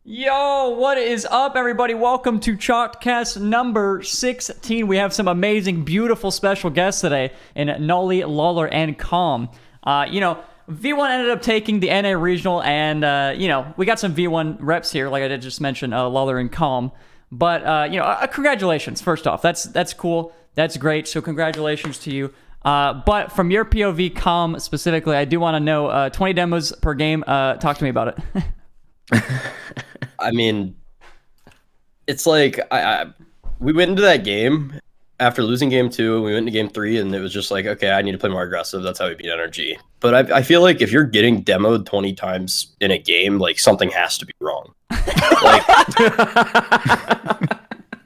Yo, what is up, everybody? Welcome to Chalkcast number 16. We have some amazing, beautiful special guests today in Nolly, Lawler, and Calm. V1 ended up taking the NA Regional, and, we got some V1 reps here, like I did just mention, Lawler and Calm. But, congratulations, first off. That's cool. That's great. So congratulations to you. But from your POV, Calm, specifically, I do want to know 20 demos per game. Talk to me about it. I mean, it's like we went into that game after losing game 2, and we went into game 3, and it was just like, okay, I need to play more aggressive. That's how we beat NRG. But I feel like if you're getting demoed 20 times in a game, like something has to be wrong. Like,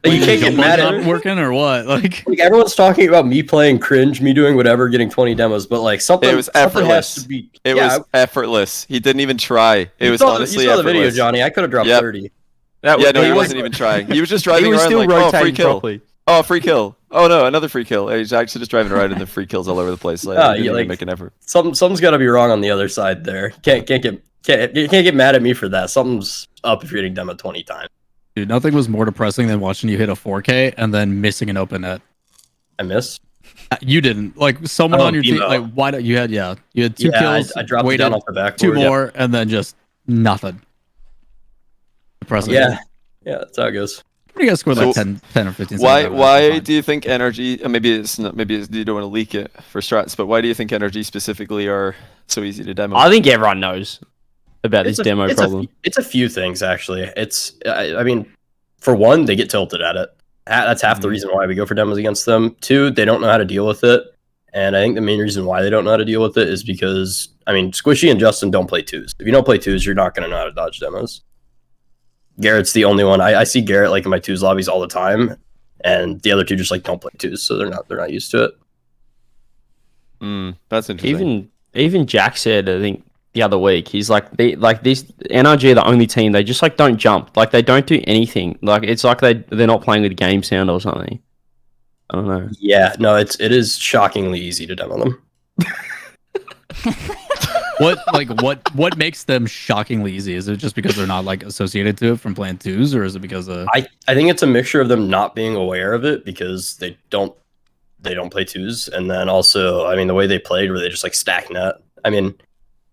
you can't get mad at it. Working or what? Like everyone's talking about me playing cringe, me doing whatever, getting 20 demos, but like something. It was effortless. Has to be, it was effortless. He didn't even try. It was honestly you saw effortless. the video, Johnny. I could have dropped 30. He wasn't even trying. He was just driving around like, oh, free kill. Properly. Oh, free kill. Oh no, another free kill. He's actually just driving around and the free kills all over the place. Like, he didn't make an effort. Something's got to be wrong on the other side there. You can't get mad at me for that. Something's up if you're getting demoed 20 times. Dude, nothing was more depressing than watching you hit a 4K and then missing an open net. I missed. You didn't. Like someone on your team. Like why don't you had 2 kills. I dropped it down off the backboard. 2 more and then just nothing. Depressing. Yeah, that's how it goes. You guys scored like 10 or 15. Why do you think NRG? Maybe you don't want to leak it for strats, but why do you think NRG specifically are so easy to demo? I think everyone knows about this demo problem. It's a few things actually. I mean, for one, they get tilted at it. That's half the reason why we go for demos against them. 2, they don't know how to deal with it, and I think the main reason why they don't know how to deal with it is because Squishy and Justin don't play 2s. If you don't play 2s, you're not going to know how to dodge demos. Garrett's the only one. I see Garrett like in my 2s lobbies all the time, and the other 2 just like don't play 2s, so they're not used to it. That's interesting. Even Jack said, I think the other week, he's like this NRG are the only team, they just like don't jump, like they don't do anything, like it's like they're not playing with game sound or something. I don't know. Yeah, no, it is shockingly easy to demo them. What makes them shockingly easy? Is it just because they're not like associated to it from playing 2s, or is it because of I think it's a mixture of them not being aware of it because they don't play 2s, and then also the way they played where they just like stack net.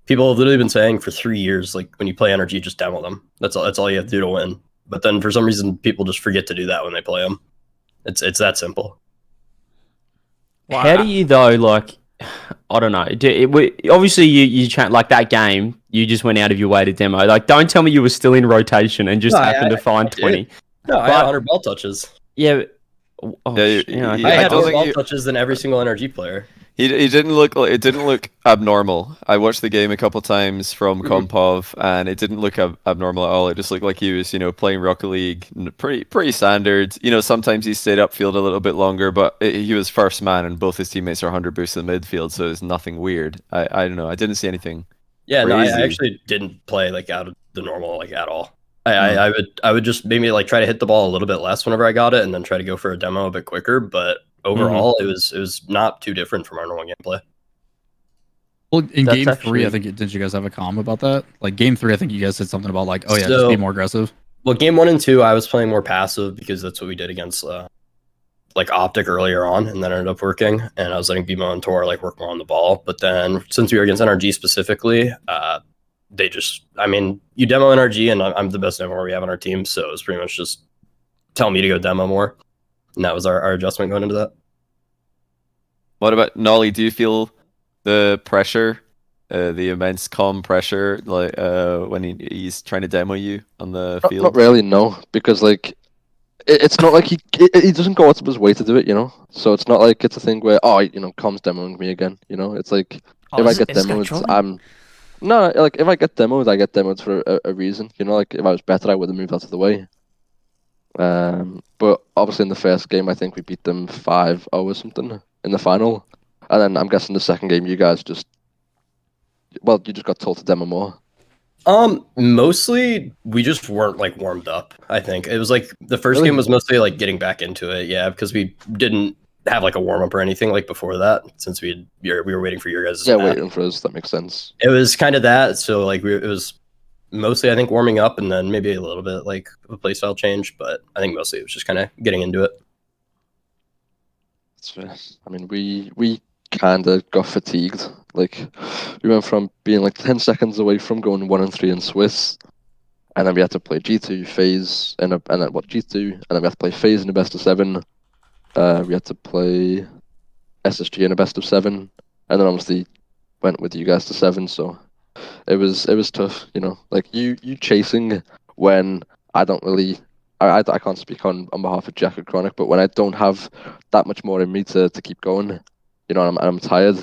People have literally been saying for 3 years, like when you play NRG, just demo them. That's all you have to do to win. But then for some reason, people just forget to do that when they play them. It's that simple. Wow. How do you though? Like, I don't know. Obviously, you like that game. You just went out of your way to demo. Like, don't tell me you were still in rotation and just happened to find 20. No, I had 100 ball touches. Yeah. I had more ball touches than every single NRG player. It didn't look abnormal. I watched the game a couple times from Compov, and it didn't look abnormal at all. It just looked like he was, playing Rocket League, pretty standard. Sometimes he stayed upfield a little bit longer, but he was first man, and both his teammates are 100 boosts in the midfield, so it's nothing weird. I don't know. I didn't see anything. Yeah, crazy. No, I actually didn't play like out of the normal at all. I would just maybe like try to hit the ball a little bit less whenever I got it, and then try to go for a demo a bit quicker, but overall, it was not too different from our normal gameplay. Well, in game 3, I think didn't you guys have a comment about that? Like game 3, I think you guys said something about like, just be more aggressive. Well, game 1 and 2, I was playing more passive because that's what we did against like Optic earlier on, and then ended up working. And I was letting BMO and Tor like work more on the ball. But then since we were against NRG specifically, they just, you demo NRG, and I'm the best demo we have on our team, so it was pretty much just tell me to go demo more. And that was our adjustment going into that. What about Nolly? Do you feel the pressure, the immense calm pressure, like when he's trying to demo you on the field? Not really, no, because like it's not like he doesn't go out of his way to do it, So it's not like it's a thing where Calm's demoing me again, It's like if I get demoed, if I get demoed, I get demoed for a reason, Like if I was better, I would have moved out of the way. But obviously in the first game, I think we beat them 5-0 or something in the final, and then I'm guessing the second game you guys just got told to demo more. Mostly we just weren't like warmed up. I think it was like the first game was mostly like getting back into it, because we didn't have like a warm up or anything like before that, since we were waiting for your guys. Yeah, waiting for us. That makes sense. It was kind of that. So like it was mostly I think warming up, and then maybe a little bit like a playstyle change. But I think mostly it was just kind of getting into it. That's fair. I mean, we kind of got fatigued. Like, we went from being like 10 seconds away from going 1-3 in Swiss, and then we had to play G2 phase and then what G2, and then we had to play phase in the best of 7. We had to play SSG in a best of 7, and then obviously went with you guys to 7. So it was tough, you know. Like you chasing when I don't really. I can't speak on behalf of Jack or Chronic, but when I don't have that much more in me to keep going, you know, and I'm tired,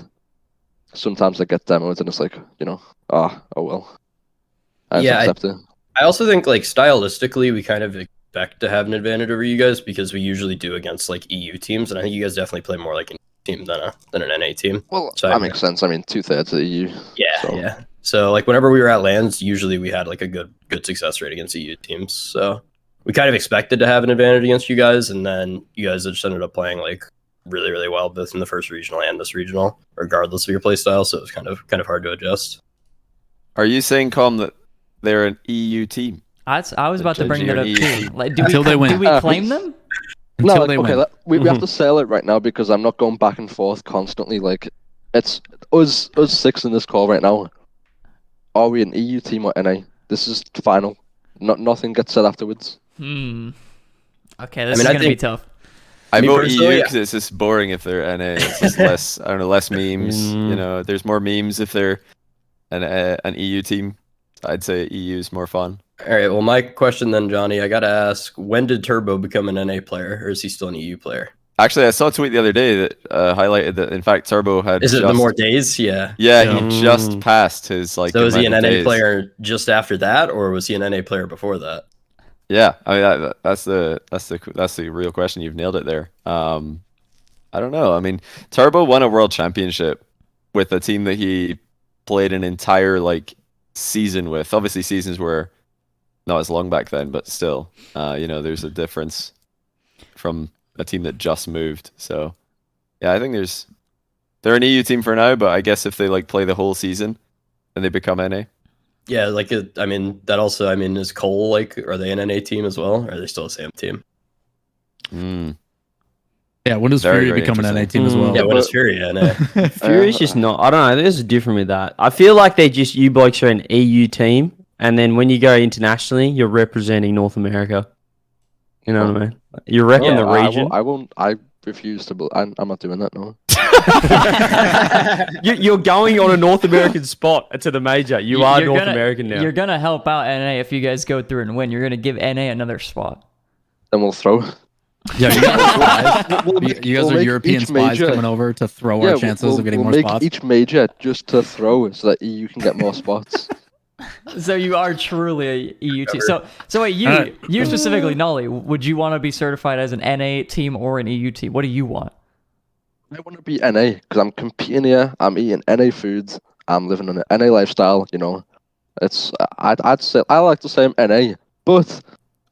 sometimes I get demoed and it's like, you know, oh well. I accept it. I also think like stylistically we kind of expect to have an advantage over you guys because we usually do against like EU teams, and I think you guys definitely play more like an EU team than an NA team. Well, so that makes sense. I mean, 2/3 of EU. Yeah. So like whenever we were at LANs, usually we had like a good success rate against EU teams. So we kind of expected to have an advantage against you guys, and then you guys just ended up playing like really, really well both in the first regional and this regional, regardless of your play style. So it was kind of hard to adjust. Are you saying, Com, that they're an EU team? I was about to bring that up too. Like, do Until they win. Do we claim them? Until they win. We have to sell it right now because I'm not going back and forth constantly. Like, it's us 6 in this call right now. Are we an EU team or NA? This is final. Nothing gets said afterwards. Okay, this is gonna be tough. I vote EU because it's just boring if they're NA. It's just less, I don't know, less memes. You know, there's more memes if they're an EU team. I'd say EU is more fun. All right. Well, my question then, Johnny, I got to ask, when did Turbo become an NA player, or is he still an EU player? Actually, I saw a tweet the other day that highlighted that, in fact, Turbo had. Is it the more days? Yeah. Yeah, he just passed his like. So was he an NA player just after that, or was he an NA player before that? Yeah, I mean that's the real question. You've nailed it there. I don't know. I mean, Turbo won a world championship with a team that he played an entire like season with. Obviously, seasons were not as long back then, but still, you know, there's a difference from a team that just moved. So, yeah, I think they're an EU team for now, but I guess if they like play the whole season, then they become NA. Yeah, like I mean, that also, I mean, is Cole like? Are they an NA team as well? Or are they still the same team? Yeah, when does Fury become an NA team as well? Yeah, when does Fury NA? Fury's just not. I don't know. There's a different with that. I feel like you blokes are an EU team, and then when you go internationally, you're representing North America. You know what I mean? You're repping the region. I refuse to. I'm not doing that. No. You're going on a North American spot to the major. You are North American now. You're gonna help out NA if you guys go through and win. You're gonna give NA another spot. Then we'll throw. Yeah, you guys are European spies coming over to throw our chances of getting more spots. We'll make each major just to throw so that EU can get more spots. So you are truly a EU team. So wait, you specifically, Nolly, would you want to be certified as an NA team or an EU team? What do you want? I want to be NA because I'm competing here. I'm eating NA foods. I'm living on an NA lifestyle. You know, I'd say I like to say I'm NA, but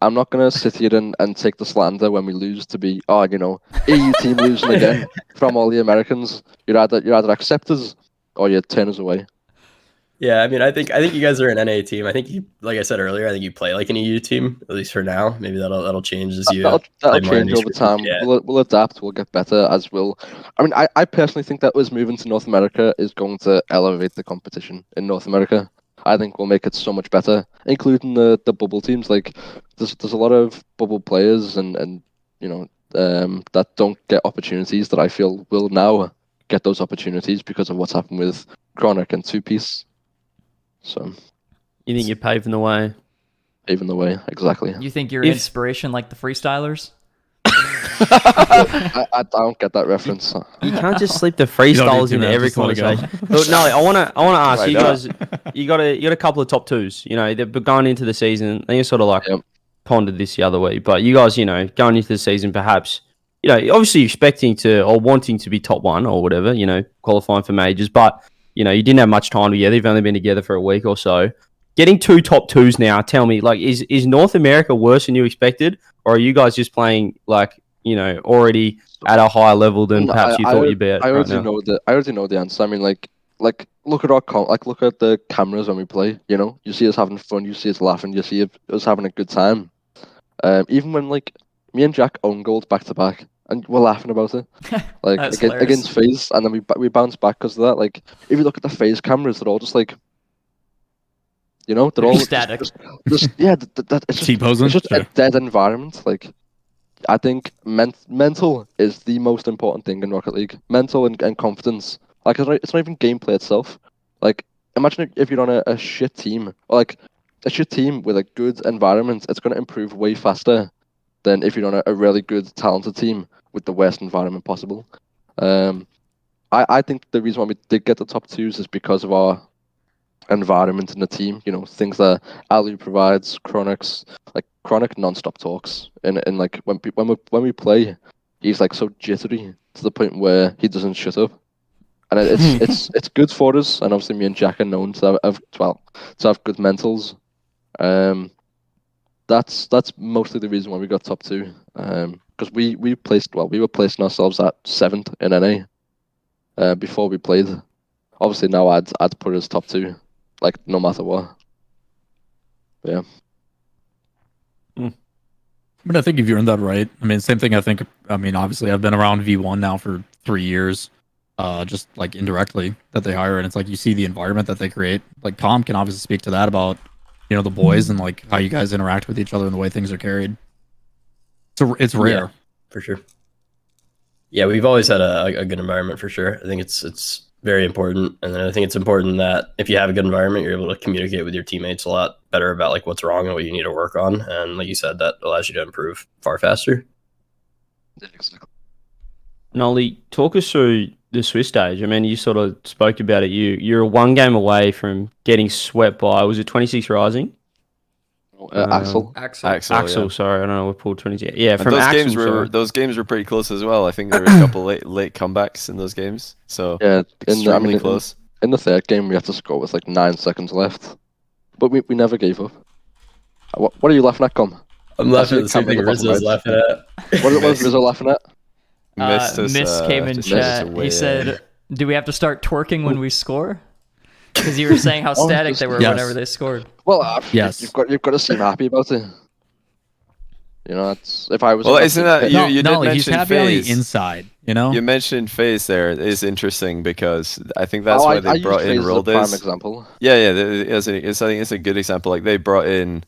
I'm not gonna sit here and take the slander when we lose to be you know, EU team losing again from all the Americans. You'd either accept us or you'd turn us away. Yeah, I mean, I think you guys are an NA team. I think you, like I said earlier, I think you play like an EU team, at least for now. Maybe that'll change as you. That'll change over time. Yeah. We'll adapt. We'll get better as will. I mean, I personally think that us moving to North America is going to elevate the competition in North America. I think we'll make it so much better, including the bubble teams. Like, there's a lot of bubble players and you know that don't get opportunities that I feel will now get those opportunities because of what's happened with Chronic and Two Piece. So, you think you're paving the way? Paving the way, exactly. You think you're inspiration like the freestylers? I don't get that reference. You can't just slip the freestylers into every conversation. Look, no, I want to ask you guys. You got a couple of top twos. You know, they're going into the season. They sort of like pondered this the other week, but you guys, you know, going into the season, perhaps, you know, obviously expecting to or wanting to be top one or whatever. You know, qualifying for majors, but you know, you didn't have much time together. You've only been together for a week or so. Getting 2 top twos now, tell me, like, is North America worse than you expected? Or are you guys just playing, like, you know, already at a higher level than perhaps you thought you'd be at? I already know the answer. I mean, like, like look at look at the cameras when we play. You know, you see us having fun, you see us laughing, you see us having a good time. Even when like me and Jack own goals back to back, and we're laughing about it, like against FaZe, and then we bounce back because of that. Like if you look at the FaZe cameras, they're all just like, you know, they're all static. It's just a dead environment. Like I think mental is the most important thing in Rocket League. Mental and confidence. Like it's not even gameplay itself. Like imagine if you're on a shit team, or like a shit team with a good environment, it's going to improve way faster than if you're on a really good, talented team with the worst environment possible. I think the reason why we did get the top 2s is because of our environment in the team. You know, things that Ali provides, Chronic non-stop talks, and like when we play, he's like so jittery to the point where he doesn't shut up, and it's good for us. And obviously, me and Jack are known to have good mentals. That's mostly the reason why we got top 2. Because we were placing ourselves at 7th in NA before we played. Obviously now I'd put us top 2, like no matter what. But yeah. I mean, I think if you're in that right. I mean, same thing. I mean, obviously, I've been around V1 now for 3 years, just like indirectly that they hire, and it's like you see the environment that they create. Like Tom can obviously speak to that about, you know, the boys and like how you guys interact with each other and the way things are carried. So it's rare, yeah, for sure. Yeah, we've always had a good environment for sure. I think it's very important, and then I think it's important that if you have a good environment, you're able to communicate with your teammates a lot better about like what's wrong and what you need to work on, and like you said, that allows you to improve far faster. Nolly, talk us through the Swiss stage. I mean, you sort of spoke about it. You're 1 game away from getting swept by, was it 26 Rising? Axel. Yeah. Sorry, I don't know what pulled 20. Yeah, from those games were pretty close as well. I think there were a couple late comebacks in those games. So yeah, extremely close. In the 3rd game, we had to score with like 9 seconds left, but we never gave up. What are you laughing at, Com? I'm laughing at the same thing Rizzo's laughing at. What was Rizzo laughing at? Miss came in chat. He said, "Do we have to start twerking when we score?" Because you were saying how static they were whenever they scored. Well, yes, you've got to seem happy about it. You know, that's if I was. Well, isn't that you did mention he's happy FaZe. on the inside. You know, you mentioned FaZe there is interesting because I think that's why they brought in Roldes. Prime example. Yeah, I think it's a good example. Like they brought in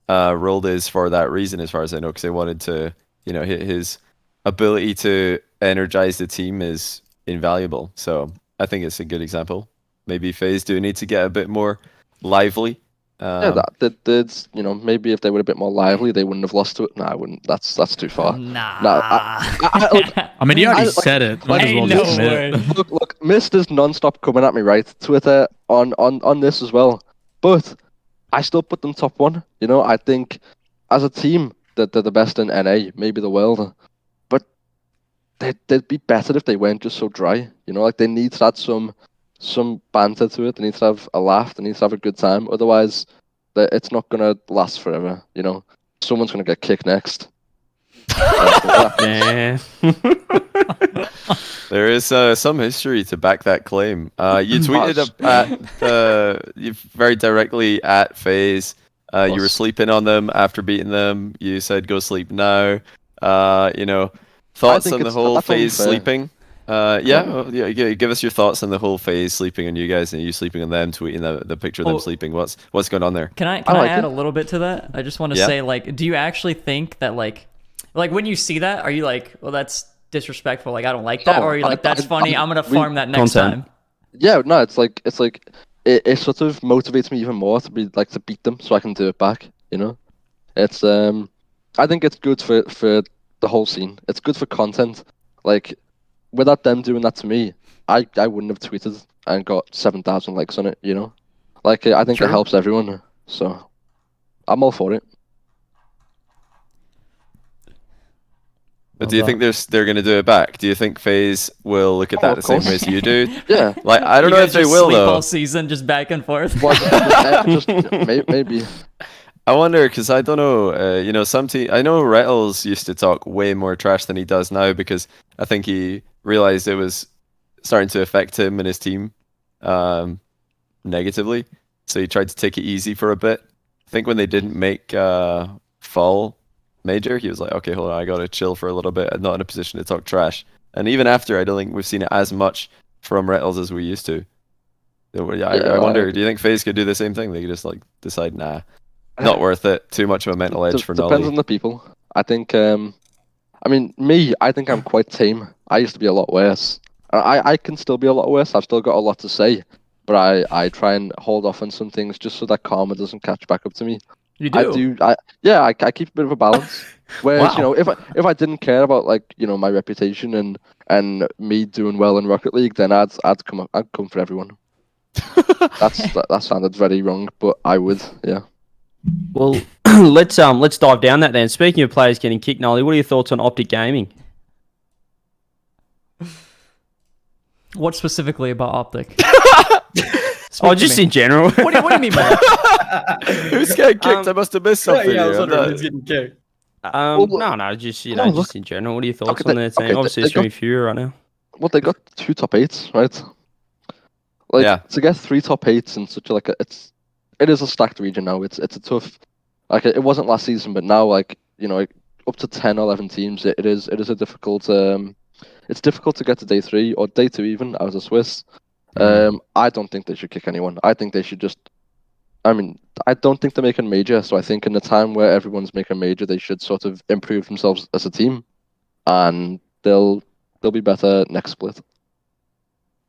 Roldes for that reason, as far as I know, because they wanted to, you know, his ability to energize the team is invaluable. So I think it's a good example. Maybe FaZe do need to get a bit more lively. Yeah, that you know, maybe if they were a bit more lively, they wouldn't have lost to it. No, I wouldn't. That's too far. Nah. No, I mean, you already said it. Might as well just admit it. Look, Mist is non-stop coming at me, right? Twitter on this as well. But I still put them top 1. You know, I think as a team that they're the best in NA, maybe the world. But they'd be better if they weren't just so dry. You know, like they need to add some banter to it. They need to have a laugh. They need to have a good time. Otherwise, it's not gonna last forever. You know, someone's gonna get kicked next. Yeah. There is some history to back that claim. You tweeted you very directly at FaZe. You were sleeping on them after beating them. You said go sleep now. You know, thoughts on the whole FaZe sleeping. Give us your thoughts on the whole FaZe sleeping on you guys and you sleeping on them, tweeting the picture of them sleeping. What's going on there? Can I add a little bit to that? I just want to say, like, do you actually think that like when you see that, are you like, well, that's disrespectful, like I don't like that, or are you like, that's funny, I'm gonna farm that next time? Yeah, no, it's like it sort of motivates me even more to beat them so I can do it back. You know, it's I think it's good for the whole scene. It's good for content. Like, without them doing that to me, I wouldn't have tweeted and got 7,000 likes on it, you know? Like, I think it helps everyone, so I'm all for it. But do you think they're going to do it back? Do you think FaZe will look at that the same way as you do? Yeah. Like, I don't know if they will, though. All season, just back and forth. Maybe. I wonder, because I don't know, you know, I know Rettles used to talk way more trash than he does now because I think he realized it was starting to affect him and his team. negatively. So he tried to take it easy for a bit. I think when they didn't make fall major, he was like, okay, hold on, I gotta chill for a little bit. I'm not in a position to talk trash. And even after, I don't think we've seen it as much from Rettles as we used to. So, yeah, I wonder, do you think FaZe could do the same thing? They could just like decide, nah, not worth it. Too much of a mental edge for Nolly. Depends on the people. I think, I mean, I think I'm quite tame. I used to be a lot worse. I can still be a lot worse. I've still got a lot to say. But I try and hold off on some things just so that karma doesn't catch back up to me. You do? I keep a bit of a balance. Whereas, you know, if I didn't care about, like, you know, my reputation and me doing well in Rocket League, then I'd come for everyone. That sounded very wrong, but I would, yeah. Well, let's dive down that then. Speaking of players getting kicked, Nolly, what are your thoughts on Optic Gaming? What specifically about Optic? Just in general. What do you mean by that? Who's getting kicked? I must have missed something. Yeah, I was wondering who's getting kicked. Just just in general. What are your thoughts on their team? Obviously, it's streaming Fury right now. Well, they got 2 top 8s, right? Like, to get 3 top 8s in such a, it is a stacked region now. It's a tough, like, it wasn't last season, but now, like, you know, like, up to 10 or 11 teams, it is a difficult. It's difficult to get to day 3 or day 2 even as a Swiss. I don't think they should kick anyone. I think they should just. I mean, I don't think they're making major, so I think in the time where everyone's making major, they should sort of improve themselves as a team, and they'll be better next split.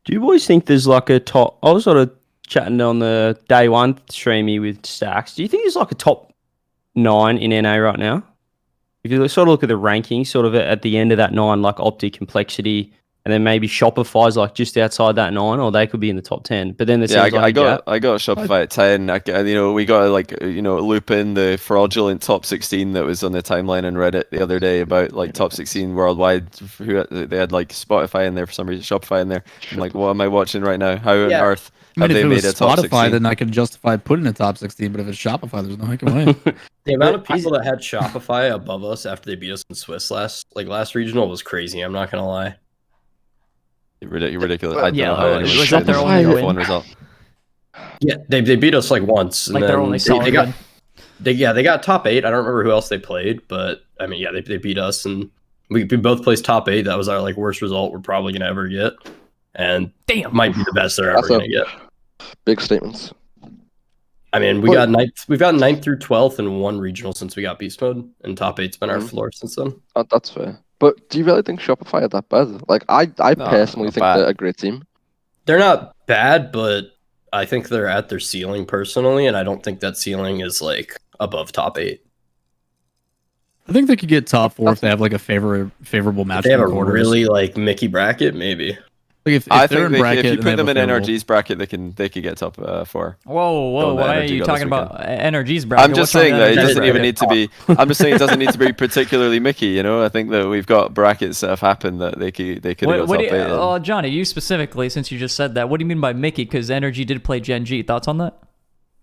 Do you boys think there's like a top? I was sort of chatting on the day 1 streamy with Stacks. Do you think there's like a top 9 in NA right now? If you sort of look at the rankings, sort of at the end of that 9, like Optic, Complexity, and then maybe Shopify's like just outside that 9, or they could be in the top 10. But then I got Shopify at 10. You know, we got to, like, you know, loop in the fraudulent top 16 that was on the timeline on Reddit the other day about like top 16 worldwide. They had like Spotify in there for some reason, Shopify in there. I'm like, what am I watching right now? How on earth have they made a top 16? Spotify, then I can justify putting a top 16. But if it's Shopify, there's no making way. The amount of people that had Shopify above us after they beat us in Swiss last regional was crazy. I'm not gonna lie. Ridiculous. Well, I don't know how anyone was should that their only win? one result. Yeah, they beat us like once. Like and their then only solid win. they got top 8. I don't remember who else they played, but I mean, yeah, they beat us, and we both placed top 8. That was our like worst result we're probably gonna ever get, and might be the best they're ever gonna get. Big statements. I mean, we've gotten 9th through 12th in one regional since we got beast mode, and top 8's been our floor since then. That's fair. But do you really think Shopify are that bad? Like, I personally think they're a great team. They're not bad, but I think they're at their ceiling personally, and I don't think that ceiling is like above top 8. I think they could get top 4 if they have like a favorable match. They have a really like Mickey bracket, maybe. Like if you put them in NRG's bracket, they could get top 4. Whoa! Why are you talking about NRG's bracket? I'm just saying that it doesn't even need to be. I'm just saying it doesn't need to be particularly Mickey. You know, I think that we've got brackets that have happened that they could have got top 8. Johnny, you specifically, since you just said that, what do you mean by Mickey? Because NRG did play Gen G. Thoughts on that?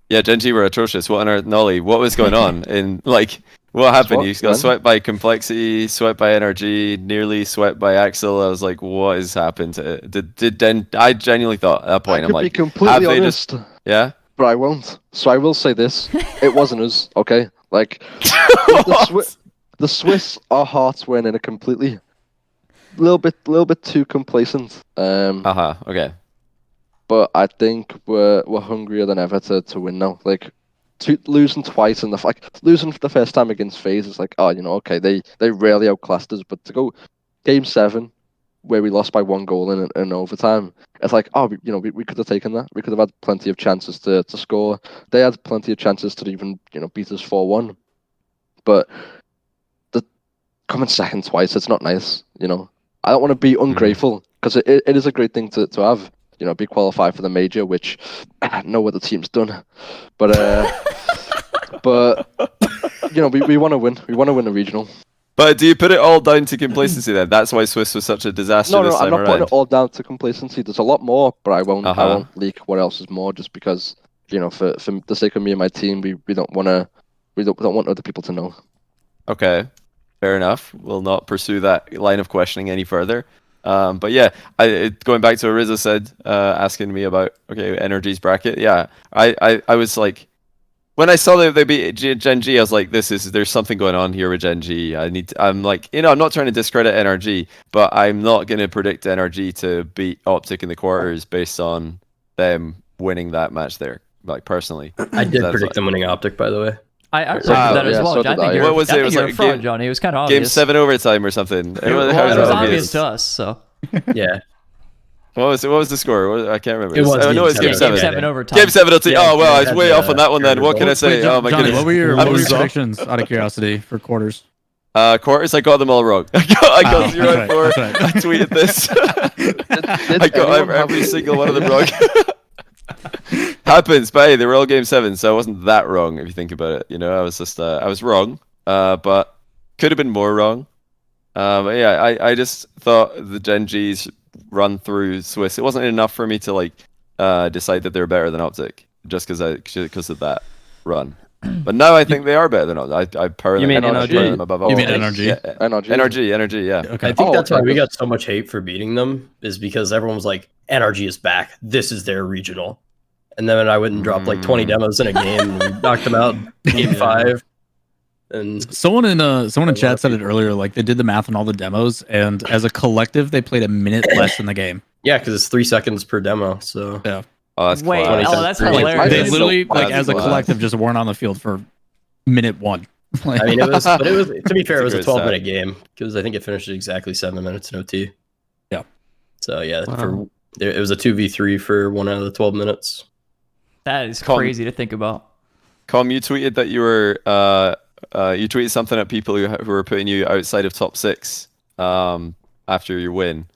Yeah, Gen G were atrocious. What on earth, Nolly? What was going on in like? What happened? You got swept by Complexity, swept by NRG, nearly swept by Axel. I was like, what has happened to it? I genuinely thought at that point, I'm like, be completely honest. Yeah? But I won't. So I will say this. It wasn't us, okay? Like, the Swiss, our hearts went in a completely, little bit too complacent. Okay. But I think we're hungrier than ever to win now. Like, losing twice in losing for the first time against FaZe is like, oh, you know, okay, they really outclassed us, but to go game 7 where we lost by 1 goal in overtime, it's like, oh, we could have taken that. We could have had plenty of chances to score. They had plenty of chances to even, you know, beat us 4-1. But the coming second twice, it's not nice, you know. I don't want to be ungrateful, because it is a great thing to have. You know, be qualified for the major, which no other team's done. But you know, we want to win. We want to win the regional. But do you put it all down to complacency then? That's why Swiss was such a disaster this time around. No, I'm not putting it all down to complacency. There's a lot more, but I won't leak what else is more, just because, you know, for the sake of me and my team, we don't want other people to know. Okay, fair enough. We'll not pursue that line of questioning any further. But yeah, going back to what Rizzo said, asking me about NRG's bracket. Yeah, I was like, when I saw that they beat Gen G, I was like, there's something going on here with Gen G. I'm like, I'm not trying to discredit NRG, but I'm not going to predict NRG to beat Optic in the quarters based on them winning that match there. Like personally, I did predict them winning Optic, by the way. I predicted that as well. So I think what was it? It was you're like a fraud, Johnny. It was kind of obvious. Game 7 overtime or something. It was obvious to us. So Yeah. What was the score? I can't remember. It was no, it's Game 7. Game 7 overtime. Game 7 overtime. Yeah, oh well, I was had way the- off on that one then. What can I say? Oh my Johnny, goodness. what were your I'm so- predictions out of curiosity for quarters? Quarters, I got them all wrong. I got 0 and 4. that's right. I tweeted this. Did I got every single one of them wrong. Happens, but hey, they were all Game 7, so I wasn't that wrong if you think about it. I was just I was wrong, but could have been more wrong. But yeah, I just thought the Gen G's run through Swiss, it wasn't enough for me to like decide that they're better than Optic just because of that run. But now I think they are better than Optic. I power You them, mean I NRG? power them above all. You mean things. NRG? Yeah, NRG. NRG, yeah. Okay. I think that's why okay. we got so much hate for beating them, is because everyone was like, NRG is back. This is their regional. And then I went and dropped like 20 demos in a game and we knocked them out game 5. And Someone in chat said it earlier, like they did the math on all the demos, and as a collective, they played a minute less in the game. yeah, because it's 3 seconds per demo. So Yeah. Oh, that's Wait, class. oh, that's Like, hilarious. They That's literally, so like, as a class. collective, just weren't on the field for minute 1. Like, I mean, it was to be fair, it was a It's a great 12-minute game because I think it finished at exactly 7 minutes in OT. Yeah. So yeah, Wow. it was a 2v3 for 1 out of the 12 minutes. That is Come- crazy to think about. Com, you tweeted that you were you tweeted something at people who were putting you outside of top 6 after your win.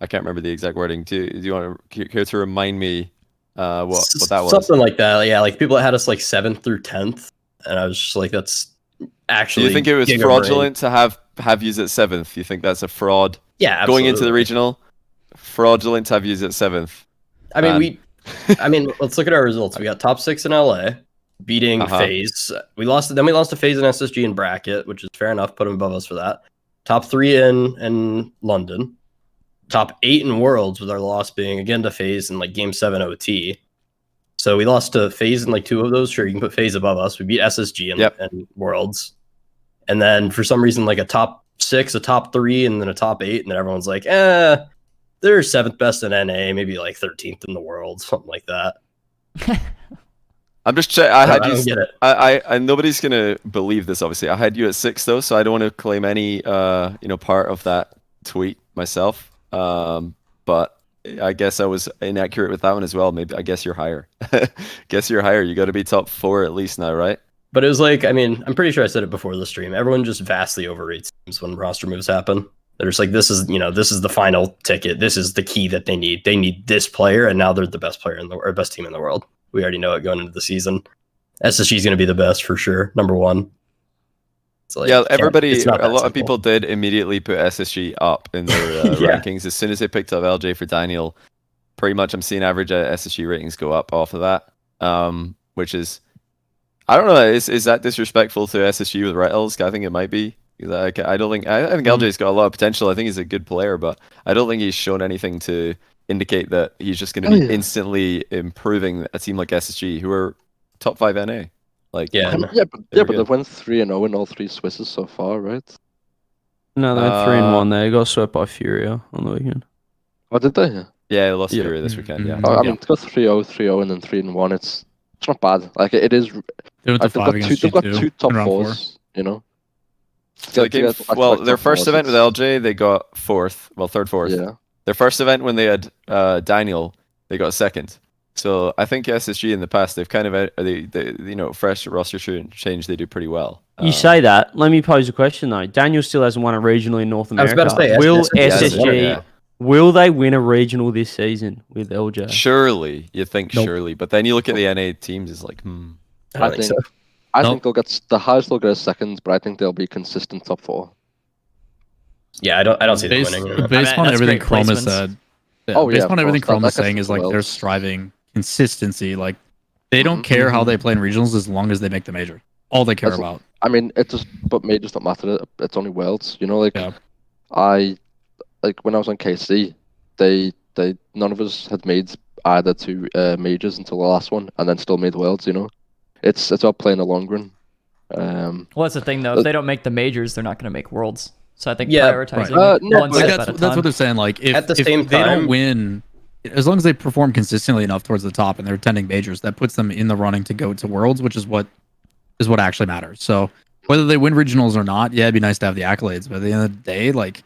I can't remember the exact wording. Do you want to care to remind me what that was? Something like that. Yeah, like people that had us like 7th through 10th, and I was just like, that's Do actually. you think it was Giga fraudulent to have you at 7th? You think that's a fraud? Brain. Yeah, absolutely. Going into the regional, fraudulent to have you at 7th. I mean, let's look at our results. We got top 6 in LA, beating Uh-huh. FaZe. We lost to FaZe and SSG in bracket, which is fair enough. Put them above us for that. Top 3 in London. Top 8 in Worlds, with our loss being again to FaZe in like Game 7 OT. So we lost to FaZe in like 2 of those. Sure, you can put FaZe above us. We beat SSG in Worlds. And then for some reason, like a top 6, a top 3, and then a top 8, and then everyone's like, they're 7th best in NA, maybe like 13th in the world, something like that. I'm just checking. I don't get it. I nobody's gonna believe this. Obviously, I had you at 6 though, so I don't want to claim any part of that tweet myself. But I guess I was inaccurate with that one as well. Maybe I guess you're higher. Guess you're higher. You got to be top 4 at least now, right? But it was like, I mean, I'm pretty sure I said it before the stream. Everyone just vastly overrates teams when roster moves happen. They're just like, this is the final ticket. This is the key that they need. They need this player, and now they're the best player or best team in the world. We already know it going into the season. SSG is going to be the best for sure. Number 1. It's like, Yeah, everybody, it's not a that lot of simple. people did immediately put SSG up in their Yeah. rankings. As soon as they picked up LJ for Daniel, pretty much I'm seeing average SSG ratings go up off of that, which is, I don't know, is that disrespectful to SSG with Rattles? I think it might be. I think LJ's got a lot of potential. I think he's a good player, but I don't think he's shown anything to indicate that he's just going to be instantly improving a team like SSG, who are top 5 NA. Like, Yeah. But Very they good. went 3-0 in all 3 Swisses so far, right? No, they went 3-1 there. Got swept by Furia on the weekend. Oh, did they? Yeah. yeah, they lost Yeah. Fury this weekend. Yeah. Mhm. Oh, I mean, to go 3-0, 3-0, and then 3-1. It's not bad. Like it is. they went to They've 5 got against they've got G2 2 top in round 4. 4s. You know. So they came, their first event with LJ, they got 4th. Well, 3rd, 4th. Yeah. Their first event when they had Daniel, they got 2nd. So I think SSG in the past, they've kind of they fresh roster change, they do pretty well. You say that. Let me pose a question though. Daniel still hasn't won a regional in North I was America. about to say, Will SSG SSG? Will they win a regional this season with LJ? Surely, you think Nope. surely, but then you look at the NA teams, it's like, I don't think so. I Nope. think they'll get the highest. They'll get a 2nd, but I think they'll be consistent top 4. Yeah, I don't see them Based, winning. based I mean, on that's everything great Chrome has placements. said, Oh, based yeah, on of everything course. Chrome That is gets saying us is like well. they're striving consistency. Like they don't Mhm. care how they play in regionals as long as they make the major. All they care That's- about. I mean, it just but majors don't matter. It's only worlds. You know, like Yeah. I like when I was on KC, they none of us had made either two majors until the last one, and then still made worlds. It's about playing the long run. Well, that's the thing though. If they don't make the majors, they're not going to make worlds. So I think Yeah, prioritizing right. one Like step at a time. that's what they're saying. Like if, At the if same they don't time- win, as long as they perform consistently enough towards the top and they're attending majors, that puts them in the running to go to worlds, which is what actually matters. So whether they win regionals or not, yeah, it'd be nice to have the accolades. But at the end of the day, like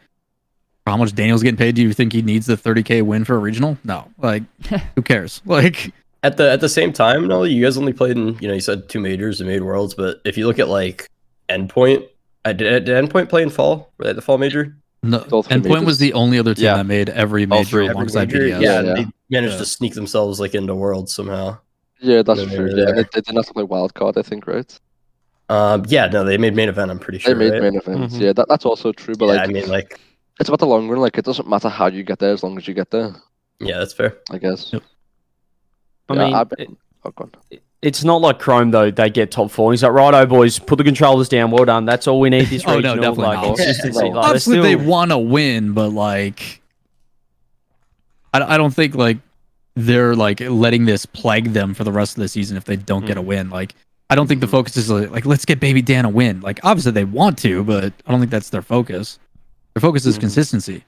how much Daniel's getting paid, do you think he needs the 30K win for a regional? No. Like who cares? Like At the same time, no, you guys only played in, you said two majors and made worlds, but if you look at like Endpoint, did Endpoint play in fall? Were they at the fall major? no, All three Endpoint was majors. the only other team Yeah. that made every All major three. alongside Major? BDS. Yeah, Yeah. they managed Yeah. to sneak themselves like into worlds somehow. Yeah, that's Yeah, they true. were Yeah, there. they didn't have to play wildcard, I think, right? Yeah, no, they made main event. I'm pretty They sure. made right? main events. Mhm. Yeah, that's also true. But Yeah, like, I mean, like, it's about the long run. Like, it doesn't matter how you get there as long as you get there. yeah, that's fair. I guess. Yep. I Yeah, mean, I've been. Oh, go on. it's not like Chrome though. They get top 4. He's like, righto, boys, put the controllers down. Well done. That's all we need this Oh, no, regional. definitely like, not. consistency. No. Like, they're Obviously, they still- want to win, but like, I don't think like they're like letting this plague them for the rest of the season if they don't get a win. Like, I don't think the focus is like let's get Baby Dan a win. Like, obviously they want to, but I don't think that's their focus. Their focus is consistency.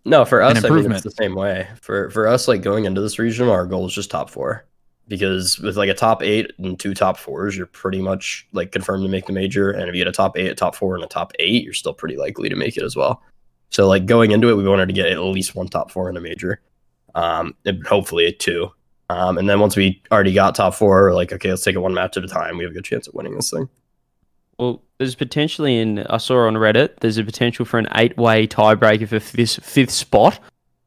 No, for us, I mean, improvement. it's the same way. For us, like going into this region, our goal is just top 4, because with like a top 8 and 2 top 4s, you're pretty much like confirmed to make the major. And if you get a top 8, a top 4, and a top 8, you're still pretty likely to make it as well. So like going into it, we wanted to get at least one top 4 in a major, and hopefully a 2. And then once we already got top 4, we're like, okay, let's take it one match at a time. We have a good chance of winning this thing. Well, there's potentially I saw on Reddit, there's a potential for an 8-way tiebreaker for this 5th spot.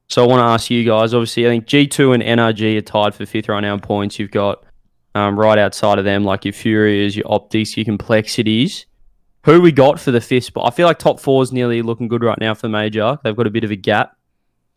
So I want to ask you guys, obviously, I think G2 and NRG are tied for 5th right now in points. You've got right outside of them, like your Furias, your Optics, your Complexities. Who we got for the 5th spot? I feel like top 4 is nearly looking good right now for the major. They've got a bit of a gap.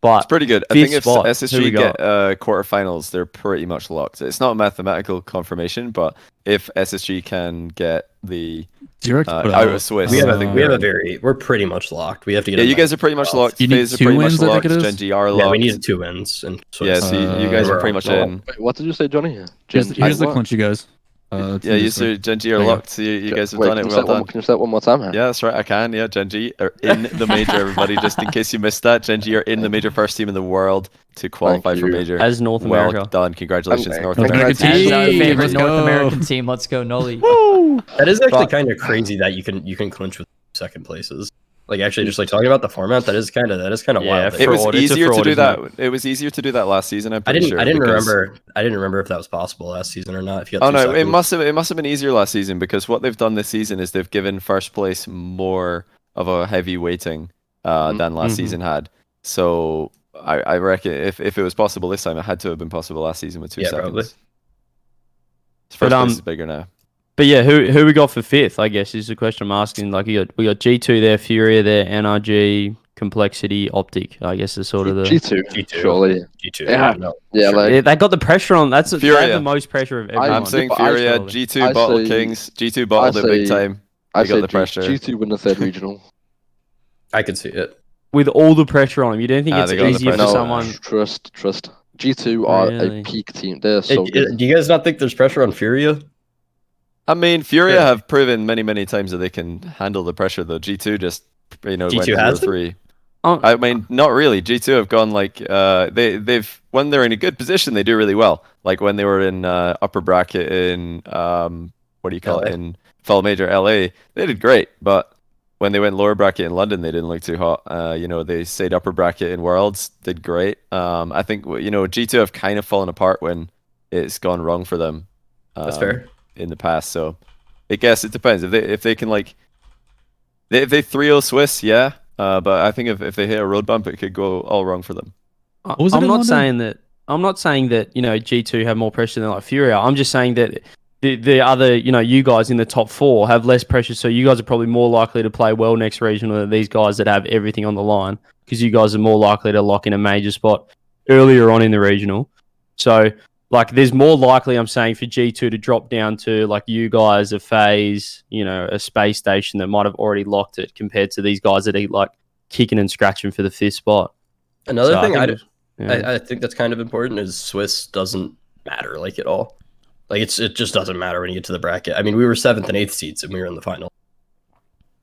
But It's pretty good. I fifth think if spot, who we SSG got? get quarterfinals, they're pretty much locked. It's not a mathematical confirmation, but if SSG can get the Zurich out of Swiss, We have I think we're pretty much locked. We have to get. yeah, a you guys match. are pretty much locked. You need FaZe are 2 pretty wins, much I locked. think it is? Gen G are Yeah, locked. we need 2 wins. And Yeah, so you guys are pretty much in. Wait, what did you say, Johnny? Here's the what? clinch, you guys. Yeah, you so Gen G are There you go. locked. So you guys have Wait, done it can you well say that done. Can you say that one more time? Huh? Yeah, that's right. I can. Yeah, Gen G are in the major. Everybody, just in case you missed that, Gen G are in the major, first team in the world to qualify for you. major. as North well America. done. Congratulations, North North America. America As our team. favorite Let's North go. American team. Let's go, Noli. That is actually But- kind of crazy that you can clinch with second places. Like actually, just like talking about the format, that is kind of Yeah, wild. for It was Fraud. It's a easier to fraud, do isn't that. It was easier to do that last season. I'm I pretty didn't sure. I didn't because- remember if that was possible last season or not. If you got Oh two no, it seconds. must have been easier last season because what they've done this season is they've given first place more of a heavy weighting than last Mhm. season had. So I reckon if it was possible this time, it had to have been possible last season with 2 Yeah, seconds. probably. First But, place is bigger now. But yeah, who we got for 5th, I guess, is the question I'm asking. Like, we got G2 there, Furia there, NRG, Complexity, Optic, I guess is sort of the... G2, G2. surely. G2. Yeah. No. Yeah, Sure. like Yeah, they got the pressure on. They had Furia. the most pressure of everyone. I'm saying but I Furia, surely. G2 I bottle say- Kings, G2 bottled it big say- time. I They got say the pressure. G2 win the third regional. I could see it. With all the pressure on them, you don't think it's they got the easier for pressure. someone... Trust. G2 are Really? a peak team. They're so Hey, good. do you guys not think there's pressure on Furia? I mean, Furia Yeah. have proven many times that they can handle the pressure, though. G2 just, went G2 has 0-3. Oh, I mean, not really. G2 have gone like they've when they're in a good position, they do really well. Like when they were in upper bracket in what do you call LA. it, in Fall Major LA, they did great. But when they went lower bracket in London, they didn't look too hot. They stayed upper bracket in Worlds, did great. I think G2 have kind of fallen apart when it's gone wrong for them. That's fair. In the past. So I guess it depends if they can like if they 3-0 Swiss, yeah. But I think if they hit a road bump, it could go all wrong for them. was it I'm in not London? saying that. I'm not saying that G2 have more pressure than like Furia. I'm just saying that the other you guys in the top 4 have less pressure, so you guys are probably more likely to play well next regional than these guys that have everything on the line because you guys are more likely to lock in a major spot earlier on in the regional. So like there's more likely, I'm saying, for G2 to drop down to like you guys, a FaZe, a space station that might have already locked it compared to these guys that are like kicking and scratching for the 5th spot. Another So thing I I think that's kind of important is Swiss doesn't matter like at all. Like it just doesn't matter when you get to the bracket. I mean, we were 7th and 8th seeds and we were in the final.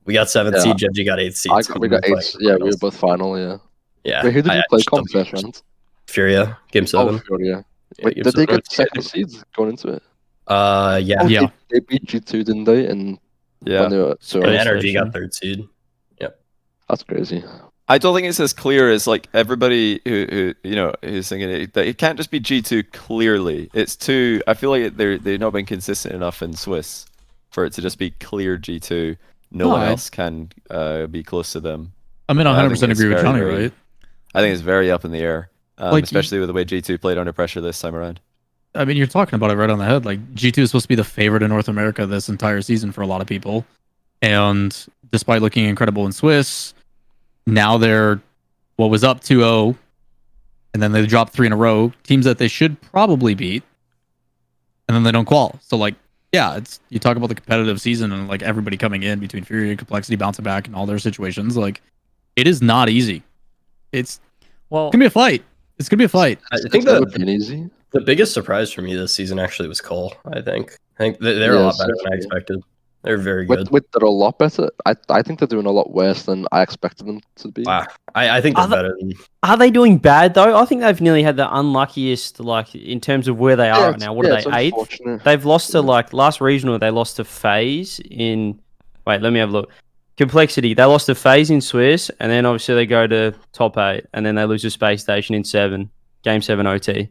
We got 7th seed, Genji got 8th seed. We got 8th. Yeah, we were both final. Yeah. Yeah. Wait, who did you play comp first round? Furia, game 7. Oh, Furia. Wait, did they get second seeds going into it? Yeah. Yeah. They beat G2, didn't they? And when they were, so and Energy got 3rd seed. Yep. That's crazy. I don't think it's as clear as like everybody who who's thinking it. That it can't just be G2 clearly. It's too. I feel like they've not been consistent enough in Swiss for it to just be clear G2. No one else can be close to them. I mean, 100% agree with Johnny, right? I think it's very up in the air, especially with the way G2 played under pressure this time around. I mean, you're talking about it right on the head. Like, G2 is supposed to be the favorite in North America this entire season for a lot of people. And despite looking incredible in Swiss, now they're what was up 2-0, and then they dropped 3 in a row, teams that they should probably beat, and then they don't qual. So, like, yeah, it's you talk about the competitive season and, like, everybody coming in between Fury and Complexity bouncing back and all their situations. Like, it is not easy. It's gonna be a fight. It's gonna be a fight. I think that would be easy. The biggest surprise for me this season actually was Cole. I think they're a lot better than I expected. They're very good. They're a lot better. I think they're doing a lot worse than I expected them to be. Wow. I think they're better than. Are they doing bad though? I think they've nearly had the unluckiest, like, in terms of where they are right now. What are they, 8th? They've lost to, like, last regional. They lost to FaZe in. Wait, let me have a look. Complexity. They lost to FaZe in Swiss, and then obviously they go to top 8, and then they lose to Space Station in game 7 OT.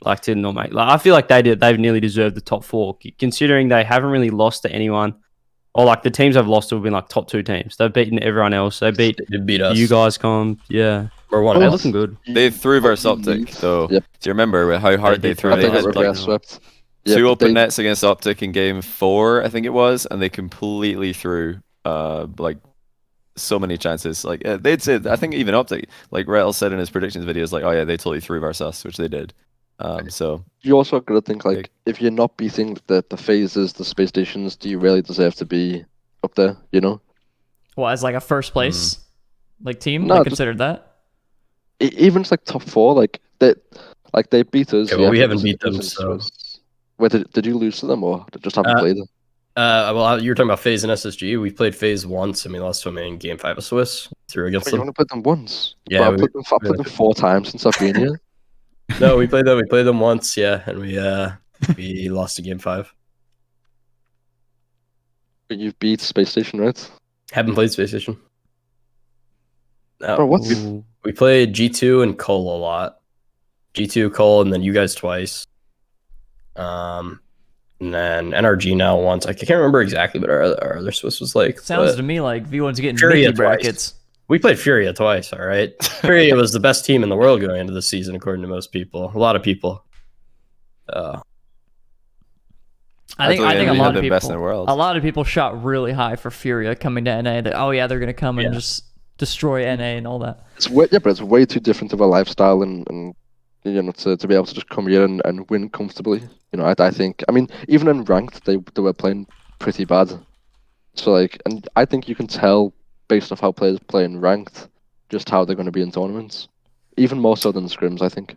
Like, to not make. Like, I feel like they've nearly deserved the top 4, considering they haven't really lost to anyone. Or, like, the teams they've lost have been, like, top 2 teams. They've beaten everyone else. They beat us. You guys, yeah. We're one. They're looking good. They threw versus Optic, though. Yep. Do you remember how hard they threw? They had like swept. 2 open nets against Optic in game 4, I think it was, and they completely threw like so many chances. Like they'd said, I think even Optic, like Rettel said in his predictions videos, like, oh yeah, they totally threw versus us, which they did. So you also got to think, like, if you're not beating the phases, the space stations, do you really deserve to be up there? You know? Well, as like a first place like team, no, they considered that. Even like top 4, like they beat us. Yeah, well, we haven't beat them. So, wait, did you lose to them or just haven't played them? Well, you were talking about FaZe and SSG. We played FaZe once, and we lost to them in game 5 of Swiss. Through against them. You only played them once. Yeah, I played them 4 times since I've been here. No, we played them. We played them once, yeah, and we lost to game 5. But you've beat Space Station, right? Haven't played Space Station. No, Bro, what? We played G2 and Cole a lot. G2, Cole, and then you guys twice. And then NRG now once. I can't remember exactly what our other Swiss was like. Sounds to me like V1's getting Furia Mickey brackets. We played Furia twice, all right? Furia was the best team in the world going into the season, according to most people. A lot of people. I think a lot of people. Best in the world. A lot of people shot really high for Furia coming to NA. That, oh yeah, they're gonna come and just destroy NA and all that. But it's way too different of a lifestyle and you know, to be able to just come here and win comfortably. You know, I think. I mean, even in ranked, they were playing pretty bad. So like, and I think you can tell based off how players play in ranked, just how they're going to be in tournaments. Even more so than Scrims, I think.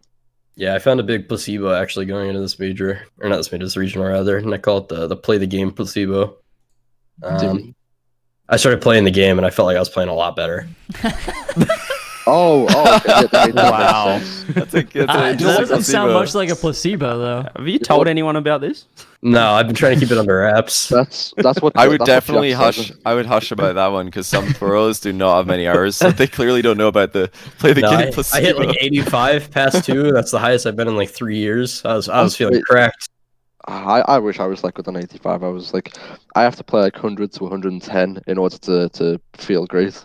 Yeah, I found a big placebo actually going into this major, or not this major, this regional rather, and I call it the play the game placebo. I started playing the game and I felt like I was playing a lot better. Okay. Wow. It doesn't sound much like a placebo, though. Have you told anyone about this? No, I've been trying to keep it under wraps. That's what I would definitely hush. I would hush about that one because some pros do not have many hours, so they clearly don't know about the play the game placebo. I hit like 85 past 2. That's the highest I've been in like 3 years. I was feeling cracked. I wish I was like with an 85. I was like, I have to play like 100 to 110 in order to feel great.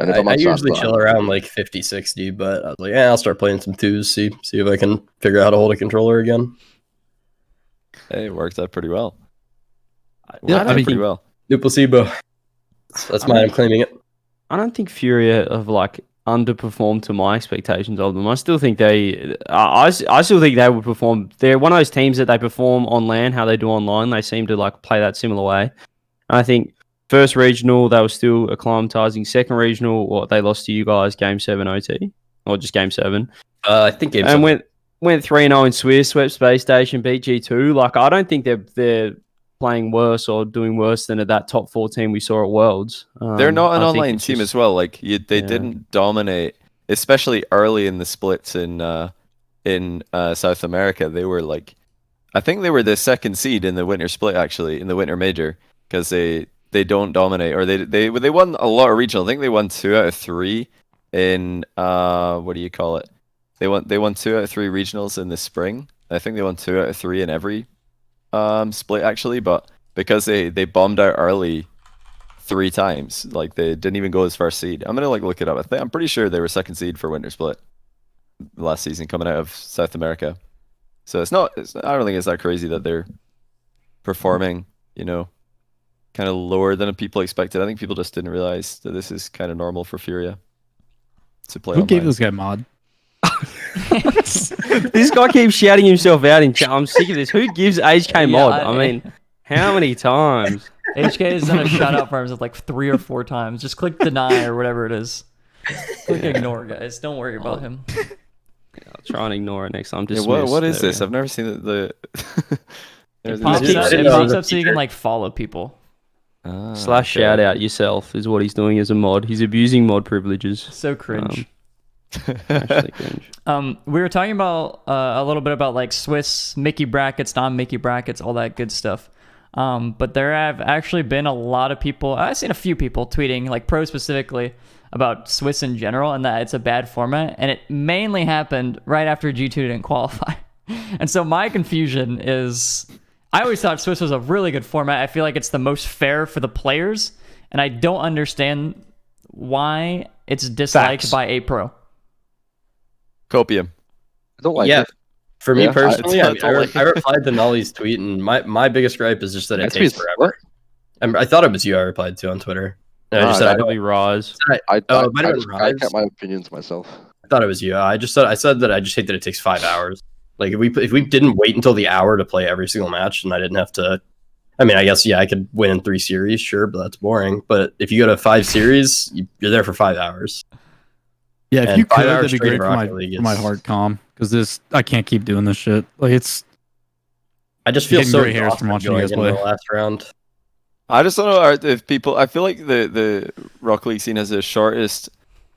I usually chill around like 50, 60, but I was like, I'll start playing some 2s, see if I can figure out how to hold a controller again. Hey, it worked out pretty well. Yeah, I mean, pretty well. New placebo. That's mine. I'm claiming it. I don't think Furia have like underperformed to my expectations of them. I still think I still think they would perform. They're one of those teams that they perform on LAN how they do online. They seem to like play that similar way. And I think First regional, they were still acclimatizing. Second regional, they lost to you guys game 7 OT or just game 7. I think game 7. And went 3-0 in Swiss, swept Space Station, beat G2. Like I don't think they're playing worse or doing worse than at that top 14 we saw at Worlds. They're not an online team as well. Like they didn't dominate, especially early in the splits in South America. They were like, I think they were the second seed in the winter split, actually, in the winter major, because they don't dominate, or they won a lot of regional. I think they won 2 out of 3 in what do you call it? They won 2 out of 3 regionals in the spring. I think they won 2 out of 3 in every split actually, but because they bombed out early 3 times, like they didn't even go as first seed. I'm gonna look it up. I'm pretty sure they were second seed for winter split last season coming out of South America. So I don't think it's that crazy that they're performing, kind of lower than people expected. I think people just didn't realize that this is kind of normal for Furia to play. Who gave this guy mod? This guy keeps shouting himself out in chat. I'm sick of this. Who gives HK mod? I mean, how many times? HK has done a shout out for him like 3 or 4 times. Just click deny or whatever it is. Click ignore, guys. Don't worry about him. I'll try and ignore it next time. What is this? I've never seen the it pops up so you can follow people. Slash shout out yourself is what he's doing as a mod. He's abusing mod privileges. So cringe. Actually cringe. We were talking about a little bit about Swiss Mickey brackets, non-Mickey brackets, all that good stuff. But there have actually been a lot of people. I've seen a few people tweeting, pro specifically, about Swiss in general, and that it's a bad format. And it mainly happened right after G2 didn't qualify. And so my confusion is, I always thought Swiss was a really good format. I feel like it's the most fair for the players, and I don't understand why it's disliked by a pro. Copium. I don't like it. For me personally, I replied to Nolly's tweet, and my biggest gripe is just that it takes forever. I thought it was you I replied to on Twitter. And I just said, probably Rise. I kept my opinions myself. I thought it was you. I said that I just hate that it takes 5 hours. If we didn't wait until the hour to play every single match, and I didn't have to, I mean, I guess I could win in 3 series, sure, but that's boring. But if you go to 5 series, you're there for 5 hours. Yeah, if you could, that'd be great for my heart calm, because I can't keep doing this shit. I just feel so hairs from watching you guys play. The last round. I just don't know if people. I feel like the Rocket League scene has the shortest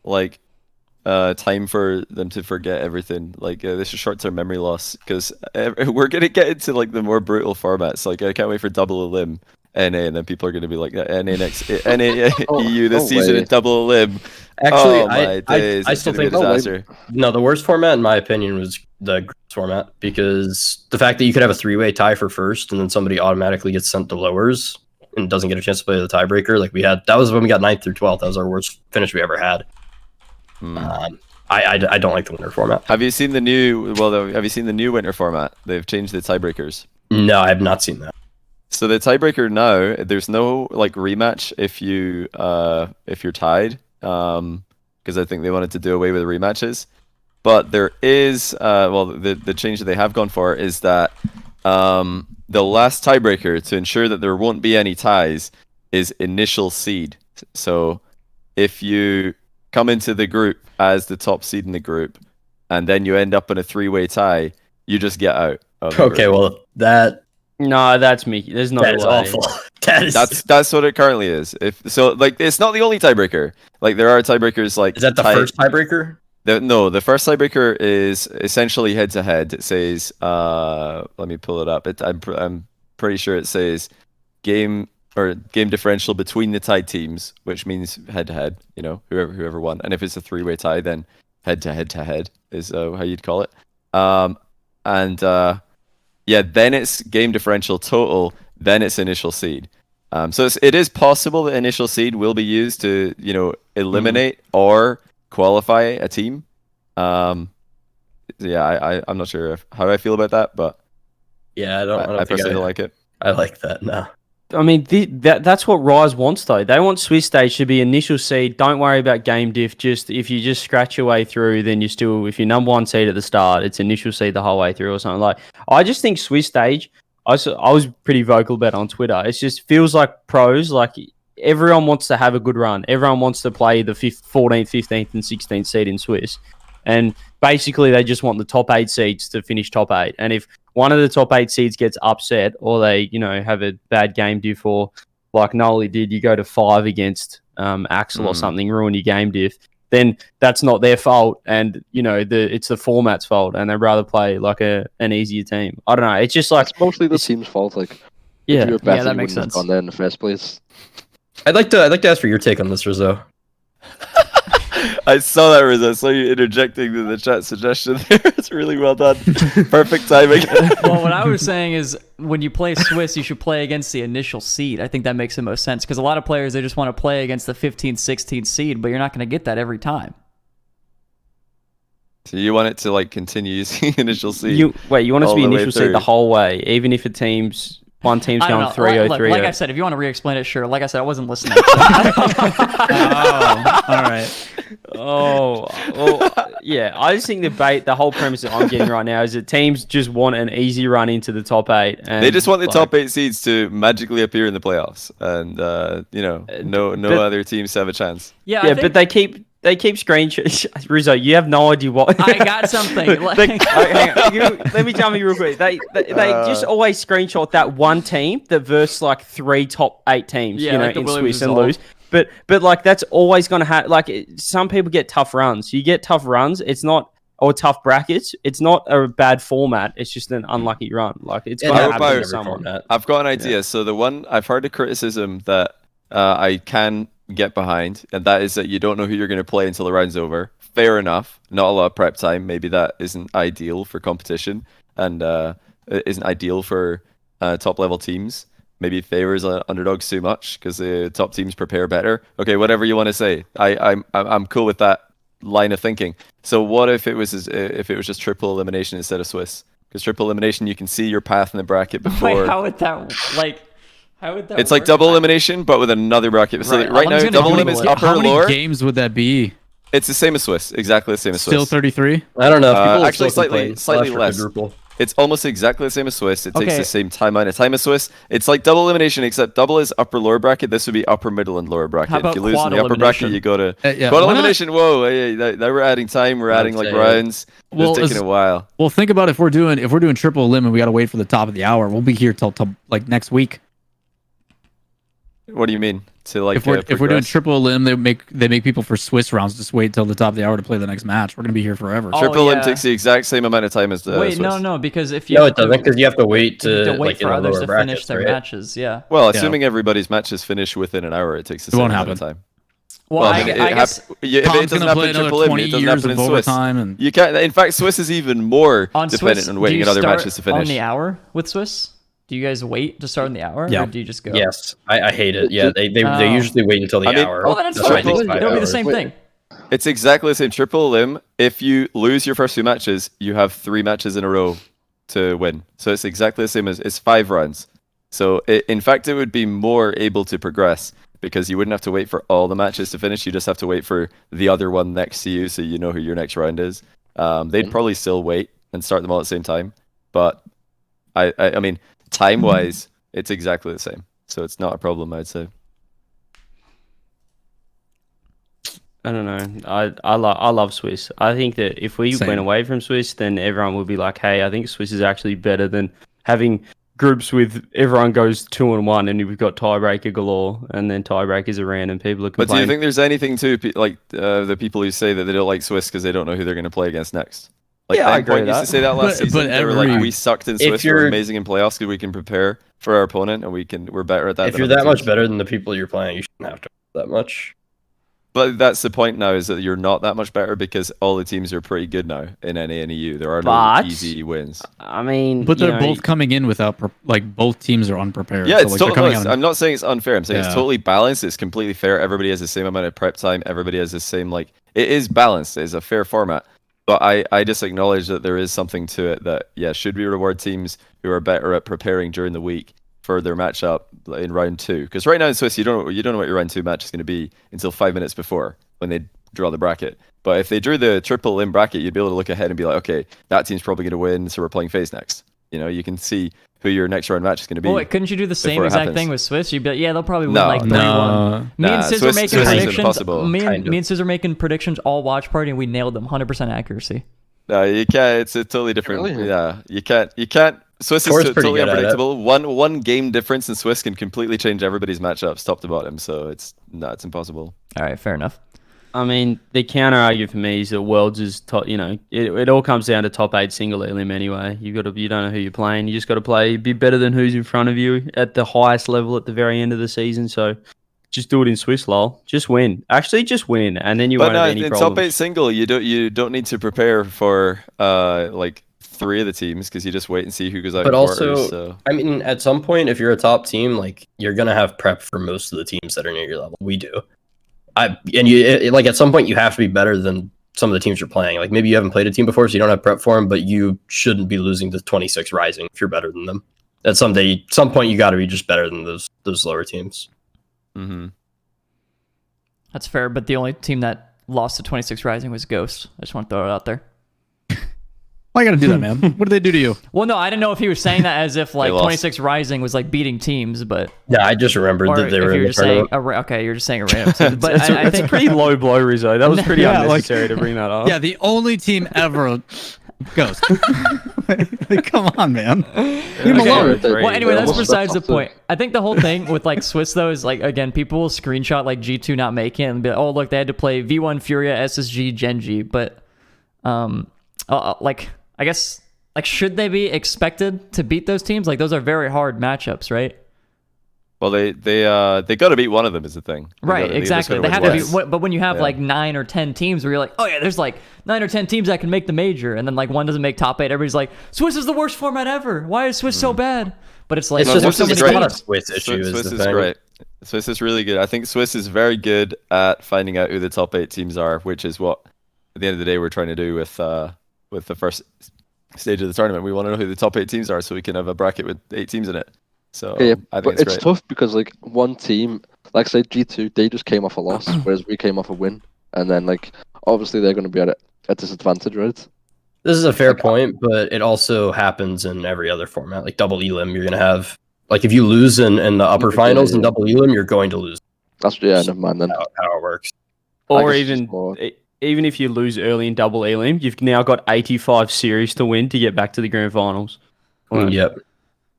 time for them to forget everything. This is short-term memory loss, because we're gonna get into the more brutal formats. I can't wait for Double Elim NA, and then people are gonna be like NA next NA EU this season and Double Elim. Actually, I still think disaster. No, the worst format in my opinion was the groups format, because the fact that you could have a 3-way tie for first, and then somebody automatically gets sent to lowers and doesn't get a chance to play the tiebreaker. That was when we got 9th through 12th. That was our worst finish we ever had. I don't like the winter format. Have you seen the new? Have you seen the new winter format? They've changed the tiebreakers. No, I have not seen that. So the tiebreaker now, there's no rematch if you're tied, because I think they wanted to do away with rematches. But there is the change that they have gone for is that the last tiebreaker, to ensure that there won't be any ties, is initial seed. So if you come into the group as the top seed in the group, and then you end up in a 3-way tie, you just get out. Okay, well no, that's Mickey. There's no way. That is awful. That's what it currently is. It's not the only tiebreaker. There are tiebreakers Is that the first tiebreaker? The first tiebreaker is essentially head to head. It says, let me pull it up. I'm pretty sure it says game differential between the tied teams, which means head to head. Whoever won. And if it's a 3-way tie, then head to head is how you'd call it. Then it's game differential total. Then it's initial seed. So it is possible that initial seed will be used to eliminate or qualify a team. I'm not sure how I feel about that, but yeah, I personally don't like it. I like that now. I mean, that's what Rise wants, though. They want Swiss stage to be initial seed. Don't worry about game diff. If you just scratch your way through, then if you're number 1 seed at the start, it's initial seed the whole way through or something. I just think Swiss stage, I was pretty vocal about it on Twitter. It just feels like pros, everyone wants to have a good run. Everyone wants to play the 14th, 15th, and 16th seed in Swiss. And basically, they just want the top 8 seeds to finish top 8. And if one of the top 8 seeds gets upset or they, have a bad game diff or like Noli did, you go to 5 against Axel or something, ruin your game diff, then that's not their fault. And, it's the format's fault. And they'd rather play like an easier team. I don't know. It's just like... It's mostly the team's fault. Like, yeah, if you were better, that you makes wouldn't sense. have gone there in the first place. I'd like to ask for your take on this, Rizzo. I saw that, Riz. I saw you interjecting in the chat suggestion there. It's really well done. Perfect timing. Well, what I was saying is when you play Swiss, you should play against the initial seed. I think that makes the most sense because a lot of players, they just want to play against the 15th, 16th seed, but you're not going to get that every time. So you want it to like continue using initial seed? You want it to all be the way initial seed through. the whole way, even if one team's I don't going know. 3-0, Like, 3-0. like I said, if you want to re-explain it, sure. Like I said, I wasn't listening. Oh, all right. Oh, well, yeah. I just think the whole premise that I'm getting right now is that teams just want an easy run into the top 8. And They just want the like, top 8 seeds to magically appear in the playoffs, and no other teams have a chance. Yeah, Yeah, but they keep screenshots. Rizzo, you have no idea what. I got something. Like, Hang on, let me tell you real quick. They just always screenshot that one team that versus like 3 top 8 teams, Yeah, like the in Williams Swiss and result. lose. But like that's always gonna have some people get tough runs. You get tough runs. It's not or tough brackets. It's not a bad format. It's just an unlucky run. Like it's gonna how happen about to someone. I've got an idea. So the one I've heard a criticism that I can get behind, and that is that you don't know who you're going to play until the round's over. Fair enough. Not a lot of prep time. Maybe that isn't ideal for competition, and isn't ideal for top level teams. Maybe it favors underdogs too much because the top teams prepare better. Okay, whatever you want to say. I'm cool with that line of thinking. So what if it was just triple elimination instead of Swiss? Because triple elimination, you can see your path in the bracket before. wait, how would that It's like double elimination, but with another bracket. So Right. right I'm now, just gonna double Google limits it. upper How many lower. games would that be? It's the same as Swiss. Exactly the same as Swiss. Still 33? I don't know. If people Actually, still complain, slightly slash for less. quadruple. It's almost exactly the same as Swiss. It takes Okay. the same amount of time as Swiss. It's like double elimination, except double is upper lower bracket. This would be upper middle and lower bracket. How If about you lose in quad the upper bracket, elimination? you go to Yeah, quad why not? elimination. Whoa, now we're adding time. We're adding like say, rounds. Well, It's taking a while. Well, think about if we're doing triple elim and we got to wait for the top of the hour. We'll be here till like next week. What do you mean? To like If we're doing progress? triple elim, they make people for Swiss rounds just wait till the top of the hour to play the next match. We're gonna be here forever. Oh, triple elim yeah. takes the exact same amount of time as the wait, Swiss. no, because if you No, have it doesn't because you have to wait you have to to wait like for in the others lower to brackets, finish their right? matches. Yeah. Well, Yeah. assuming everybody's matches finish within an hour, it takes the It same won't amount of happen. time. Well, Well, I guess if it Tom's doesn't gonna happen play in another triple elim, 20 it doesn't years happen of in Swiss. overtime, and You can't. In fact, Swiss is even more on dependent Swiss, on do waiting you on other start matches to finish. on the hour with Swiss? Do you guys wait to start in the hour, Yeah. or do you just go? Yes, I hate it. Yeah, they Oh. usually wait until the I mean, hour. Well, then it's That's why it fine. takes 5 It'll be the hours. same thing. It's exactly the same. Triple elim. If you lose your first 2 matches, you have 3 matches in a row to win. So it's exactly the same as it's 5 rounds. So in fact, it would be more able to progress because you wouldn't have to wait for all the matches to finish. You just have to wait for the other one next to you, so you know who your next round is. They'd probably still wait and start them all at the same time, but I mean, time wise, it's exactly the same. So it's not a problem, I'd say. I don't know. I love Swiss. I think that if we Same. went away from Swiss, then everyone would be like, "Hey, I think Swiss is actually better than having groups with everyone goes 2-1, and we've got tiebreaker galore, and then tiebreakers around, and people are But do complaining." you think there's anything to the people who say that they don't like Swiss because they don't know who they're going to play against next? Like Yeah, I Endpoint agree with used that. to say that last But season. They were like, every- we sucked in If Swiss. We're you're- amazing in playoffs because we can prepare for our opponent and we're better at that. If than you're other that much teams. better than the people you're playing, you shouldn't have to that much. But that's the point now, is that you're not that much better because all the teams are pretty good now in NA and EU. There are no But- easy wins. I mean, but you they're know, both coming in without both teams are unprepared. Yeah, So, it's like, they're totally. coming out I'm not saying it's unfair. I'm saying it's Yeah. totally balanced. It's completely fair. Everybody has the same amount of prep time. Everybody has the same It is balanced. It's a fair format. But I just acknowledge that there is something to it that should we reward teams who are better at preparing during the week for their matchup in round 2? Because right now in Swiss you don't know what your round 2 match is going to be until 5 minutes before when they draw the bracket. But if they drew the triple in bracket, you'd be able to look ahead and be like, okay, that team's probably going to win, so we're playing FaZe next. You know, you can see who your next round match is going to be. Well, couldn't you do the same before it exact happens. thing with Swiss? You'd be like, yeah, they'll probably win No. like 3-1. No. Me and Nah, Sis Swiss- are making Swiss is predictions. impossible. Me Kind and Sis are making predictions all watch party, and we nailed them 100% accuracy. No, you can't. It's a totally different. Really? Yeah, you can't. Swiss Tor's is pretty totally good at it. unpredictable. One game difference in Swiss can completely change everybody's matchups top to bottom. So it's impossible. All right, fair enough. I mean, the counter argument for me is that Worlds is top. You know, it all comes down to top 8 single elim anyway. You don't know who you're playing. You just got to be better than who's in front of you at the highest level at the very end of the season. So just do it in Swiss, lol. Just win. Actually, just win, and then you But won't have no, any in problems. top 8 single, you don't need to prepare for like 3 of the teams because you just wait and see who goes out. But in also, quarters, so. I mean, at some point, if you're a top team, like you're gonna have prep for most of the teams that are near your level. We do. Like at some point, you have to be better than some of the teams you're playing. Like maybe you haven't played a team before, so you don't have prep for them, but you shouldn't be losing to 26 Rising if you're better than them. At some point, you got to be just better than those lower teams. Mm-hmm. That's fair, but the only team that lost to 26 Rising was Ghost. I just want to throw it out there. Why you gotta do that, man? What did they do to you? Well, no, I didn't know if he was saying that as if like They lost. 26 Rising was like beating teams, but Yeah, I just remembered or that they if were in you're the just saying tournament. okay, you're just saying a random team. But It's I a think pretty low blow, Rizzo. That was pretty Yeah, like- unnecessary to bring that up. Yeah, the only team ever Ghost. Like, come on, man. Leave him Okay. alone. Well, anyway, that's What's besides the up? point. I think the whole thing with like Swiss though is like again, people will screenshot like G2 not making it and be like, oh look, they had to play V1 Furia, SSG, Genji, but like I guess like should they be expected to beat those teams? Like those are very hard matchups, right? Well, they got to beat one of them is the thing. Right, They just exactly. gotta They have win to be, less. but when you have Yeah. like 9 or 10 teams where you're like, oh yeah, there's like 9 or 10 teams that can make the major, and then like one doesn't make top 8, everybody's like, Swiss is the worst format ever. Why is Swiss so bad? But it's like It's there's just so Swiss many is not a teams. Swiss issue. Swiss is the is thing. great. Swiss is really good. I think Swiss is very good at finding out who the top 8 teams are, which is what at the end of the day we're trying to do with the first stage of the tournament. We want to know who the top 8 teams are so we can have a bracket with 8 teams in it. So Yeah, I but think it's great. tough because like one team, like say G2, they just came off a loss, whereas we came off a win, and then like obviously they're going to be at a disadvantage, right? This is a fair point, but it also happens in every other format. Like double elim, you're gonna have like if you lose in the upper Yeah, finals in yeah. double elim, you're going to lose. That's never mind then. How it works. Or guess it's even more- even if you lose early in double elim, you've now got 85 series to win to get back to the grand finals. Like, Yep.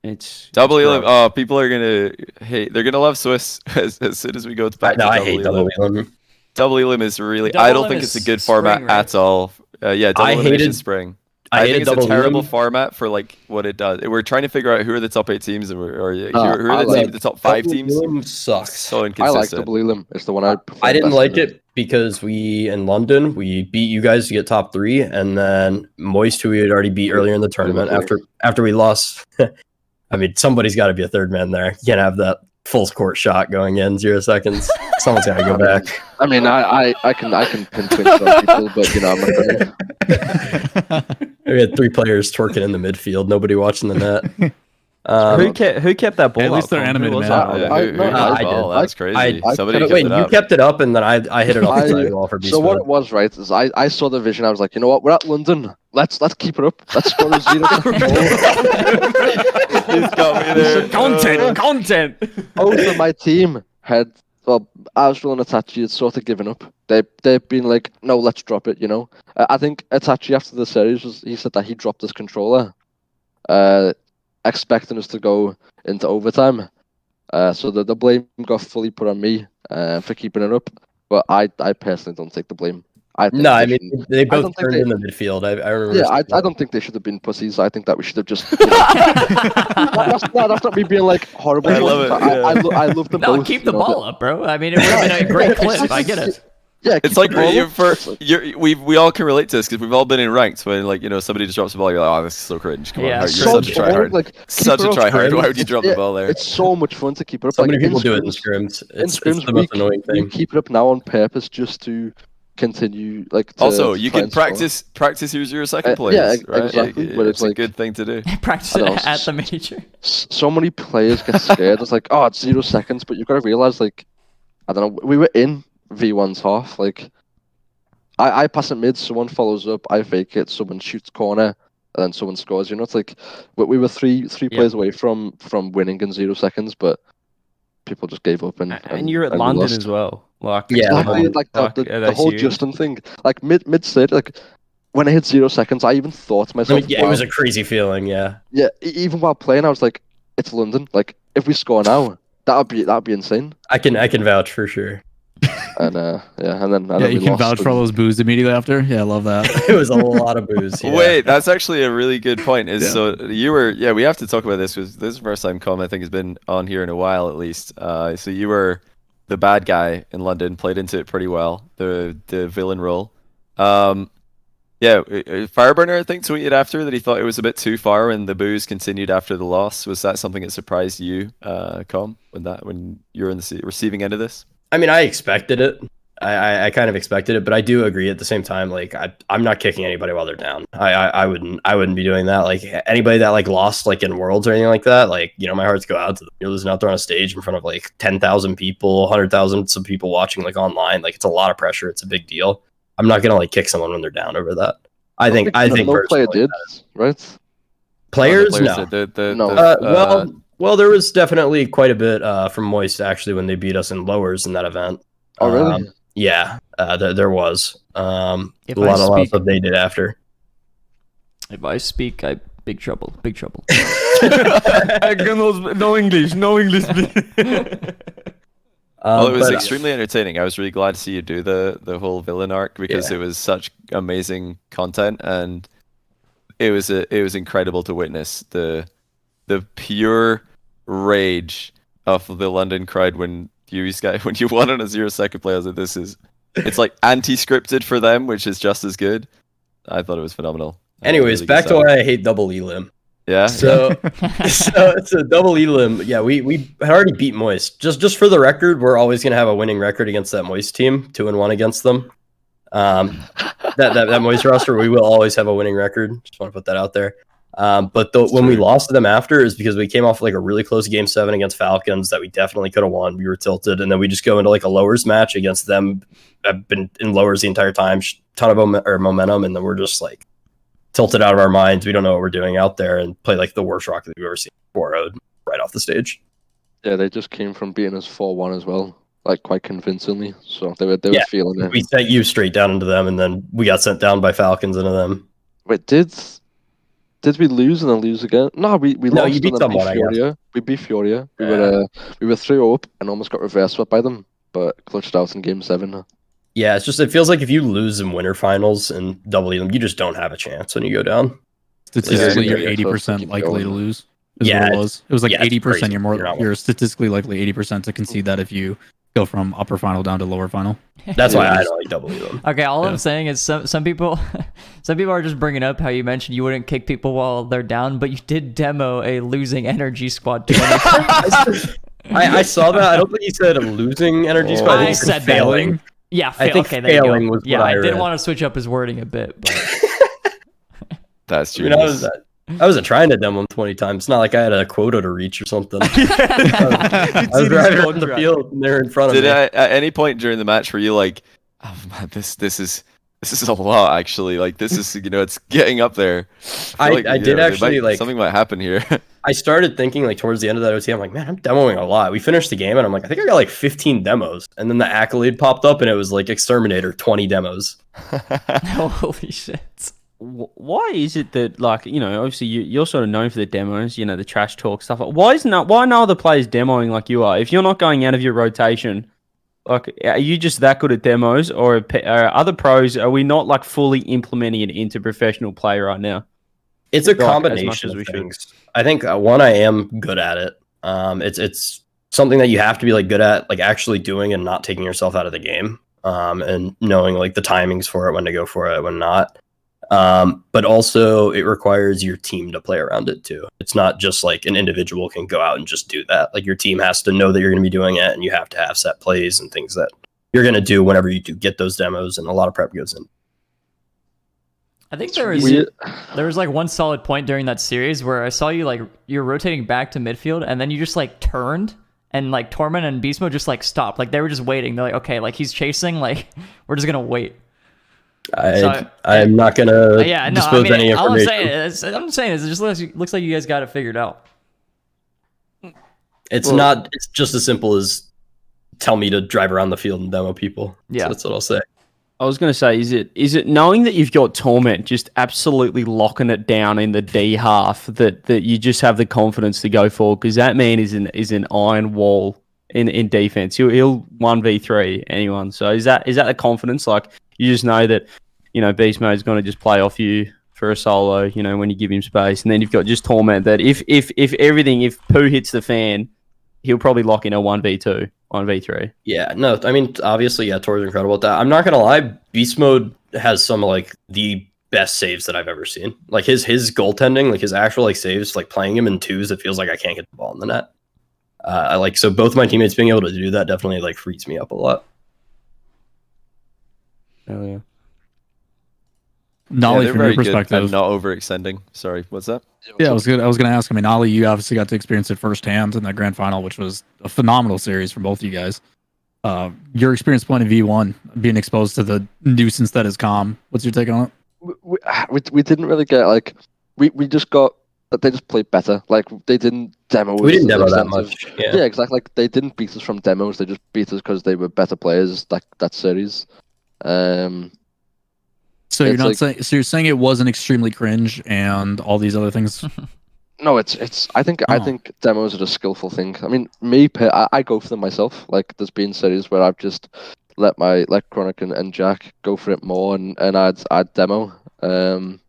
It's Double it's elim. rough. Oh, people are gonna hate. They're gonna love Swiss as soon as we go back. No, to I double hate elim. double elim. Double elim is really. Double I don't elim think is it's a good spring, format right? at all. Yeah, double I elimination hated- spring. I I hated think it's a double terrible elim. format for like what it does. We're trying to figure out who are the top 8 teams and who are I the like the top 5 Double teams. elim sucks. So I inconsistent. like double elim. It's the one I prefer. I didn't best like in it because we in London we beat you guys to get top 3, and then Moist, who we had already beat earlier in the tournament, after we lost. I mean, somebody's got to be a third man there. You can't have that full court shot going in 0 seconds. Someone's got to go back. I mean, I can pinpoint some people, but you know, I'm not gonna. We had 3 players twerking in the midfield. Nobody watching the net. Who kept that ball? At least up, they're Colin? animated, Who was man. that? Yeah, I- who no, hit I the did. ball? That's crazy. I Somebody wait, kept it you up. kept it up, and then I hit it off the side of the wall for So what B-Spin. it was, right, is I saw the vision. I was like, you know what? We're at London. Let's keep it up. Let's score a 0. He's got me there. Content. Both of my team had, well, Astral and Itachi had sort of given up. They've been like, no, let's drop it. You know, I think Itachi after the series he said that he dropped his controller, expecting us to go into overtime. So the blame got fully put on me for keeping it up. But I personally don't take the blame. I think No, I they mean shouldn't- they I both don't think turned they- in the midfield. I remember. Yeah, I don't think they should have been pussies. I think that we should have just. You know, that's not me being like horrible. I love it, I love them No, both. keep you the know, ball up, bro. I mean, it would have been a great clip. I get it. Yeah, It's keep like the ball you're up. we all can relate to this because we've all been in ranked when like somebody just drops the ball, you're like, oh, this is so cringe. Come Yeah, on, you're so such a tryhard. Like, Such a keep it up, tryhard. Scrims. Why would you drop the ball there? It's so much fun to keep it up. So like, many people in do it in scrims. scrims. In It's scrims, the most annoying we thing. keep it up now on purpose just to continue. Like to Also, you try can and score. practice who's your second place. yeah, right? exactly, but It's it's a like- good thing to do. Practice I know, it at the major. So many players get scared. It's like, oh, it's 0 seconds, but you've got to realize, like, I don't know. We were in V1's half. Like, I pass it mid, someone follows up, I fake it, someone shoots corner, and then someone scores. You know, it's like we were three plays away from winning in 0 seconds, but people just gave up and you're at we London lost. as well. Like Exactly, like are the they whole serious? Justin thing, like mid stage, like when I hit 0 seconds, I even thought to I myself, mean, yeah, it was a crazy feeling. Yeah. yeah, even while playing, I was like, it's London. Like if we score now, that'd be insane. I can vouch for sure. And and then you we can lost, vouch for all those boos immediately after. Yeah, I love that. It was a lot of booze. Yeah. Wait, that's actually a really good point. Is Yeah. so you were we have to talk about this because this is the first time Com I think has been on here in a while at least. So you were the bad guy in London, played into it pretty well, the villain role. Fireburner I think tweeted after that he thought it was a bit too far when the booze continued after the loss. Was that something that surprised you, Com, when you were in the receiving end of this? I mean, I expected it. I kind of expected it, but I do agree at the same time. Like, I'm not kicking anybody while they're down. I wouldn't be doing that. Like, anybody that like lost like in Worlds or anything like that, like, you know, my hearts go out to them. You're losing out there on a stage in front of like 10,000 people, 100,000 some people watching like online. Like, it's a lot of pressure. It's a big deal. I'm not gonna like kick someone when they're down over that. I think no player did, right? Players, no. No. Well, there was definitely quite a bit from Moist actually when they beat us in lowers in that event. Oh, really? Yeah, there was a lot of stuff they did after. If I speak, I big trouble. No English. Well, it was But, extremely entertaining. I was really glad to see you do the whole villain arc because it was such amazing content, and it was incredible to witness the pure rage of the London crowd when you won on a 0-second play. I was like, it's like anti-scripted for them, which is just as good. I thought it was phenomenal. Anyways, Really back good to stuff. why I hate double elim. Yeah. So it's a double elim. Yeah, we had already beat Moist. Just for the record, we're always gonna have a winning record against that Moist team, 2-1 against them. That Moist roster, we will always have a winning record. Just want to put that out there. But when we lost to them after is because we came off like a really close game 7 against Falcons that we definitely could have won. We were tilted, and then we just go into like a lowers match against them. I've been in lowers the entire time, ton of momentum, and then we're just like tilted out of our minds. We don't know what we're doing out there and play like the worst rocket we've ever seen 4-0 right off the stage. Yeah, they just came from beating us 4-1 as well, like quite convincingly. So they were feeling it. We sent you straight down into them, and then we got sent down by Falcons into them. Wait, did we lose and then lose again? No, we No, lost you beat and then someone, I guess. Furia. We beat Furia. Yeah. We were 3-0 up and almost got reverse swept by them, but clutched out in game 7. Yeah, it's just it feels like if you lose in winter finals and double them, you just don't have a chance when you go down. Statistically, Yeah, you're 80% keep likely going. to lose. Is Yeah, what it was. It was like yeah, it's 80%. crazy. You're statistically likely 80% to concede that if you go from upper final down to lower final. That's why I don't like double them. Okay, all I'm saying is some people are just bringing up how you mentioned you wouldn't kick people while they're down, but you did demo a losing energy squad. I saw that. I don't think he said a losing energy squad. I think he said failing. that. Yeah, I think okay, there you go. failing was yeah, what I I did read. want to switch up his wording a bit, but That's I mean, genius. I wasn't trying to demo him 20 times. It's not like I had a quota to reach or something. I was driving around the field and they're in front of Did me. at any point during the match were you like, oh man, this is a lot actually. Like this is it's getting up there. I did actually like something might happen here. I started thinking like towards the end of that OT, I'm like, man, I'm demoing a lot. We finished the game and I'm like, I think I got like 15 demos. And then the accolade popped up and it was like Exterminator 20 demos. holy shit. Why is it that, like, obviously you're sort of known for the demos, the trash talk stuff. Why are no other players demoing like you are? If you're not going out of your rotation, like, are you just that good at demos, or are other pros? Are we not like fully implementing it into professional play right now? It's a Like, as much combination as we of should. things. I think one, I am good at it. It's something that you have to be like good at, like actually doing and not taking yourself out of the game, and knowing like the timings for it, when to go for it, when not. But also it requires your team to play around it too. It's not just like an individual can go out and just do that. Like your team has to know that you're going to be doing it, and you have to have set plays and things that you're going to do whenever you do get those demos, and a lot of prep goes in. I think there was like one solid point during that series where I saw you like you're rotating back to midfield and then you just like turned and like Torment and Beast Mode just like stopped. Like they were just waiting. They're like, okay, like he's chasing, like we're just gonna wait. I'm not gonna disclose any information. I'm saying is it just looks like you guys got it figured out. It's not. It's just as simple as tell me to drive around the field and demo people. Yeah, so that's what I'll say. I was going to say, is it knowing that you've got Torment just absolutely locking it down in the D half that you just have the confidence to go forward? Because that man is an iron wall in defense. He'll 1v3 anyone. So is that the confidence? Like you just know that Beast Mode's going to just play off you for a solo. When you give him space, and then you've got just Torment that if poo hits the fan, he'll probably lock in a 1v2. 1v3. Yeah, no, I mean, obviously, yeah, Tor's incredible at that. I'm not gonna lie, Beast Mode has some like the best saves that I've ever seen. Like his goaltending, like his actual like saves, like playing him in twos, it feels like I can't get the ball in the net. So both my teammates being able to do that definitely like frees me up a lot. Oh yeah. Nolly, from your perspective, not overextending. Sorry, what's that? Yeah, I was gonna ask. I mean, Nolly, you obviously got to experience it firsthand in that grand final, which was a phenomenal series for both of you guys. Your experience playing V1, being exposed to the nuisance that is COM. What's your take on it? We didn't really get like we just got that they just played better. Like they didn't demo. We didn't demo that much. Yeah, exactly. Like they didn't beat us from demos. They just beat us because they were better players. That series. So you're not saying? So you're saying it wasn't extremely cringe and all these other things? No, it's. I think demos are a skillful thing. I mean, I go for them myself. Like there's been series where I've just let Chronic and Jack go for it more and I'd demo. And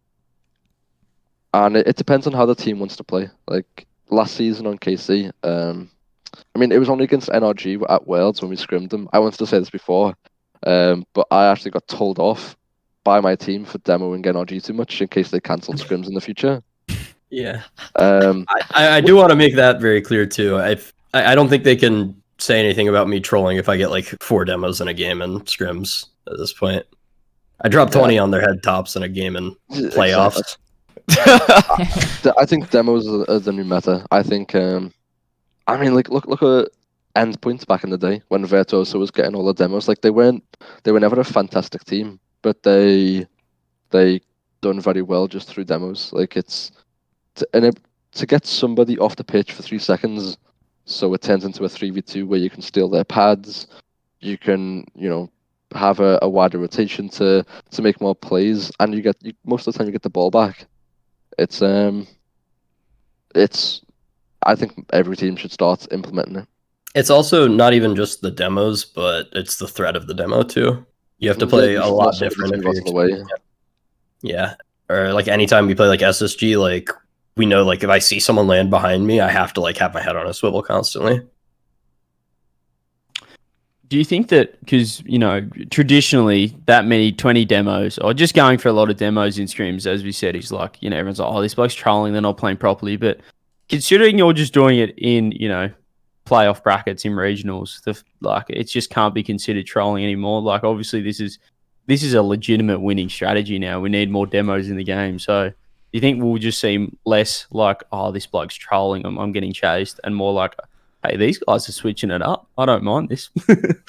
it depends on how the team wants to play. Like last season on KC, I mean it was only against NRG at Worlds when we scrimmed them. I wanted to say this before, but I actually got told off by my team for demoing NRG too much in case they cancelled scrims in the future. Yeah. I do want to make that very clear too. I don't think they can say anything about me trolling if I get like 4 demos in a game in scrims at this point. I dropped 20 on their head tops in a game in playoffs. I think demos are the new meta. I think I mean like look at Endpoints back in the day when Virtuoso was getting all the demos. Like they were never a fantastic team, but they done very well just through demos. Like to get somebody off the pitch for 3 seconds, so it turns into a 3v2 where you can steal their pads, you can have a wider rotation to make more plays, and most of the time you get the ball back. It's I think every team should start implementing it. It's also not even just the demos, but it's the threat of the demo too. You have to play a lot different. Yeah, or like anytime we play like SSG, like we know like if I see someone land behind me, I have to like have my head on a swivel constantly. Do you think that because traditionally that many 20 demos, or just going for a lot of demos in Scrims, as we said, is like everyone's like, oh, this bloke's trolling, they're not playing properly. But considering you're just doing it in playoff brackets in regionals, it just can't be considered trolling anymore. Like obviously this is a legitimate winning strategy now. We need more demos in the game. So do you think we'll just seem less like, oh, this bloke's trolling, I'm getting chased, and more like, hey, these guys are switching it up. I don't mind this.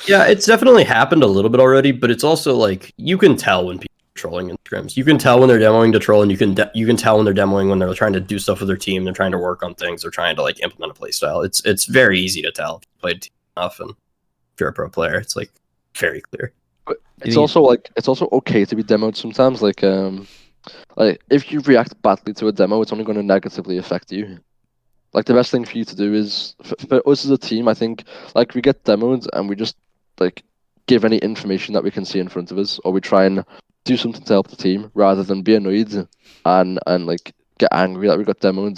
Yeah, it's definitely happened a little bit already, but it's also like you can tell when people are trolling in scrims. You can tell when they're demoing to troll, and you can tell when they're demoing when they're trying to do stuff with their team. They're trying to work on things. They're trying to like implement a play style. It's very easy to tell if you played team enough, and if you're a pro player, it's like very clear. But it's also okay to be demoed sometimes. Like if you react badly to a demo, it's only going to negatively affect you. Like the best thing for you to do is for us as a team, I think like we get demoed and we just like give any information that we can see in front of us, or we try and do something to help the team rather than be annoyed and like get angry that we got demoed.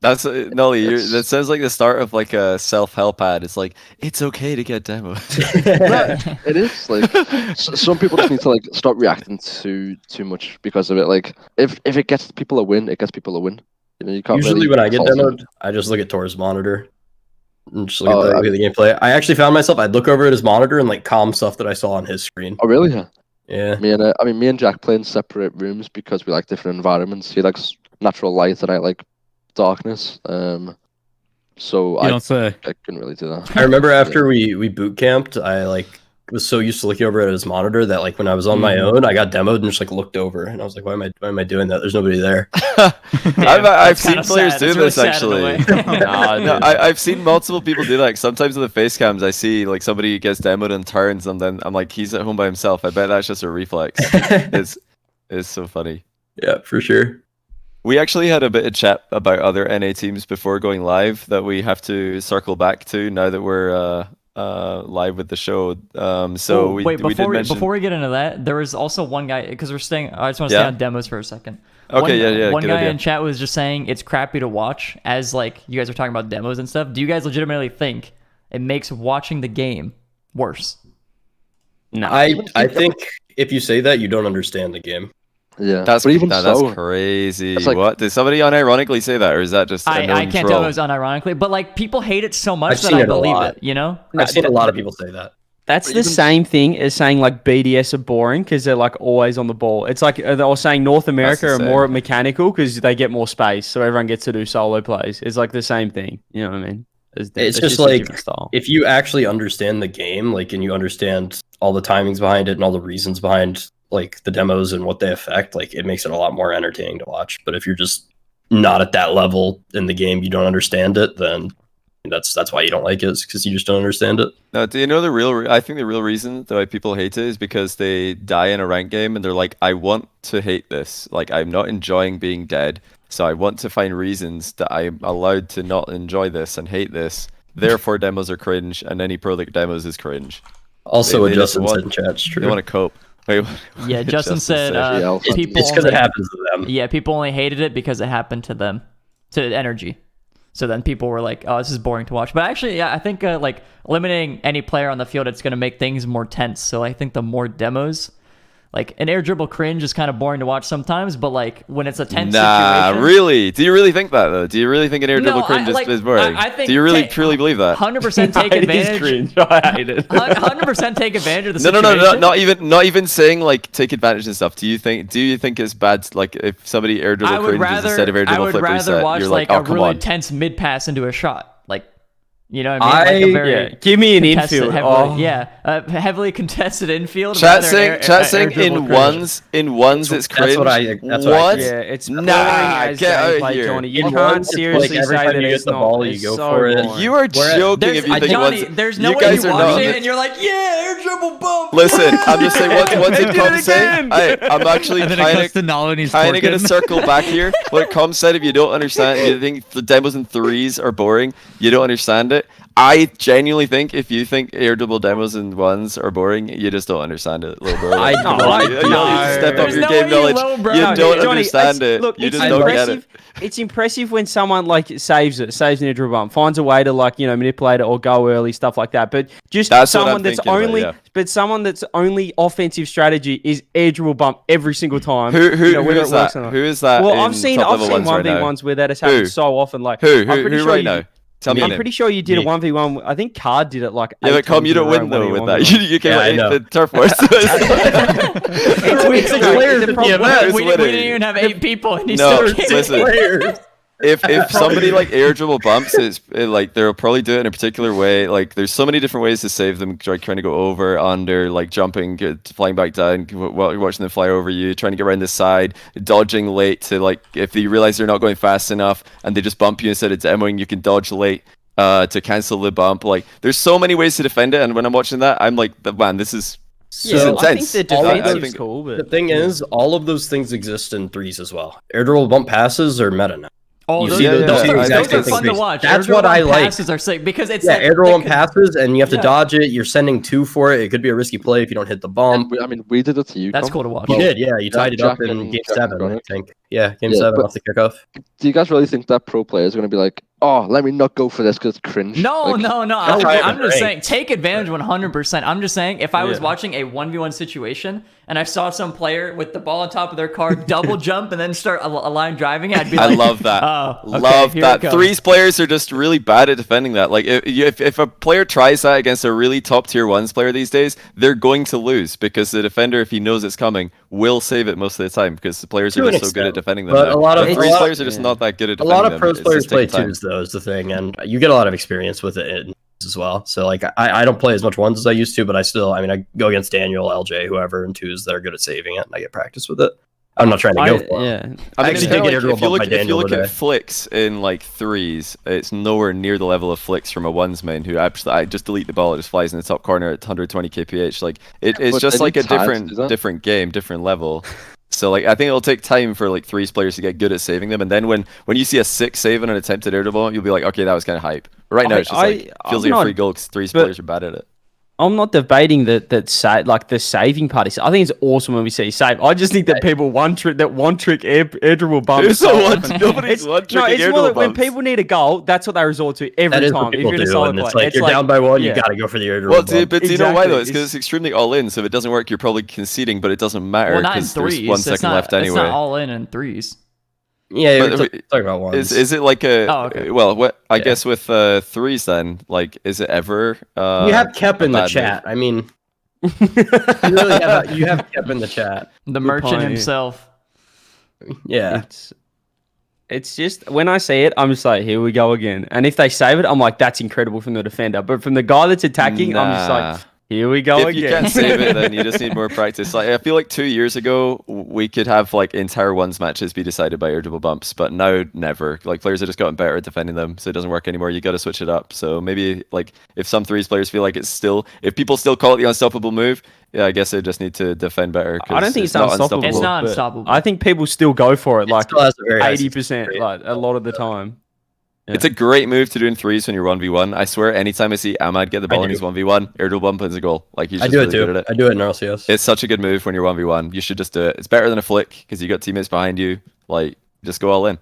That sounds like the start of like a self-help ad. It's like it's okay to get demoed. It is like some people just need to like stop reacting too much because of it. Like if it gets people a win, it gets people a win. You can't usually when I get demoed, I just look at Tor's monitor and just look at the gameplay. I actually found myself, I'd look over at his monitor and like calm stuff that I saw on his screen. Oh really? Yeah. Me and Jack play in separate rooms because we like different environments. He likes natural light and I like darkness. So I couldn't really do that. I remember after we boot camped, was so used to looking over at his monitor that like when I was on my own, I got demoed and just like looked over and I was like, why am I doing that? There's nobody there. I've seen players do this actually. No, I've seen multiple people do that. Sometimes in the face cams, I see like somebody gets demoed and turns, and then I'm like, he's at home by himself. I bet that's just a reflex. It's so funny. Yeah, for sure. We actually had a bit of chat about other NA teams before going live that we have to circle back to now that we're live with the show. Before we get into that, there was also one guy, because I just want to stay on demos for a second. Okay, One good guy idea. in chat was just saying it's crappy to watch, as like you guys are talking about demos and stuff. Do you guys legitimately think it makes watching the game worse? No. I think if you say that, you don't understand the game. Yeah, That's but even that's so, crazy. it's like- What did somebody unironically say that, or is that just a I known can't troll? tell if it was unironically, but like people hate it so much I've that seen I it a believe lot. it. You know? I've seen a lot of people say that. That's But the even- same thing as saying like BDS are boring because they're like always on the ball. It's like they were saying North America the are same. more mechanical because they get more space, so everyone gets to do solo plays. It's like the same thing. You know what I mean? It's a just like different style. if you actually understand the game, like, and you understand all the timings behind it and all the reasons behind like the demos and what they affect, like it makes it a lot more entertaining to watch. But if you're just not at that level in the game, you don't understand it, then that's why you don't like it, is because you just don't understand it. No, do you know the real? I think the real reason why people hate it is because they die in a ranked game and they're like, I want to hate this. Like I'm not enjoying being dead, so I want to find reasons that I'm allowed to not enjoy this and hate this. Therefore, demos are cringe, and any pro that demos is cringe. Also, what They just Justin want- said in chat's They true. want to cope. Wait, Yeah, Justin said people It's because it only- happens to them. Yeah, people only hated it because it happened to them, to energy. So then people were like, "Oh, this is boring to watch." But actually, yeah, I think like eliminating any player on the field, it's going to make things more tense. So I think the more demos, like an air dribble cringe is kind of boring to watch sometimes, but like when it's a tense situation, really? Do you really think that though? Do you really think an air dribble No, cringe I- like, is boring? I think Do you really ta- truly believe that? 100% take It is advantage. cringe. I hate it. 100% take advantage of the No, situation. not even saying like take advantage and stuff. Do you think it's bad? Like if somebody air I dribble would cringes instead of air I dribble would flip rather reset, watch you're like like, oh a come really on. tense mid pass into a shot, like. You know what I mean? Like a very Yeah, give me an contested, infield. heavily, Oh. heavily contested infield. Chat rather saying, than air dribble in cringe. ones it's cringe. That's what I think. What? Yeah, it's Nah, boring as get out of gameplay, here. Johnny. You In can't ones, it's seriously like every say time that you get it's the not. ball, you It's go so for it. boring. You are Whereas- joking There's, if you think Johnny, ones. there's no you way guys you are watch not. it and you're like, yeah, air dribble bump. Listen, I'm just saying what did Did Com it say? again. I'm actually And then it kind cuts to Null and he's of going to twerking. circle back here. What Com said, if you don't understand, you think the demos and threes are boring, you don't understand it. I genuinely think if you think air dribble demos and ones are boring, you just don't understand it, little bro. I You don't. know, you need to step up There's your no game way you knowledge. low, bro. You No, don't Johnny, understand it's- it. Look, You it's just don't get it. It's impressive when someone like saves an air dribble bump, finds a way to like manipulate it or go early, stuff like that. But just That's what I'm someone that's thinking about, only, yeah. but someone that's only offensive strategy is air dribble bump every single time. Who whether is it works that? or not. Who is that? Well, in I've seen top level ones right now? 1v1s where that has happened Who? so often. Like Who I'm pretty sure right you- now? Tell me. I'm your pretty name. sure you did a Me. 1v1. I think Card did it like. Yeah, 8 but Com, times you in a don't row win when he though with won that. it. You came Yeah, I like know. the turf wars. It's Six players the at problem- the event. we didn't even have 8 people, and he No, still came. listen. Players. If somebody like air dribble bumps, like they'll probably do it in a particular way. Like there's so many different ways to save them. Trying to go over, under, like jumping, flying back down, while you're watching them fly over you, trying to get around the side, dodging late to like if you realize they're not going fast enough and they just bump you instead of demoing, you can dodge late to cancel the bump. Like there's so many ways to defend it, and when I'm watching that, I'm like, man, this is So I think the all of defense those- is cool, The but thing is, all of those things exist in threes as well. Air dribble bump passes are meta now. Oh, You those, see those, those- those, those are, exact those are same fun to things. watch. That's Air what I dribble like. passes are sick because it's Yeah, like air dribble they bump could- passes, and you have to Yeah. dodge it. You're sending 2 for it. It could be a risky play if you don't hit the bump. I mean, we did it to you. That's Com. cool to watch. You did, yeah. You Yeah, tied it up Jack in and game Jack 7, I Gronick. think. Yeah, game Yeah, 7 but- off the kickoff. Do you guys really think that pro players are going to be like, oh, let me not go for this because it's cringe? No, Like, no. That's why I'm I'm just ranked. saying, take advantage 100%. I'm just saying, if I was Yeah. watching a 1v1 situation and I saw some player with the ball on top of their car double jump and then start a line driving, I'd be I like, love that. Oh, okay, Love here that. it comes. Threes players are just really bad at defending that. Like if a player tries that against a really top tier ones player these days, they're going to lose because the defender, if he knows it's coming, will save it most of the time because the players To are an just so good at extent. defending them. But now. a lot of- But a threes lot- players are just not that good at A defending lot of them. pros It's players just play taking time. twos, though, is the thing, and you get a lot of experience with it. And as well. So like I don't play as much ones as I used to, but I I go against Daniel, LJ, whoever, and twos that are good at saving it, and I get practice with it. I'm not trying to go for it. Yeah. I actually did get like, airdrop by if Daniel you look today. at flicks in like threes, it's nowhere near the level of flicks from a ones main who actually I just delete the ball, it just flies in the top corner at 120 kph. Like it's just like a different game, different level. So like I think it'll take time for like threes players to get good at saving them, and then when you see a 6 save on an attempted air dribble, you'll be like, okay, that was kind of hype. But right now it's just feels like a free goal because threes players are bad at it. I'm not debating that the saving part is. I think it's awesome when we see save. I just think that people one trick air dribble bumps. Nobody's one trick air dribble bumps. When people need a goal, that's what they resort to every time. If you're in a solo play, it's like you're down by one, you got to go for the air dribble. Well, but do you know why though? It's because it's extremely all in. So if it doesn't work, you're probably conceding, but it doesn't matter because there's 1 second left anyway. It's not all in threes. Yeah, we're talking about ones. Is it like a? Oh, okay. Well, what I guess with threes then, like, is it ever? You have Kep in the chat. I mean, you have Kep in the chat. The merchant himself. Yeah. It's just when I see it, I'm just like, here we go again. And if they save it, I'm like, that's incredible from the defender. But from the guy that's attacking, I'm just like, here we go again. If you can't save it, then you just need more practice. Like I feel like 2 years ago, we could have like entire ones matches be decided by air dribble bumps, but now never. Like players have just gotten better at defending them, so it doesn't work anymore. You got to switch it up. So maybe like if some threes players feel like if people still call it the unstoppable move, yeah, I guess they just need to defend better. I don't think it's unstoppable. It's not unstoppable. I think people still go for it like 80%, rate. like a lot of the time. Yeah. It's a great move to do in threes when you're 1v1. I swear, anytime I see Ahmad get the ball in his 1v1, air dribble bump is a goal. Like he's just really good at it. I do it in RLCS. It's such a good move when you're 1v1. You should just do it. It's better than a flick because you got teammates behind you. Like, just go all in.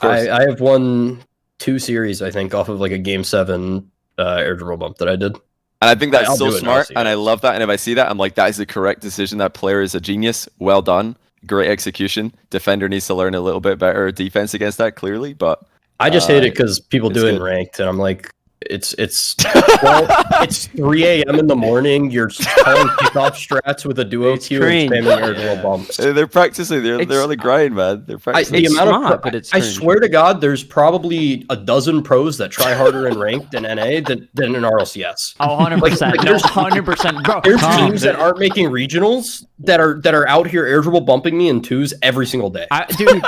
I have won 2 series, I think, off of like a game 7 air dribble bump that I did. And I think that's I'll so do it in smart, RLCS. and I love that. And if I see that, I'm like, that is the correct decision. That player is a genius. Well done. Great execution. Defender needs to learn a little bit better defense against that, clearly, but I just hate it because people do it in good. ranked, and I'm like, it's 3 a.m. in the morning. You're calling kickoff strats with a duo queue and spamming air dribble bumps. they're practicing. They're on the grind, man. They're practicing. I swear to God, there's probably a dozen pros that try harder in ranked and NA than in RLCS. Oh, 100%. No, 100%. Bro, There's teams that aren't making regionals that are out here air dribble bumping me in twos every single day. Dude,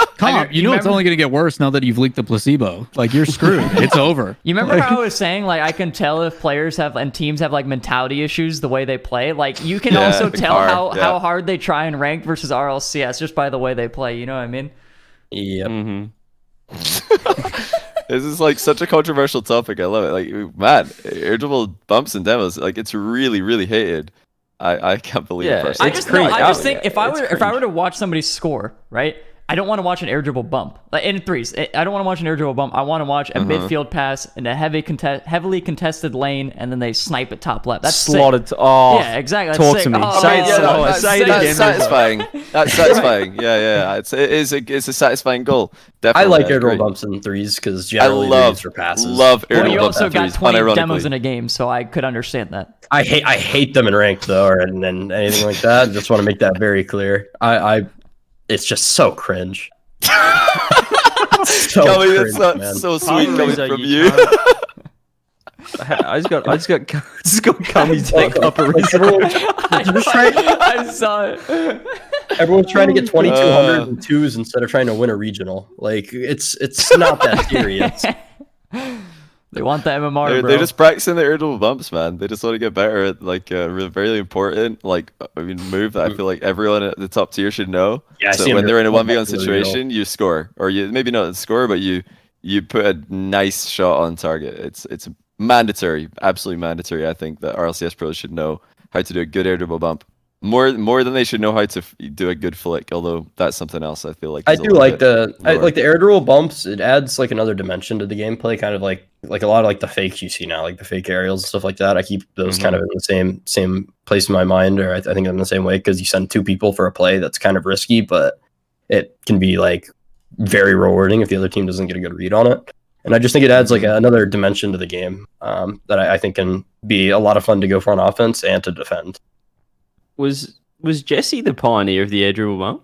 You know it's only going to get worse now that you've leaked the placebo. Like, you're screwed. It's over. You remember how I was saying, like, I can tell if players have and teams have like mentality issues the way they play. Like, you can also tell how hard they try and rank versus RLCS just by the way they play. You know what I mean? Yep. Mm-hmm. This is like such a controversial topic. I love it. Like, man, air dribble bumps and demos. Like, it's really, really hated. I can't believe it. Personally. I just think if I were to watch somebody score, right? I don't want to watch an air dribble bump. Like in threes, I don't want to watch an air dribble bump. I want to watch a midfield pass in a heavily contested lane, and then they snipe at top left. That's slotted. Yeah, exactly. Talk to me. Say it again. That's satisfying. That's satisfying. Yeah. It's a satisfying goal. Definitely. I like air dribble bumps in threes because generally they're used for passes. Love air dribble bumps. You also got 20 unironically. demos in a game, so I could understand that. I hate them in ranked though, or and anything like that. Just want to make that very clear. It's just so cringe. So Cringe, man. that's so sweet coming from you. I just got Cummy's take up a I saw it. Everyone's trying to get 2,200 in twos instead of trying to win a regional. Like it's not that serious. They want the MMR, bro. They're just practicing the air dribble bumps, man. They just want to get better at like a really important move that I feel like everyone at the top tier should know. Yeah, so when they're in a 1v1 situation, you score, or you maybe not score, but you put a nice shot on target. It's mandatory, absolutely mandatory. I think that RLCS pros should know how to do a good air dribble bump. More than they should know how to do a good flick, although that's something else I feel like. I do like the air dribble bumps. It adds like another dimension to the gameplay, kind of like a lot of like the fakes you see now, like the fake aerials and stuff like that. I keep those kind of in the same place in my mind, or I think in the same way, because you send 2 people for a play that's kind of risky, but it can be like very rewarding if the other team doesn't get a good read on it. And I just think it adds like another dimension to the game that I think can be a lot of fun to go for on offense and to defend. Was Jesse the pioneer of the air dribble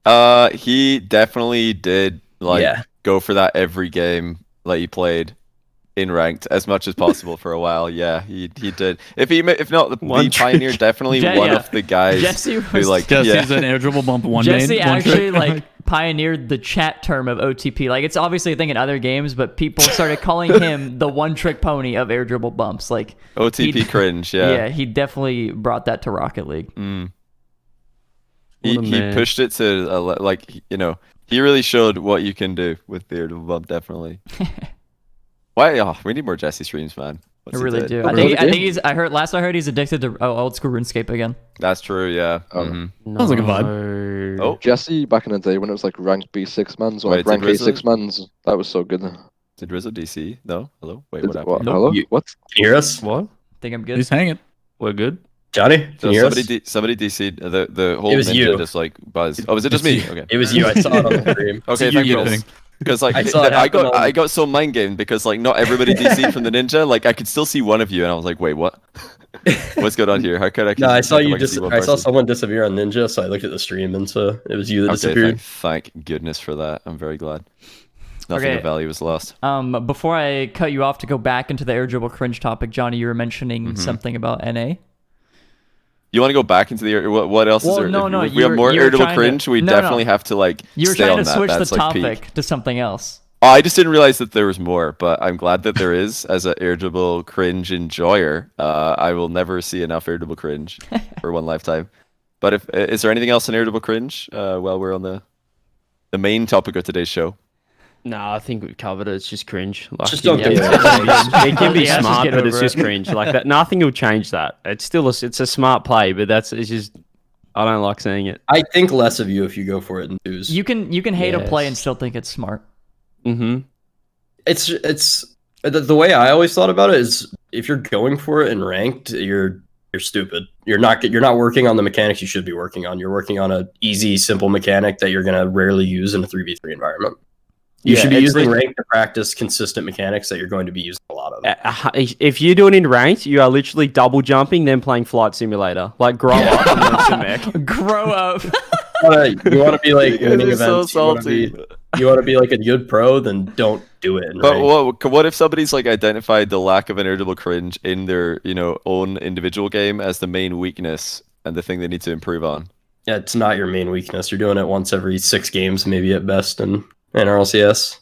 bump? He definitely did go for that every game that he played. in ranked as much as possible for a while. Yeah, he did. If not the pioneer, definitely one of the guys Jesse who was, Jesse's an air dribble bump one Jesse main. actually like pioneered the chat term of OTP. Like it's obviously a thing in other games, but people started calling him the one trick pony of air dribble bumps. Like OTP cringe. Yeah, yeah, he definitely brought that to Rocket League. He pushed it to like, you know, he really showed what you can do with the air dribble bump. Definitely. Why? Oh, we need more Jesse streams, man. I really do. I think he's. I heard he's addicted to old school RuneScape again. That's true. Yeah. Sounds like a vibe. Oh, Jesse back in the day when it was like ranked B6 mans or like rank A6 mans, that was so good. Did Rizzo DC? No. Hello. Wait. What What? happened? Hello? What? Can you hear us? What? I think I'm good. He's hanging. We're good. Johnny, can So you hear us? somebody DC'd the whole It was ninja you. just like buzzed. Oh, was it just me? You. Okay. It was you. I saw it on the stream. Okay, It's thank you goodness. thing. Because like I saw it happen on- I got so mind gamed because like not everybody DC'd from the ninja. Like I could still see one of you, and I was like, wait, what? What's going on here? How could I? No, I saw you just. I saw someone disappear on Ninja, so I looked at the stream, and so it was you that disappeared. Thank goodness for that. I'm very glad. Nothing Okay. of value was lost. Before I cut you off to go back into the air dribble cringe topic, Johnny, you were mentioning something about NA. You want to go back into the air? What else Well, is there? no, If you we have were- more you were air dribble trying to- cringe. We No, no. definitely have to like You were stay trying on to that. switch That's the like peak. topic to something else. Oh, I just didn't realize that there was more, but I'm glad that there is. As an air dribble cringe enjoyer, I will never see enough air dribble cringe for one lifetime. But is there anything else in air dribble cringe while we're on the main topic of today's show? No, I think we've covered it. It's just cringe. Like, Just don't do it. It can be Yeah, just smart, get but it's over just it. cringe. Like that, nothing will change that. It's still it's a smart play, but it's just I don't like seeing it. I think less of you if you go for it in twos. You can hate a play Yes. and still think it's smart. Mm-hmm. It's the way I always thought about it is if you're going for it in ranked, you're stupid. You're not working on the mechanics you should be working on. You're working on a easy, simple mechanic that you're gonna rarely use in a 3v3 environment. You Yeah, should be it's using like- ranked to practice consistent mechanics that you're going to be using a lot of. If you do it in ranked, you are literally double jumping, then playing Flight Simulator. Like grow up and learn some mech. Grow up. You want to be like winning You're so events. You want to be like a good pro, then don't do it in But ranked. what if somebody's like identified the lack of an air dribble cringe in their own individual game as the main weakness and the thing they need to improve on? Yeah, it's not your main weakness. You're doing it once every 6 games, maybe at best, in RLCS.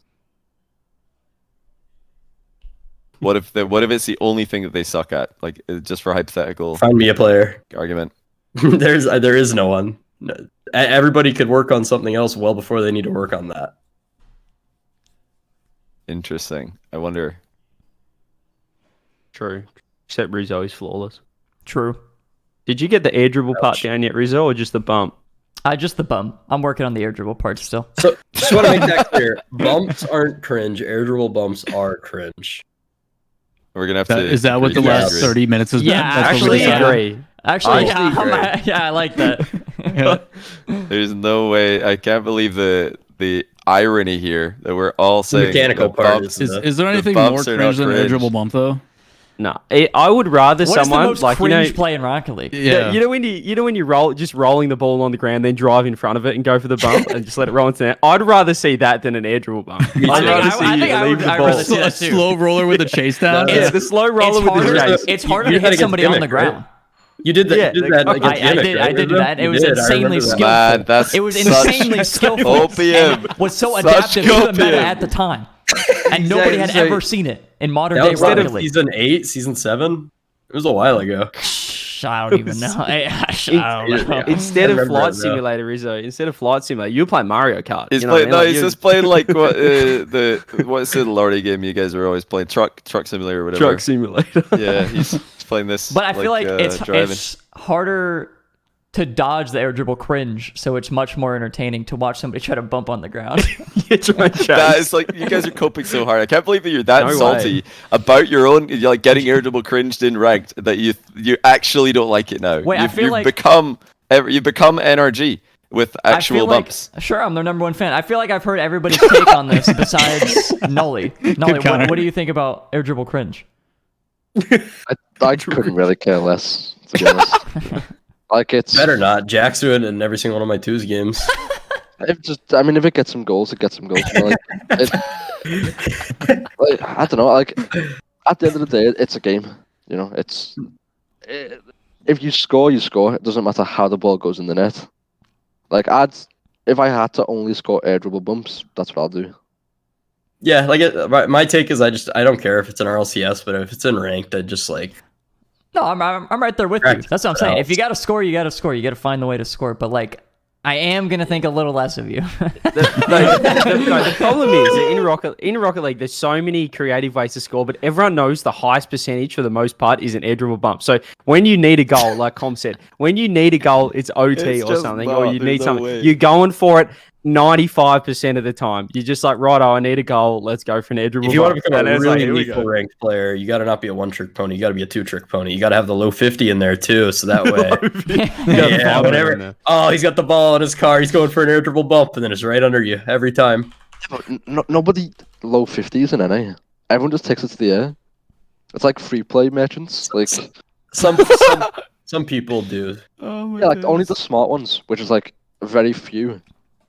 What if it's the only thing that they suck at? Like just for hypothetical Find me a player. argument. there is no one. No. Everybody could work on something else well before they need to work on that. Interesting. I wonder. True. Except Rizzo is flawless. True. Did you get the air dribble part down yet, Rizzo, or just the bump? Just the bum. I'm working on the air dribble part still. So just want to make that clear. Bumps aren't cringe. Air dribble bumps are cringe. We're gonna have to. Is that what the agree to last disagree. 30 minutes has Yeah, been? That's what actually, we yeah. decided? Agree. Actually, Actually, yeah, I like that. Yeah. There's no way. I can't believe the irony here that we're all saying mechanical the part bumps- Is there anything bumps more are not cringe than air cringe. dribble bump though? No, I would rather What is the someone most like cringe play in Rocket League? Yeah. You know when you roll just rolling the ball on the ground, then drive in front of it and go for the bump and just let it roll into net. I'd rather see that than an air dribble bump. I'd too. rather I see think you I leave would- the I'd ball. rather see A that too. slow roller with a chase down. Yeah, the slow roller with the chase. It's harder You to did that hit against somebody on the Gimmick, right? ground. You did that. Yeah, you did that against I Gimmick, did right, do Rizzo? that. It You was did, I insanely remember that. skillful. Man, that's It was such insanely skillful. opium. And was so Such adaptive to the meta opium. at the time. And nobody had Exactly. ever seen it in modern That day was Rocket like League. season 8, season 7. It was a while ago. I don't even know. I don't know. Instead I of remember Flight it now. Simulator, Rizzo, instead of Flight Simulator, you play Mario Kart. He's you know what I playing. mean? No, Like, he's you- just playing like what what's the Lordy game you guys were always playing? Truck Simulator or whatever. Truck Simulator. Yeah, he's playing this. But I feel like driving. it's harder to dodge the air dribble cringe, so it's much more entertaining to watch somebody try to bump on the ground. You try and chase. That is like you guys are coping so hard. I can't believe that you're that No salty way. about your own, you're like getting air dribble cringed in ranked that you actually don't like it now. Wait, I feel you've like- become NRG with I actual feel bumps. like, sure, I'm their number one fan. I feel like I've heard everybody's take on this besides Nolly. Nolly, counter. what do you think about air dribble cringe? I couldn't really care less, to be honest. Like it's Better not. Jack's doing it in every single one of my twos games. If it gets some goals, it gets some goals. You know, I don't know. Like at the end of the day, it's a game. You know, if you score, you score. It doesn't matter how the ball goes in the net. Like if I had to only score air dribble bumps, that's what I'll do. Yeah, like my take is I don't care if it's an RLCS, but if it's in ranked, I just like. No, I'm right there with you. That's what I'm saying. If you got to score, you got to score. You got to find the way to score. But like, I am gonna think a little less of you. The problem is that in Rocket League, there's so many creative ways to score, but everyone knows the highest percentage for the most part is an air dribble bump. So when you need a goal, like Com said, when you need a goal, it's OT or something, or you need something. You're going for it 95% of the time. You're just like, righto, I need a goal. Let's go for an air dribble. If you want to become a really like, lethal ranked player, you got to not be a one-trick pony. You got to be a two-trick pony. You got to have the low 50 in there too, so that way. Yeah, whatever. Oh, he's got the ball in his car. He's going for an air dribble bump, and then it's right under you every time. Yeah, but nobody low 50s in NA. Everyone just takes it to the air. It's like free play merchants. Like some people do. Oh yeah, like only the smart ones, which is like very few.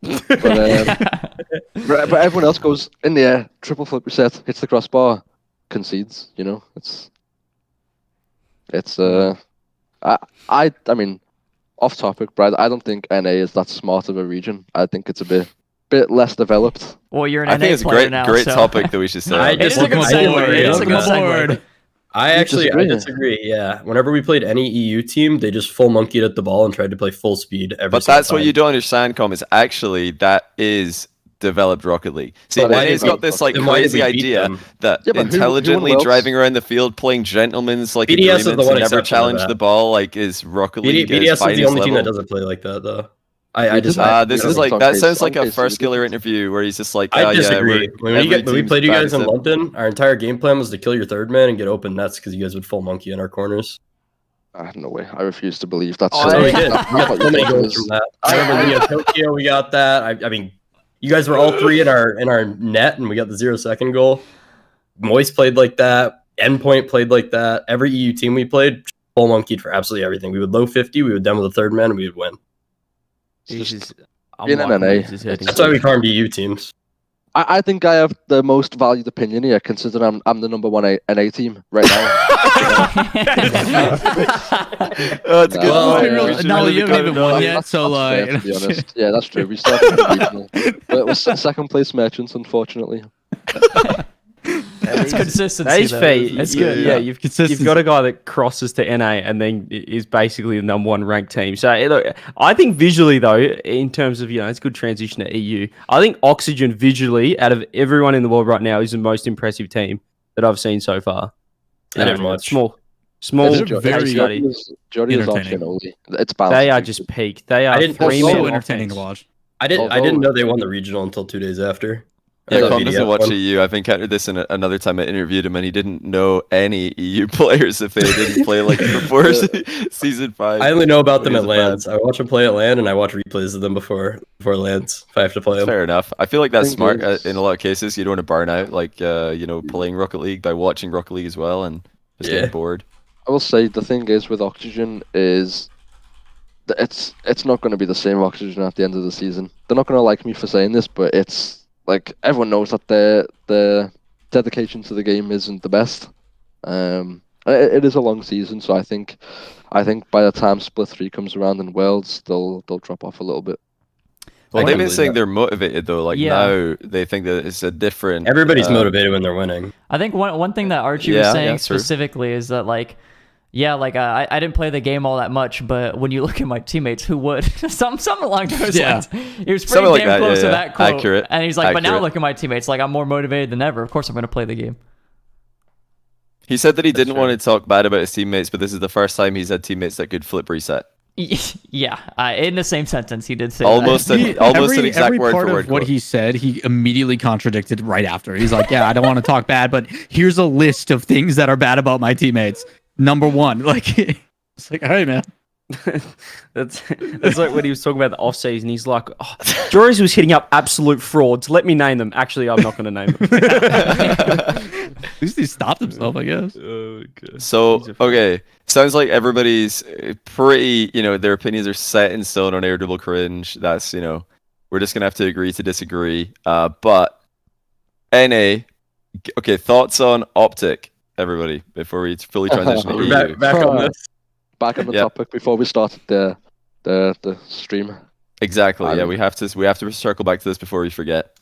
But everyone else goes in the air, triple flip reset, hits the crossbar, concedes. You know, I mean, off topic, Brad. I don't think NA is that smart of a region. I think it's a bit less developed. Well, you're an I NA think it's a player now, great so. topic that we should say. It is a good segue. I disagree. Yeah, whenever we played any EU team, they just full monkeyed at the ball and tried to play full speed every. But that's what you don't understand, Com. Is actually that is developed Rocket League. See, NA's got this like crazy idea that intelligently driving around the field, playing gentlemen's like BDS agreements and never challenge the ball, like is Rocket League. BDS is the only team that doesn't play like that, though. This is like that sounds like a First Killer interview where he's just like, I disagree. When we played you guys in London, our entire game plan was to kill your third man and get open nets because you guys would full monkey in our corners. No way. I refuse to believe that. We did. We got so many goals from that. I remember Leo Tokyo. We got that. I mean, you guys were all three in our net, and we got the 0-second goal. Moist played like that. Endpoint played like that. Every EU team we played full monkeyed for absolutely everything. We would low 50. We would demo the third man, and we would win. That's why we farmed EU teams. I think I have the most valued opinion here, considering I'm the number one NA team right now. That's good. No, you haven't even won yet, so like. To be honest, yeah, that's true. We started regional, but it was second place merchants, unfortunately. That's consistency. That is fair. That's good. Yeah, you've got a guy that crosses to NA and then is basically the number one ranked team. So look, I think visually though, in terms of it's a good transition to EU. I think Oxygen visually, out of everyone in the world right now, is the most impressive team that I've seen so far. I didn't watch. Small. Very Jody is Oxygen. It's balanced. They are just peak. They are so entertaining to watch. I didn't know they won the regional until 2 days after. Yeah, Com doesn't watch EU. I've encountered this in another time I interviewed him, and he didn't know any EU players if they didn't play like before season 5. I only know about them at LANs. I watch them play at LAN, and I watch replays of them before LANs if I have to play them. Fair enough. I feel like that's smart in a lot of cases. You don't want to burn out, like playing Rocket League by watching Rocket League as well, and just getting bored. I will say the thing is with Oxygen is that it's not going to be the same Oxygen at the end of the season. They're not going to like me for saying this, but it's. Like everyone knows that their dedication to the game isn't the best. It is a long season, so I think by the time Split 3 comes around in Worlds, they'll drop off a little bit. Well, they've been saying they're motivated though. Like now, they think that it's a different. Everybody's motivated when they're winning. I think one thing that Archie was saying specifically is that I didn't play the game all that much, but when you look at my teammates, who would? Something along those lines. He was pretty damn close to that quote. Accurate. And he's like, but now look at my teammates. Like, I'm more motivated than ever. Of course, I'm going to play the game. He said that he didn't want to talk bad about his teammates, but this is the first time he's had teammates that could flip reset. Yeah, in the same sentence, he did say almost that. An exact word for word. What he said, he immediately contradicted right after. He's like, "Yeah, I don't want to talk bad, but here's a list of things that are bad about my teammates." Number 1, like, it's like, all right, man. That's like when he was talking about the off season. He's like, Joris was hitting up absolute frauds. Let me name them. Actually, I'm not going to name them. At least he stopped himself, I guess. Oh, so, okay. Sounds like everybody's pretty, their opinions are set in stone on Air Dribble Cringe. That's, We're just gonna have to agree to disagree. But NA, okay, thoughts on Optic, everybody, before we fully transition to EU. Back on this. Back on the topic before we started the stream. Exactly. Yeah, we have to circle back to this before we forget.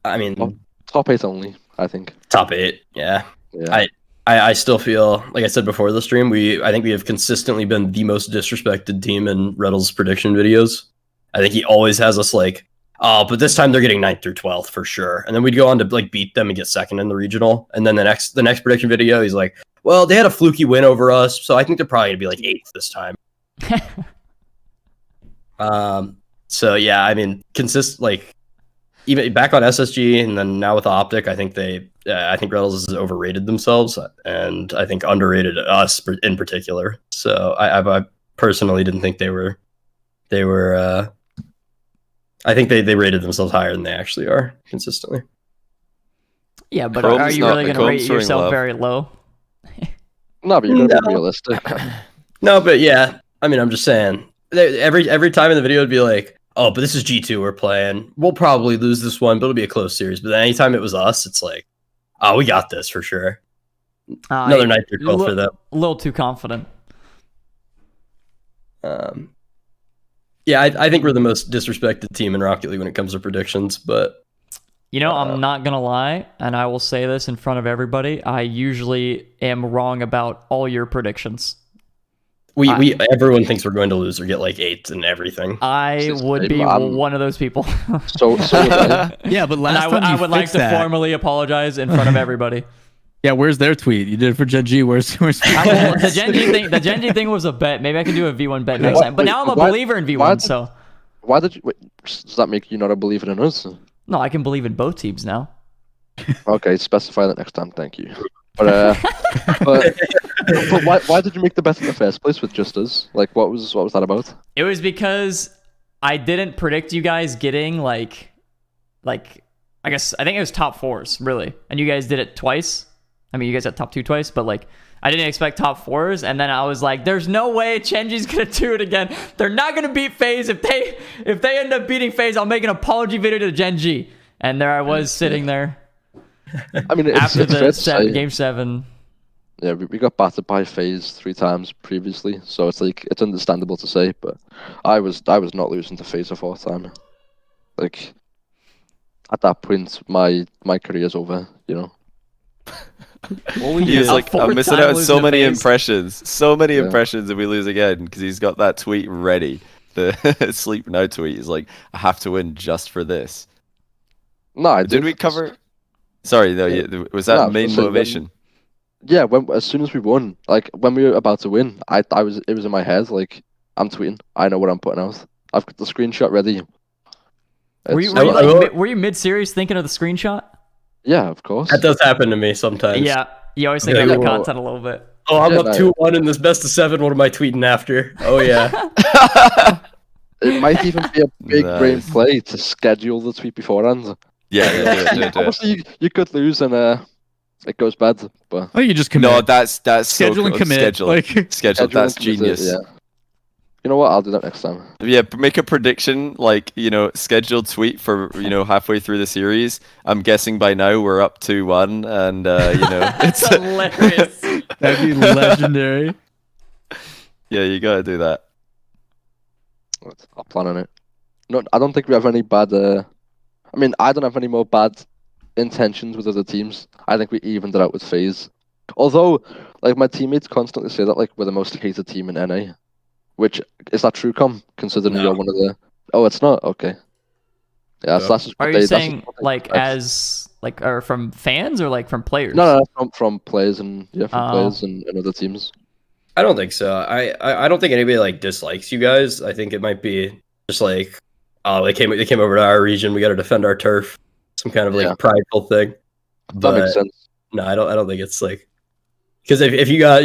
I mean, top 8 only, I think. Top 8, yeah. Yeah. I still feel, like I said before the stream, I think we have consistently been the most disrespected team in Reddle's prediction videos. I think he always has us like, oh, but this time they're getting 9th through 12th for sure. And then we'd go on to like beat them and get 2nd in the regional. And then the next prediction video, he's like, well, they had a fluky win over us, so I think they're probably gonna be like 8th this time. So yeah, I mean, even back on SSG and then now with Optic, I think I think Reynolds has overrated themselves and I think underrated us in particular. So I personally didn't think they were. I think they rated themselves higher than they actually are consistently. Yeah, but are you really going to rate yourself very low? No, but you're going to be realistic. No, but yeah, I mean, I'm just saying. Every time in the video it'd be like, oh, but this is G2 we're playing. We'll probably lose this one, but it'll be a close series. But then anytime it was us, it's like, oh, we got this for sure. Another 9th through 12th for them. A little too confident. Yeah, I think we're the most disrespected team in Rocket League when it comes to predictions, but... You know, I'm not going to lie, and I will say this in front of everybody. I usually am wrong about all your predictions. Everyone thinks we're going to lose or get like 8th and everything. I would be one of those people. so yeah, but last time I would like to formally apologize in front of everybody. Yeah, where's their tweet? You did it for Gen G. Where's the Gen G thing was a bet. Maybe I can do a V1 bet next time. But now I'm a believer in V1. So why did you? Does that make you not a believer in us? No, I can believe in both teams now. Okay, specify that next time. Thank you. But why did you make the bet in the first place with just us? Like, what was that about? It was because I didn't predict you guys getting like I think it was top 4s really, and you guys did it twice. I mean, you guys had top 2 twice, but like I didn't expect top 4s, and then I was like, "There's no way Chenji's gonna do it again. They're not gonna beat FaZe. If they end up beating FaZe, I'll make an apology video to Gen G." And there I was sitting there. I mean, after the game 7. Yeah, we got battered by FaZe 3 times previously, so it's like it's understandable to say, but I was not losing to FaZe a 4th time. Like at that point, my career's over. You know. He was like, I'm missing out on so many impressions, if we lose again, because he's got that tweet ready. The sleep now tweet is like, I have to win just for this. No, did we cover? Sorry, no, was that main motivation? As soon as we won, like when we were about to win, it was in my head, like I'm tweeting, I know what I'm putting out. I've got the screenshot ready. Were you mid-series thinking of the screenshot? Yeah, of course. That does happen to me sometimes. Yeah, you always think of that content a little bit. Oh, I'm up 2-1 in this best of 7. What am I tweeting after? Oh yeah. It might even be a big brain play to schedule the tweet beforehand. Yeah. Obviously, you could lose and it goes bad. But you just commit. No, that's schedule and commit. Schedule. That's genius. Yeah. You know what? I'll do that next time. Yeah, make a prediction, like, scheduled tweet for, halfway through the series. I'm guessing by now we're up 2-1, and, it's hilarious. That'd be legendary. Yeah, you gotta do that. I'll plan on it. No, I don't think we have any bad... I don't have any more bad intentions with other teams. I think we evened it out with FaZe. Although, like, my teammates constantly say that, like, we're the most hated team in NA. Which, is that true, Com? Considering you're one of the... Oh, it's not? Okay. Yeah, so that's just Are you saying, like, or from fans or, like, from players? No, from players and, players and other teams. I don't think so. I don't think anybody, like, dislikes you guys. I think it might be just, like, oh, they came over to our region, we gotta defend our turf. Some kind of, like, prideful thing. That makes sense. No, I don't think it's, like... Because if you got,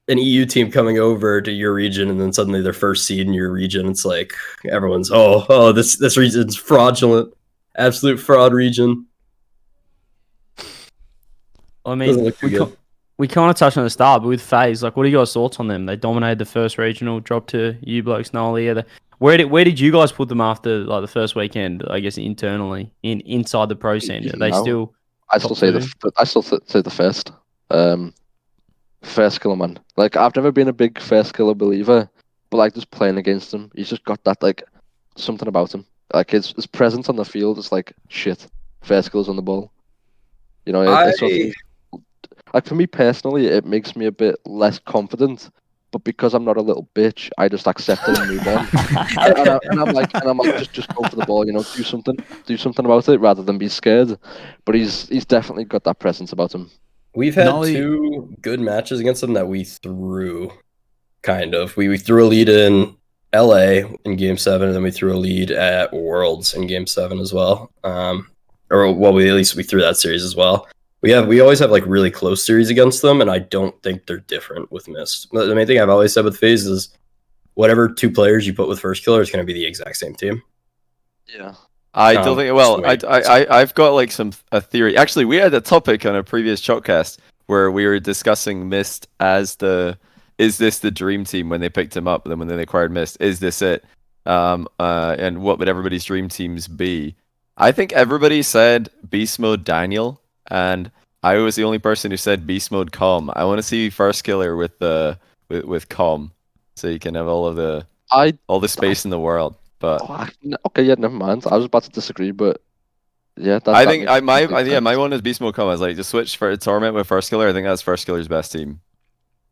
an EU team coming over to your region and then suddenly they're first seed in your region, it's like everyone's this region's fraudulent, absolute fraud region. I mean, we kind of touched on the start, but with FaZe, like, what are your thoughts on them? They dominated the first regional, dropped to you blokes, Nolly. Where did you guys put them after like the first weekend? I guess internally inside the pro scene. Are they still? I still say the first. First killer, man. Like, I've never been a big first killer believer, but like just playing against him, he's just got that like something about him. Like his presence on the field is like shit. First killer's on the ball. You know, it's something, like for me personally, it makes me a bit less confident. But because I'm not a little bitch, I just accept it and move on. and I'm like, just go for the ball. You know, do something about it rather than be scared. But he's definitely got that presence about him. We've had 2 good matches against them that we threw, kind of. We threw a lead in LA in Game 7, and then we threw a lead at Worlds in Game 7 as well. At least we threw that series as well. We always have like really close series against them, and I don't think they're different with Mist. The main thing I've always said with FaZe is whatever 2 players you put with first killer is going to be the exact same team. Yeah. I don't think. Well, I've got like a theory. Actually, we had a topic on a previous shotcast where we were discussing Mist as is this the dream team when they picked him up? Then when they acquired Mist, is this it? And what would everybody's dream teams be? I think everybody said Beast Mode Daniel, and I was the only person who said Beast Mode Calm. I want to see first killer with Calm, so you can have all the space in the world. But okay, yeah, never mind. I was about to disagree, but yeah, my one is Beast Mode Calm. I was like, just switch for Torment with first killer. I think that's first killer's best team.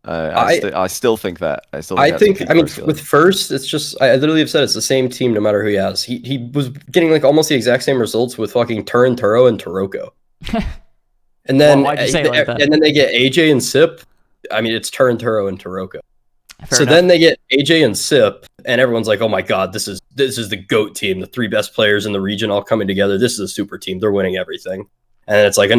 I still think that. I think with first, it's just I literally have said it's the same team no matter who he has. He was getting like almost the exact same results with fucking Turin, Turo, and Taroko. And then why'd you say it like that? And then they get AJ and Sip. I mean, it's Turin, Turo, and Taroko. Then they get AJ and Sip, and everyone's like, "Oh my god, this is the GOAT team, the 3 best players in the region all coming together. This is a super team. They're winning everything." And it's like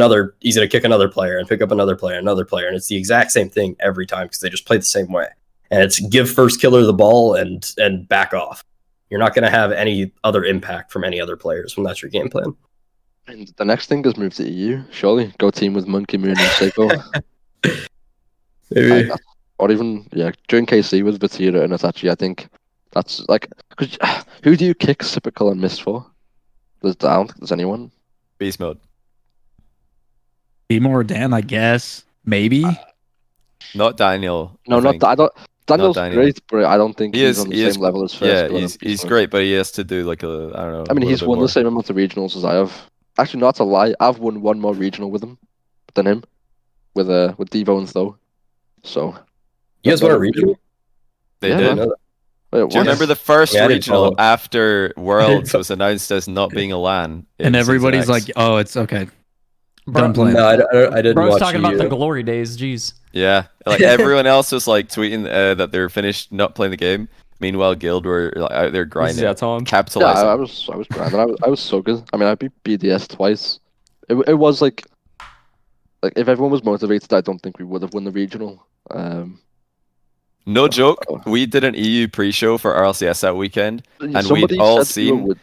he's gonna kick another player and pick up another player, and it's the exact same thing every time because they just play the same way. And it's give first killer the ball and back off. You're not gonna have any other impact from any other players when that's your game plan. And the next thing is move to EU. Surely go team with Monkey Moon and Seiko. Maybe. Or even, during KC with Vatira and Itachi, I think that's like, cause, who do you kick Sipical and Mist for? I don't think there's anyone. Beast Mode. Beemo or Dan, I guess. Maybe. Not Daniel. No, I don't. Daniel's great, but I don't think he's on the same level as first. Yeah, he's great, but he has to do like I don't know. I mean, he's won the same amount of regionals as I have. Actually, not to lie, I've won 1 more regional with him than him, with Devo and Tho. So. You guys won a regional? They did. Wait, do you remember the first regional after Worlds was announced as not being a LAN? And everybody's like, "Oh, it's okay." Done playing. No, I didn't. Bro's watch talking about the glory days. Jeez. Yeah, like everyone else was like tweeting that they're finished not playing the game. Meanwhile, Guild were like, out there grinding, capitalizing. Yeah, I was grinding. I was so good. I mean, I beat BDS twice. It was like if everyone was motivated, I don't think we would have won the regional. No joke. We did an EU pre-show for RLCS that weekend, and we'd all seen.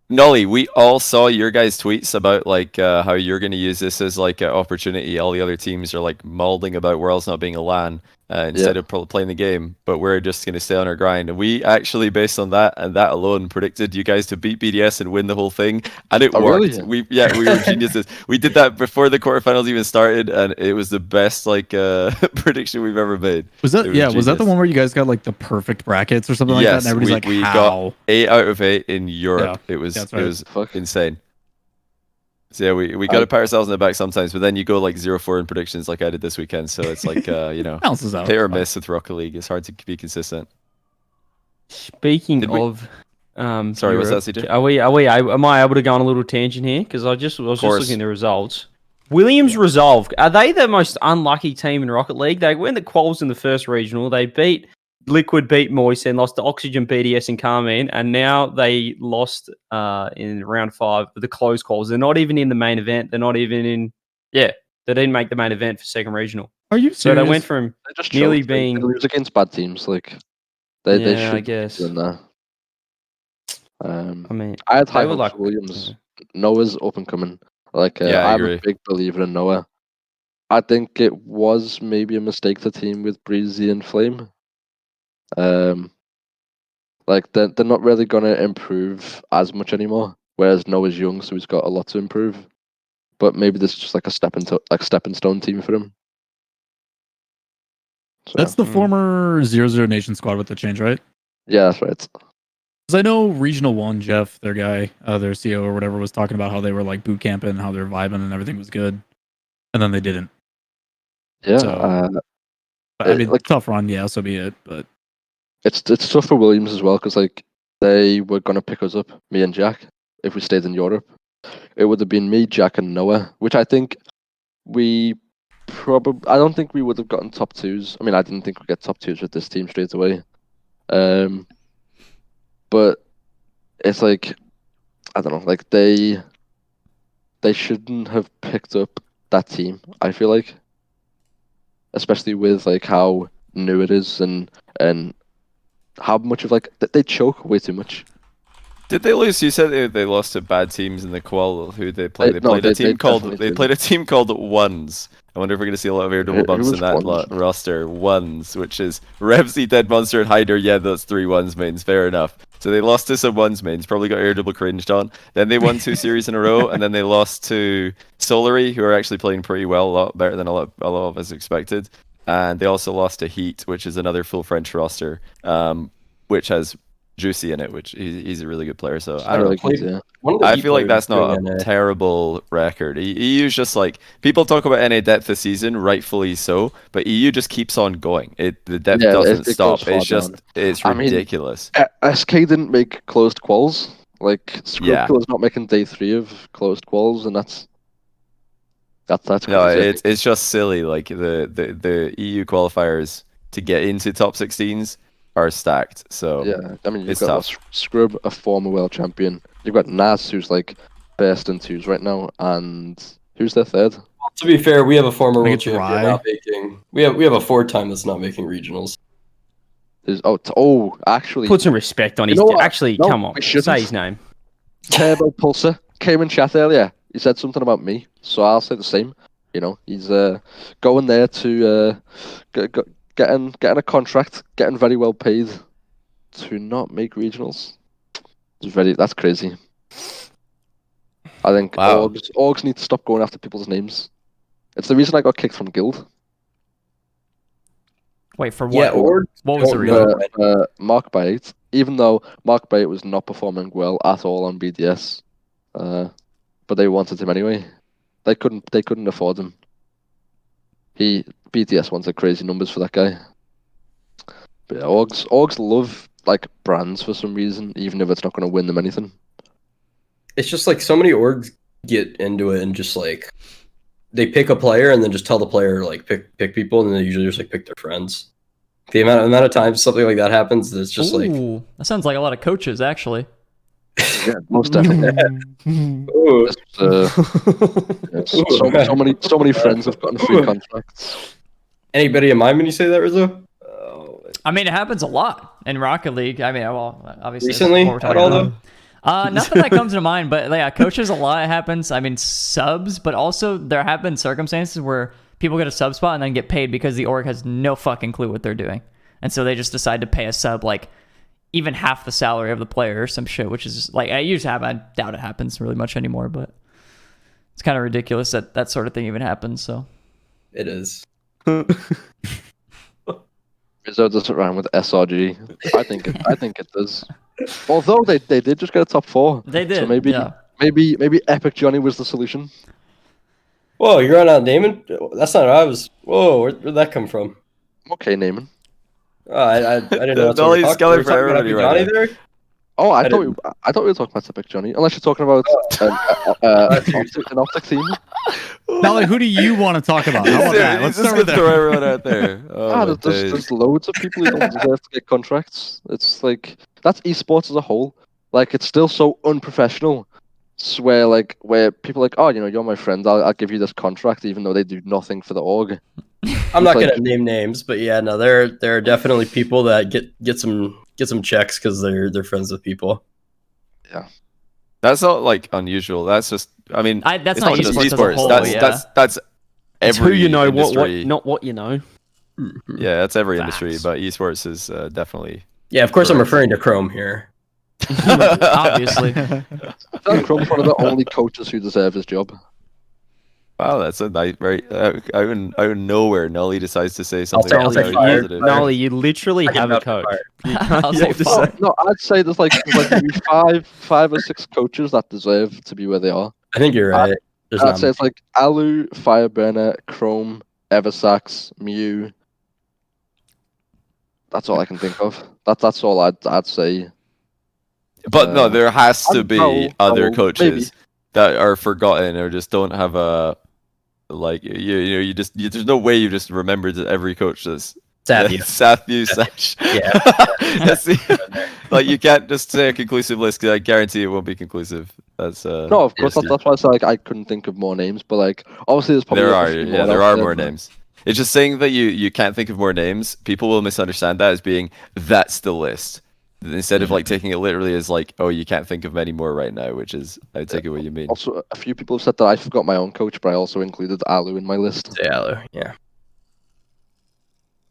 Nolly, we all saw your guys' tweets about like how you're going to use this as like an opportunity. All the other teams are like mauling about Worlds not being a LAN instead of playing the game, but we're just going to stay on our grind. And we actually, based on that and that alone, predicted you guys to beat BDS and win the whole thing, and it worked. Really? We were geniuses. We did that before the quarterfinals even started, and it was the best like prediction we've ever made. Was that was that the one where you guys got like the perfect brackets or something like that? And everybody's like, we got 8 out of 8 in Europe. Yeah. It was insane. So yeah, we got to pat ourselves in the back sometimes, but then you go like 0-4 in predictions like I did this weekend. So it's like balances out. Hit or miss with Rocket League. It's hard to be consistent. Speaking of, sorry, Europe, what's that, CJ? Am I able to go on a little tangent here? Because I was just looking at the results. Williams Resolve, are they the most unlucky team in Rocket League? They went the quals in the first regional. They beat Liquid, beat Moist, and lost to Oxygen, BDS, and Carmine, and now they lost in round 5 with the close calls. They're not even in the main event. They're not even in. Yeah, they didn't make the main event for second regional. Are you serious? So they went from nearly being. They lose against bad teams, like they should. I guess. I mean, I had high hopes for Williams. Noah's up and coming. Like, I'm a big believer in Noah. I think it was maybe a mistake to team with Breezy and Flame. Like Like they're not really gonna improve as much anymore. Whereas Noah's young, so he's got a lot to improve. But maybe this is just like a stepping stone team for him. So, That's the former 0-0 Nation squad with the change, right? yeah, that's right. Because I know Regional 1, Jeff, their guy, their CEO or whatever, was talking about how they were like boot camping and how they're vibing and everything was good. And then they didn't. Yeah. So, I mean, like, tough run, yeah, so be it. But it's tough for Williams as well, because like they were gonna pick us up, me and Jack, if we stayed in Europe. It would have been me, Jack, and Noah, which I think I don't think we would have gotten top twos. I mean, I didn't think we'd get top twos with this team straight away. But it's like, I don't know, like they shouldn't have picked up that team, I feel like. Especially with like how new it is and how much of like they choke way too much. Did they lose? You said they lost to bad teams in the qual. Who they played? They played a team called Ones. I wonder if we're going to see a lot of air double bumps in that roster. Ones, which is Revsy, Dead Monster, and Hyder. Yeah, that's 3 ones mains. Fair enough. So they lost to some ones mains. Probably got air double cringed on. Then they won 2 series in a row, and then they lost to Solary, who are actually playing pretty well, a lot better than a lot of us expected. And they also lost to Heat, which is another full French roster, which has Juicy in it, which he's a really good player. So I don't know. I feel like that's not a terrible record. EU's just like, people talk about NA depth this season, rightfully so, but EU just keeps on going. The depth doesn't stop. It's ridiculous. SK didn't make closed quals. Like Scrims is not making day 3 of closed quals, and that's crazy. No, it's just silly. Like the EU qualifiers to get into top 16s are stacked. So yeah, I mean, you've got Scrub, a former world champion. You've got Nas, who's like best in 2s right now, and who's their third? Well, to be fair, we have a former world champion not making. We have a 4-time that's not making regionals. Actually, put some respect on his. Actually, come on, say his name. Turbo Pulsar came in chat earlier. He said something about me, so I'll say the same. You know, he's going there to getting a contract, getting very well paid to not make regionals. That's crazy. I think orgs need to stop going after people's names. It's the reason I got kicked from Guild. Wait, for what? Yeah, what was the reason? Mark by 8. Even though Mark by 8 was not performing well at all on BDS, but they wanted him anyway. They couldn't afford him. BDS wanted crazy numbers for that guy. But yeah, orgs love like brands for some reason, even if it's not going to win them anything. It's just like so many orgs get into it and just like they pick a player and then just tell the player like pick people, and then they usually just like pick their friends. The amount of times something like that happens, it's just like that sounds like a lot of coaches actually. Yeah, most definitely. So many friends have gotten free contracts. Anybody in mind when you say that, Rizzo? I mean, it happens a lot in Rocket League. I mean, well, obviously recently at all though. Nothing that comes to mind, but yeah, coaches a lot. It happens. I mean, subs, but also there have been circumstances where people get a sub spot and then get paid because the org has no fucking clue what they're doing, and so they just decide to pay a sub like even half the salary of the player or some shit, which is just, like, I used to have. I doubt it happens really much anymore, but it's kind of ridiculous that that sort of thing even happens. So it is. Rizzo doesn't rhyme with SRG. I think it does. Although they did just get a top 4. They did. So maybe Epic Johnny was the solution. Whoa, you're on out naming? That's not what I was. Whoa, where'd that come from? Okay, naming. I didn't know. Dolly's Skelly for everybody right there. Oh, I thought we were talking about Epic Johnny. Unless you're talking about an optic team. Dolly, who do you want to talk about? How about that? Let's start with that. Throw everyone out there. There's loads of people who don't deserve to get contracts. It's like that's esports as a whole. Like it's still so unprofessional. Where people are like, oh, you know, you're my friend. I'll give you this contract, even though they do nothing for the org. I'm not gonna name names, but yeah, no, there are definitely people that get some checks because they're friends with people. Yeah, that's not like unusual. That's just, I mean, that's not just esports. Whole, that's it's every who you know, industry. not what you know. Yeah, that's every industry, but esports is definitely Yeah, of course I'm referring to Chrome here. Obviously. Chrome's one of the only coaches who deserve his job. Wow, that's a nice, right? Out of nowhere, Nolly decides to say something. I'll say fired. positive. Nolly, you literally I can have a vouch for coach. fired. You I'll you say have to fired. say- No, I'd say there's like maybe five or six coaches that deserve to be where they are. I think you're right. There's I'd not say it's like Alu, Fireburner, Chrome, Eversax, Mew. That's all I can think of. That's all I'd say. But no, there has to and be Powell, other Powell, coaches that are forgotten or just don't have a like you just there's no way you just remembered that every coach does. Sathu. Sash. Yeah. That's like you can't just say a conclusive list because I guarantee it won't be conclusive. That's No, of course that's why I said like I couldn't think of more names, but like obviously there's probably there are more names. It's just saying that you can't think of more names. People will misunderstand that as being that's the list instead of like taking it literally as like, oh, you can't think of many more right now, which is I take it what you mean. Also, a few people have said that I forgot my own coach, but I also included Alu in my list. Yeah.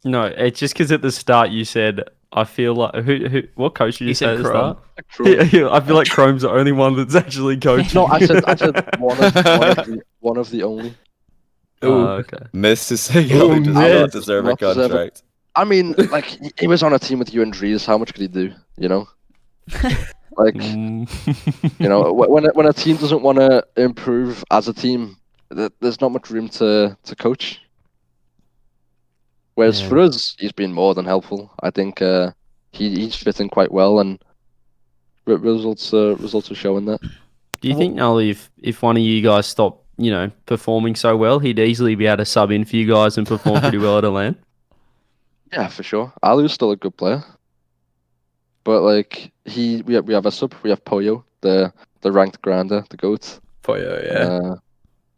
No, it's just because at the start you said I feel like who what coach did you say at the Chrome. start? Yeah, I feel like Chrome's the only one that's actually coaching. No, I said one of the only. Oh, okay. Miss is saying Alu does not deserve a contract. I mean, like he was on a team with you and Dries. How much could he do? You know, like you know, when a team doesn't want to improve as a team, there's not much room to coach. Whereas for us, he's been more than helpful. I think he's fitting quite well, and results are showing that. Do you think, Nolly, if one of you guys stopped, performing so well, he'd easily be able to sub in for you guys and perform pretty well at a LAN? Yeah, for sure. Alu's still a good player, but like we have a sub. We have Poyo, the ranked grinder, the goat. Poyo, yeah.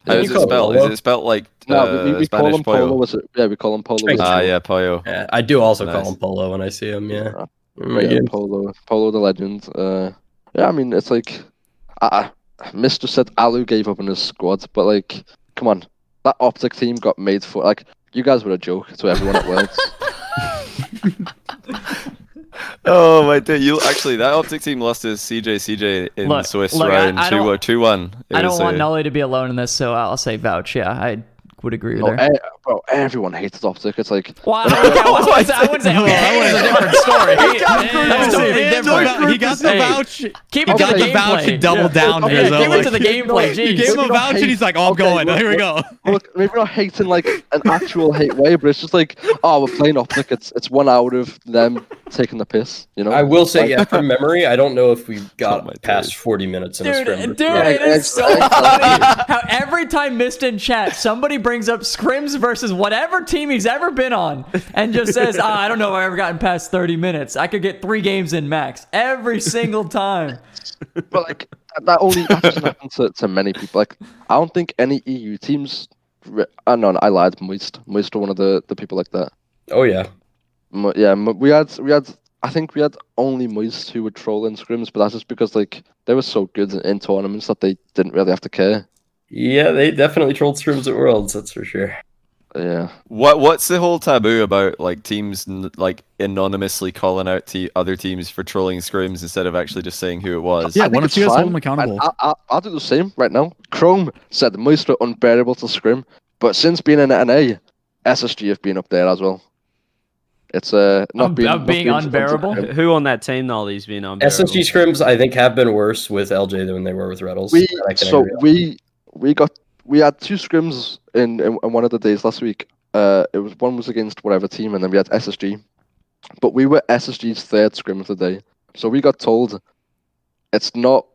How is it spelled? Is it spelled like no, we call Spanish him Polo? Polo. We call him Polo. Yeah, Poyo. Yeah, I do also Nice. call him Polo when I see him. Yeah. Polo the legend. Yeah, I mean it's like, Mr. said Alu gave up on his squad, but like, come on, that Optic team got made for like you guys were a joke to everyone at Worlds. Oh my god! That Optic team lost to CJ in Swiss round 2-1. I don't want Nolly to be alone in this, so I'll say vouch. Yeah, I would agree with her. Bro, everyone hated Optic. It's like I wouldn't say okay. It's a different story. He got the vouch. Keep it to the vouch and gameplay. double down. Yeah, keep it to the gameplay. He gave him a vouch and he's like, "Oh, I'm going. Here we go." Look, maybe not hating like an actual hate way, but it's just like, oh, we're playing Optic. It's 1 out of them taking the piss. You know. I will say, yeah, from memory, I don't know if we got past 40 minutes in a scrim. Dude, it is so funny how every time missed in chat, somebody brings up scrims versus whatever team he's ever been on and just says, I don't know if I've ever gotten past 30 minutes. I could get 3 games in max every single time. But like that doesn't happen to many people. Like I don't think any EU teams. No, I lied. Moist are one of the people like that. Oh yeah. Yeah, we had. I think we had only Moist who would troll in scrims, but that's just because like they were so good in tournaments that they didn't really have to care. Yeah, they definitely trolled scrims at Worlds. That's for sure. Yeah. What's the whole taboo about like teams like anonymously calling out other teams for trolling scrims instead of actually just saying who it was? Yeah, why don't you guys hold them accountable? I'll do the same right now. Chrome said Moist are unbearable to scrim, but since being in NA, SSG have been up there as well. It's not being unbearable. Who on that team, Nolly's been unbearable? SSG scrims, I think, have been worse with LJ than they were with Reddles. We had 2 scrims in one of the days last week. One was against whatever team, and then we had SSG. But we were SSG's 3rd scrim of the day, so we got told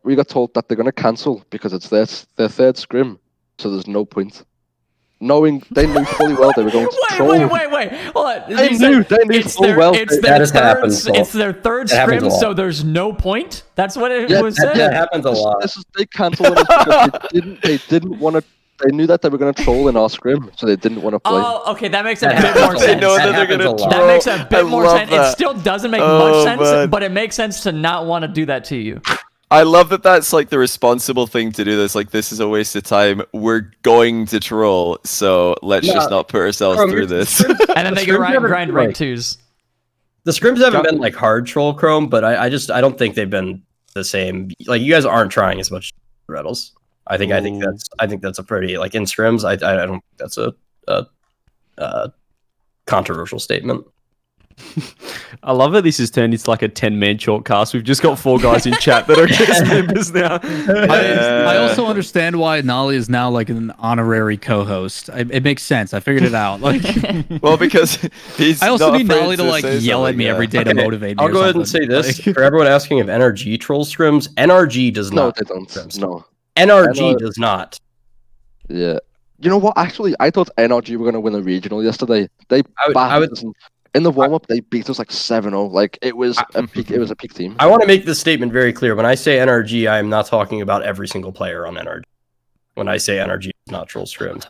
We got told that they're gonna cancel because it's their 3rd scrim, so there's no point. Knowing they knew fully well they were going to troll. Wait. Hold on. They knew fully well. It's their 3rd scrim, so there's no point. That's what it was said. That happens a lot. They cancelled it because they didn't want to. They knew that they were going to troll in our scrim, so they didn't want to play. Oh, okay, that makes a bit more sense. They know that they're going to troll. That makes a bit more sense. That. It still doesn't make much sense, man. but it makes sense to not want to do that to you. I love that that's like the responsible thing to do. This is a waste of time. We're going to troll, so let's just not put ourselves through this. And then they can grind rank 2s. The scrims haven't been like hard troll Chrome, but I don't think they've been the same. Like you guys aren't trying as much Reddles. I think that's a pretty like in scrims. I don't think that's a controversial statement. I love that this has turned into like a 10-man shortcast. We've just got 4 guys in chat that are guest members now. I also understand why Nolly is now like an honorary co-host. It makes sense. I figured it out. Like, well, because he's. I also not need afraid Nolly to like yell at me every day to motivate me. I'll go ahead and say this for everyone asking if NRG trolls scrims. NRG does No, not. they don't. No. NRG does not. Yeah. You know what? Actually, I thought NRG were going to win a regional yesterday. They in the warm up. They beat us like 7-0. Like it was a peak. It was a peak team. I want to make this statement very clear. When I say NRG, I am not talking about every single player on NRG. When I say NRG does not troll scrims.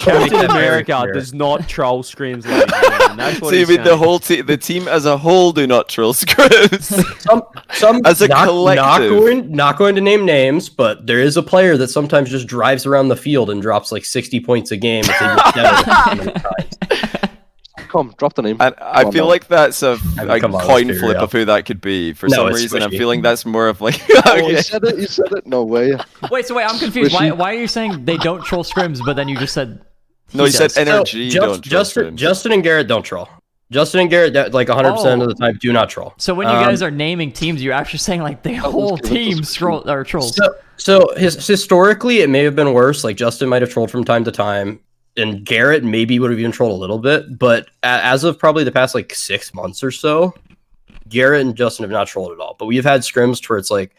Captain America does not troll Scrims. That's what the whole the team as a whole do not troll Scrims. Some as a collective. Not going to name names, but there is a player that sometimes just drives around the field and drops like 60 points a game. If they get Come, drop the name. And I feel like that's a coin flip of who that could be. For some reason, I'm feeling that's more of like. Okay. You said it. No way. Wait, I'm confused. Why are you saying they don't troll scrims, but then you just said? No, you said NRG don't troll scrims. Justin and Garrett don't troll. Justin and Garrett, like 100% of the time, do not troll. So when you guys are naming teams, you're actually saying like the whole team trolls. So historically, it may have been worse. Like Justin might have trolled from time to time. And Garrett maybe would have even trolled a little bit, but as of probably the past like 6 months or so, Garrett and Justin have not trolled at all. But we've had scrims where it's like,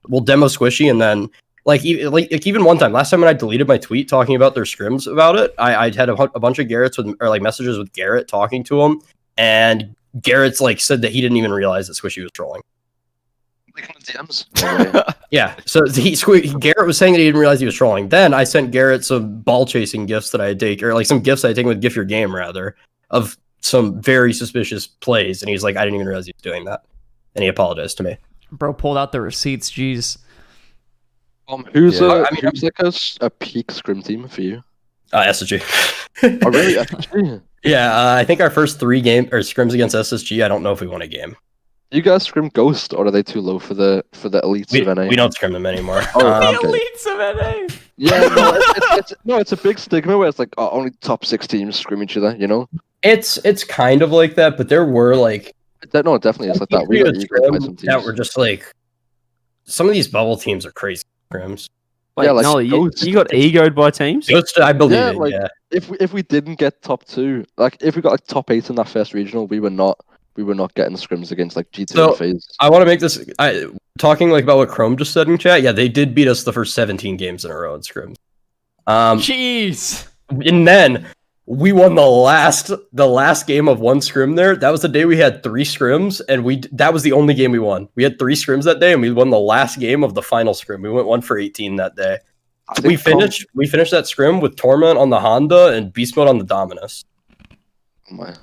we'll demo Squishy, and then like even one time, last time when I deleted my tweet talking about their scrims about it, I had a bunch of Garrett's messages with Garrett talking to him, and Garrett's like said that he didn't even realize that Squishy was trolling. Yeah, so Garrett was saying that he didn't realize he was trolling. Then I sent Garrett some ball chasing gifts that I had taken, or like some gifts I had taken with Gift Your Game rather, of some very suspicious plays, and he's like, I didn't even realize he was doing that, and he apologized to me. Bro pulled out the receipts. Jeez. Who's like a peak scrim team for you? SSG. Oh really? SSG? Yeah, I think our first 3 scrims against SSG. I don't know if we won a game. You guys scrim Ghost, or are they too low for the elites of NA? We don't scrim them anymore. The elites of NA. Yeah, it's a big stigma where it's like only top 6 teams scrim each other. You know, it's kind of like that, but there were like no, it definitely is like that. We got some teams that were just like some of these bubble teams are crazy scrims. Wait, no, you got egoed by teams. Ghost, I believe it. Yeah. If we didn't get top 2, like if we got like top 8 in that first regional, we were not getting scrims against like G2 and FaZe. I want to make this talking like about what Chrome just said in chat. Yeah, they did beat us the first 17 games in a row in scrims. Jeez. And then we won the last game of one scrim there. That was the day we had 3 scrims, and that was the only game we won. We had 3 scrims that day, and we won the last game of the final scrim. We went 1 for 18 that day. We finished that scrim with Torment on the Honda and Beast Mode on the Dominus.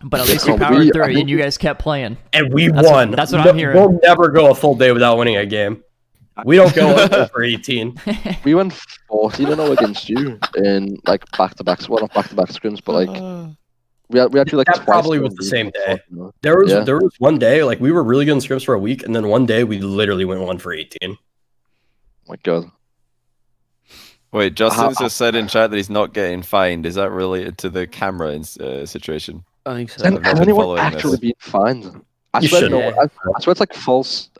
But at least you powered through, and you guys kept playing. And we won. That's what I'm hearing. We'll never go a full day without winning a game. We don't go 1 for 18. We went 14-0 against you in like back-to-backs. Well, not back-to-back scrims, but like we had like that probably was the same day. There was one day like we were really good in scrims for a week, and then one day we literally went 1 for 18. Oh my god. Wait, Justin just said in chat that he's not getting fined. Is that related to the camera situation? I think so. Has anyone actually been fined? I swear it's like false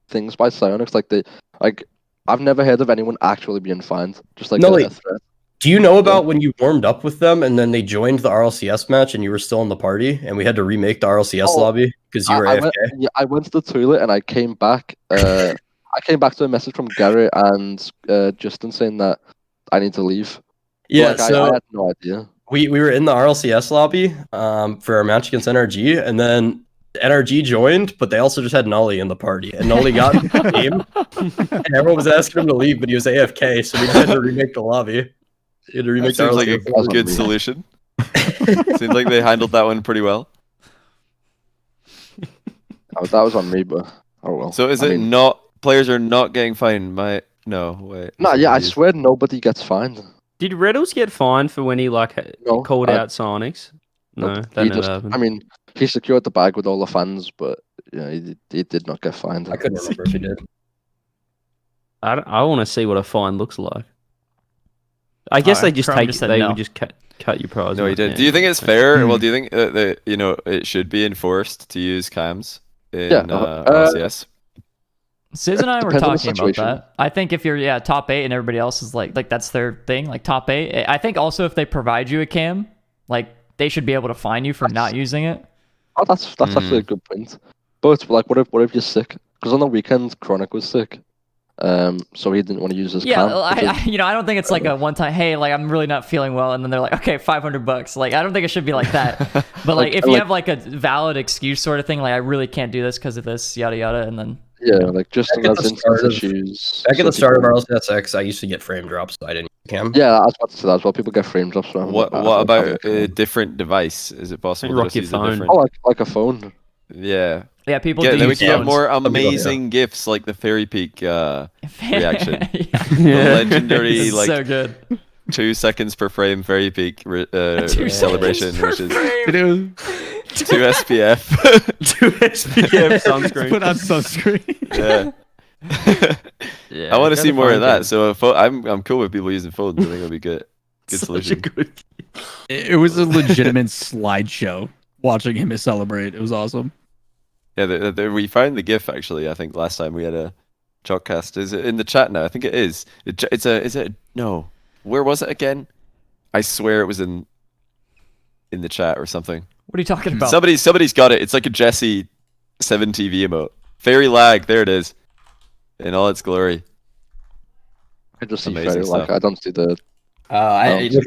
things by Psyonix. I've never heard of anyone actually being fined. Just like a threat. Do you know about when you warmed up with them and then they joined the RLCS match and you were still in the party and we had to remake the RLCS lobby because you were AFK? I went to the toilet and I came back. I came back to a message from Gary and Justin saying that I need to leave. Yeah, I had no idea. We were in the RLCS lobby for our match against NRG, and then NRG joined, but they also just had Nolly in the party, and Nolly got in the game, and everyone was asking him to leave, but he was AFK, so we just had to remake the lobby. We had to remake that seems like a good solution. Seems like they handled that one pretty well. That was on me, but oh well. So not players are not getting fined? No, wait. No, yeah, I swear nobody gets fined. Did Reddles get fined for when he called out Sonics? No, Nope. that never happened. I mean, he secured the bag with all the fans, but yeah, he did not get fined. I couldn't remember if he did. I want to see what a fine looks like. I guess they just Chrome take. said They no. would just cut your prize. No, he did. Do you think it's fair? Well, do you think that it should be enforced to use cams in LCS? Sis and I were Depends on the talking about situation. that. I think if you're top 8 and everybody else is like that's their thing, like top 8. I think also if they provide you a cam, like they should be able to fine you for not using it. Oh, that's actually a good point. But like, what if you're sick? Because on the weekend, Chronic was sick. So he didn't want to use his Yeah, cam. I don't think it's like a one-time. Hey, like I'm really not feeling well, and then they're like, okay, $500. Like I don't think it should be like that. But like if you have like a valid excuse sort of thing, like I really can't do this because of this, yada yada, and then Yeah, like just in Back at those the start instance of- issues. Back at so the start of people- RLCSX, I used to get frame drops, so I didn't use cam. Yeah, I was about to say that as well. People get frame drops. From What about a different device? Is it possible Rock to your just use a phone. different? Oh, like a phone. Yeah. yeah, people Yeah, do then we use can get phones. more people, yeah. amazing gifs like the Fairy Peak reaction. Yeah. The legendary It's like so good. 2 seconds per frame Fairy Peak 2 celebration, seconds per which is frame. 2 SPF. 2 SPF sunscreen. Put on sunscreen. Yeah. Yeah, I want to go see more phone of that. cam. So I'm cool with people using phones. I think it'll be good. Good Such a solution. good. It was a legitimate slideshow watching him celebrate. It was awesome. Yeah, we found the GIF actually. I think last time we had a Chalkcast. Is it in the chat now? I think it is. Is it? No. Where was it again? I swear it was in the chat or something. What are you talking about? Somebody's got it. It's like a Jesse 7TV emote. Fairy lag. There it is. In all its glory. I just see Amazing fairy, like stuff. I don't see the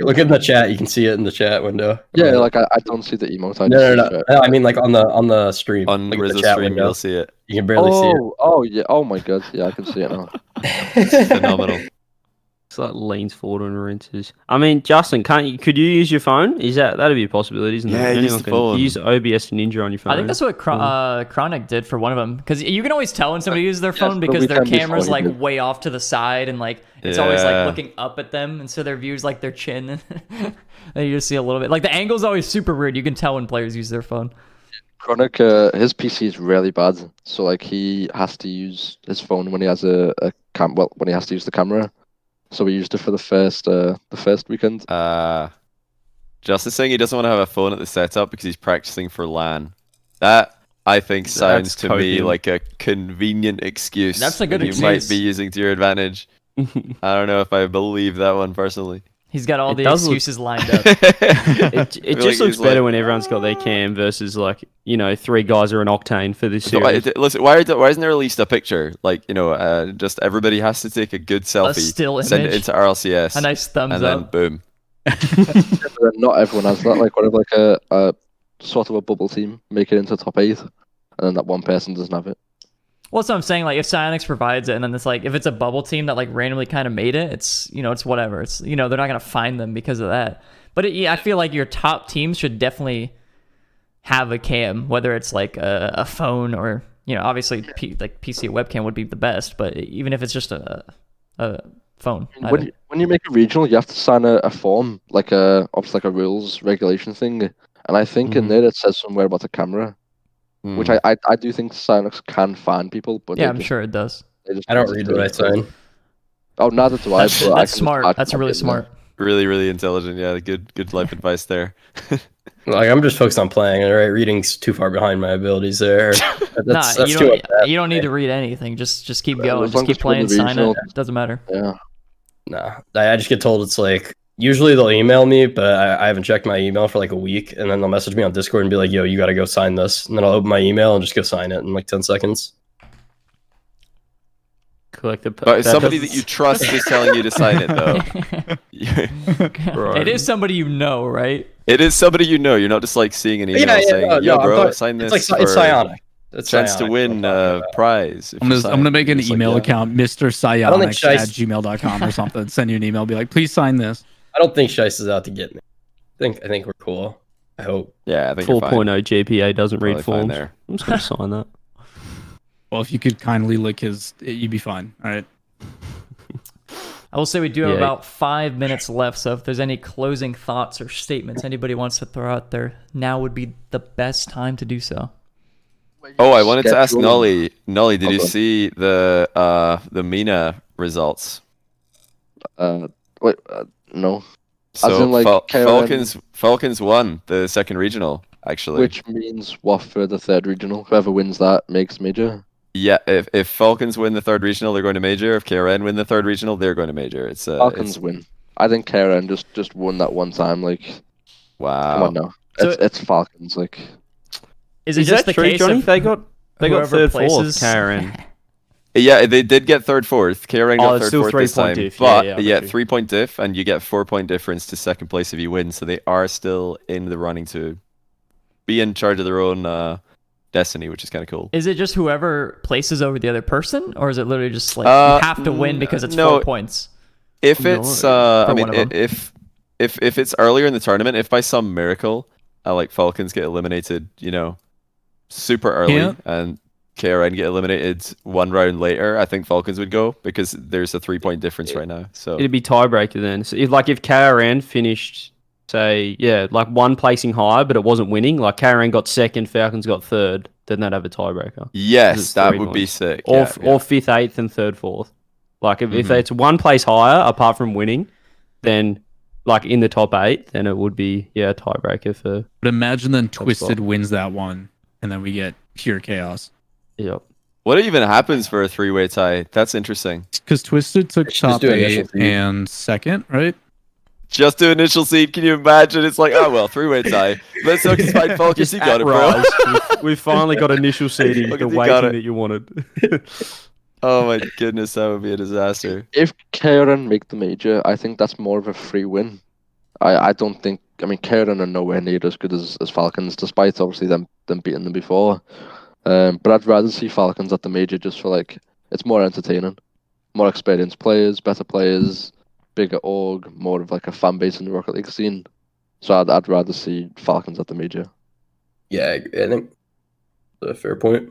Look in the chat. You can see it in the chat window. like I don't see the emote. I just No, see no, fairy. no. I mean, like on the stream. On Look at the Rizzle chat stream, window. you'll see it. You can barely see it. Oh yeah. Oh my god. Yeah, I can see it now. Phenomenal. It's like leans forward and rinses. I mean, Justin, could you use your phone? That'd be a possibility, isn't it? Yeah, use Anyone the can phone. use OBS Ninja on your phone. I think that's what Chronic did for one of them, because you can always tell when somebody uses their phone but because we their can before camera's he like did. way off to the side and like it's always like Yeah. looking up at them, and so their view's like their chin, and you just see a little bit. Like the angle's always super weird. You can tell when players use their phone. Chronic, his PC is really bad, so like he has to use his phone when he has when he has to use the camera. So we used it for the first weekend. Justin's saying he doesn't want to have a phone at the setup because he's practicing for LAN. That I think sounds to me coping. like a convenient excuse. That's a good that you excuse. might be using to your advantage. I don't know if I believe that one personally. He's got all It the does look- excuses lined up. It just looks better when everyone's got their cam versus like 3 guys are an octane for this series. Listen, why isn't there at least a picture? Like, just everybody has to take a good selfie, still send it image. into RLCS, A nice thumbs and then up. boom. But not everyone has that. Like, what if like a sort of a bubble team make it into top 8, and then that one person doesn't have it? Well, that's what I'm saying. Like, if Psyonix provides it, and then it's like, if it's a bubble team that like randomly kind of made it, it's it's whatever. It's they're not gonna find them because of that. But I feel like your top teams should definitely have a cam, whether it's like a phone or obviously like PC webcam would be the best. But even if it's just a phone, I think. When you make a regional, you have to sign a form, like obviously like a rules regulation thing, and I think in there it says somewhere about the camera. Which I do think Psyonix can fan people, but Yeah, I'm sure it does. I don't read what I sign. Oh, neither do I. That's, but I that's can smart. just That's type really it in there. smart. Really, really intelligent. Yeah, good life advice there. Like I'm just focused on playing. All right, reading's too far behind my abilities there. That's You too don't. You don't need to read anything. Just keep going. as Just long keep as you win playing. the Sign regional- it. Doesn't matter. Yeah. Nah, I just get told it's like usually they'll email me, but I haven't checked my email for like a week, and then they'll message me on Discord and be like, "Yo, you got to go sign this," and then I'll open my email and just go sign it in like 10 seconds. Collect the. But it's somebody that you trust is telling you to sign it, though. It is somebody you know, right? It is somebody you know. You're not just like seeing an email saying, "Yo, I'm bro, talking- sign this." It's like it's for Psionic. It's chance to Psionic win I'm talking about. prize. if I'm you gonna, sign I'm gonna it. make an It's like, email yeah. account, Mr. don't think Psionics at Shice- gmail.com or something. Send you an email, be like, please sign this. I don't think Shice is out to get me. I think we're cool. I hope. Yeah, I think you're fine. 4.0 GPA doesn't read Probably fine forms. there. I'm just gonna sign that. Well, if you could kindly lick his, you'd be fine. All right. I will say we do have Yeah. about 5 minutes left, so if there's any closing thoughts or statements anybody wants to throw out there, now would be the best time to do so. Oh, I wanted to ask Schedule. Nolly. Nolly, did you Okay. see the MENA results? Wait, no. So in, like, KRN Falcons won the second regional, actually. Which means what for the third regional? Whoever wins that makes major. Yeah, if Falcons win the third regional, they're going to major. If KRN win the third regional, they're going to major. It's Falcons win. I think KRN just won that one time. Like, come wow. on now. So- It's Falcons. Like, Is it Is just that the true, case Johnny? of They got whoever third, places- fourth, Karen. Yeah, they did get third, fourth. KRN Oh, got it's third, still fourth this 3-point time. diff. But Yeah, I got you. 3-point diff, and you get 4-point difference to second place if you win. So they are still in the running to be in charge of their own destiny, which is kind of cool. Is it just whoever places over the other person, or is it literally just like Uh, you have to win because it's no. 4 points? If No, it's, for I mean, one of them. if it's earlier in the tournament, if by some miracle, like Falcons get eliminated, super early, Yeah. and KRN get eliminated one round later, I think Falcons would go because there's a 3-point difference right now. So It'd be tiebreaker then. So if KRN finished, say, like one placing higher, but it wasn't winning, like KRN got second, Falcons got third, then they'd have a tiebreaker. yes, It's that 3 would be points. sick. Or yeah. or fifth, eighth, and third, fourth. Like if Mhm. it's one place higher apart from winning, then like in the top 8, then it would be a tiebreaker for But imagine then spot. Twisted wins that one, and then we get pure chaos. What even happens for a 3-way tie? That's interesting. Because Twisted took Just top do initial 8 seed. and second, right? Just do initial seed. Can you imagine? It's like, oh well, 3-way tie. Let's hope you find Falcons. You got it, bro. we finally got initial seeding, Look the at you got weighting it. that you wanted. Oh my goodness, that would be a disaster. if KRN make the major, I think that's more of a free win. I don't think. I mean, KRN are nowhere near as good as Falcons, despite obviously them beating them before. But I'd rather see Falcons at the major just for like it's more entertaining, more experienced players, better players, bigger org, more of like a fan base in the Rocket League scene. So I'd rather see Falcons at the major. Yeah, I think that's a fair point.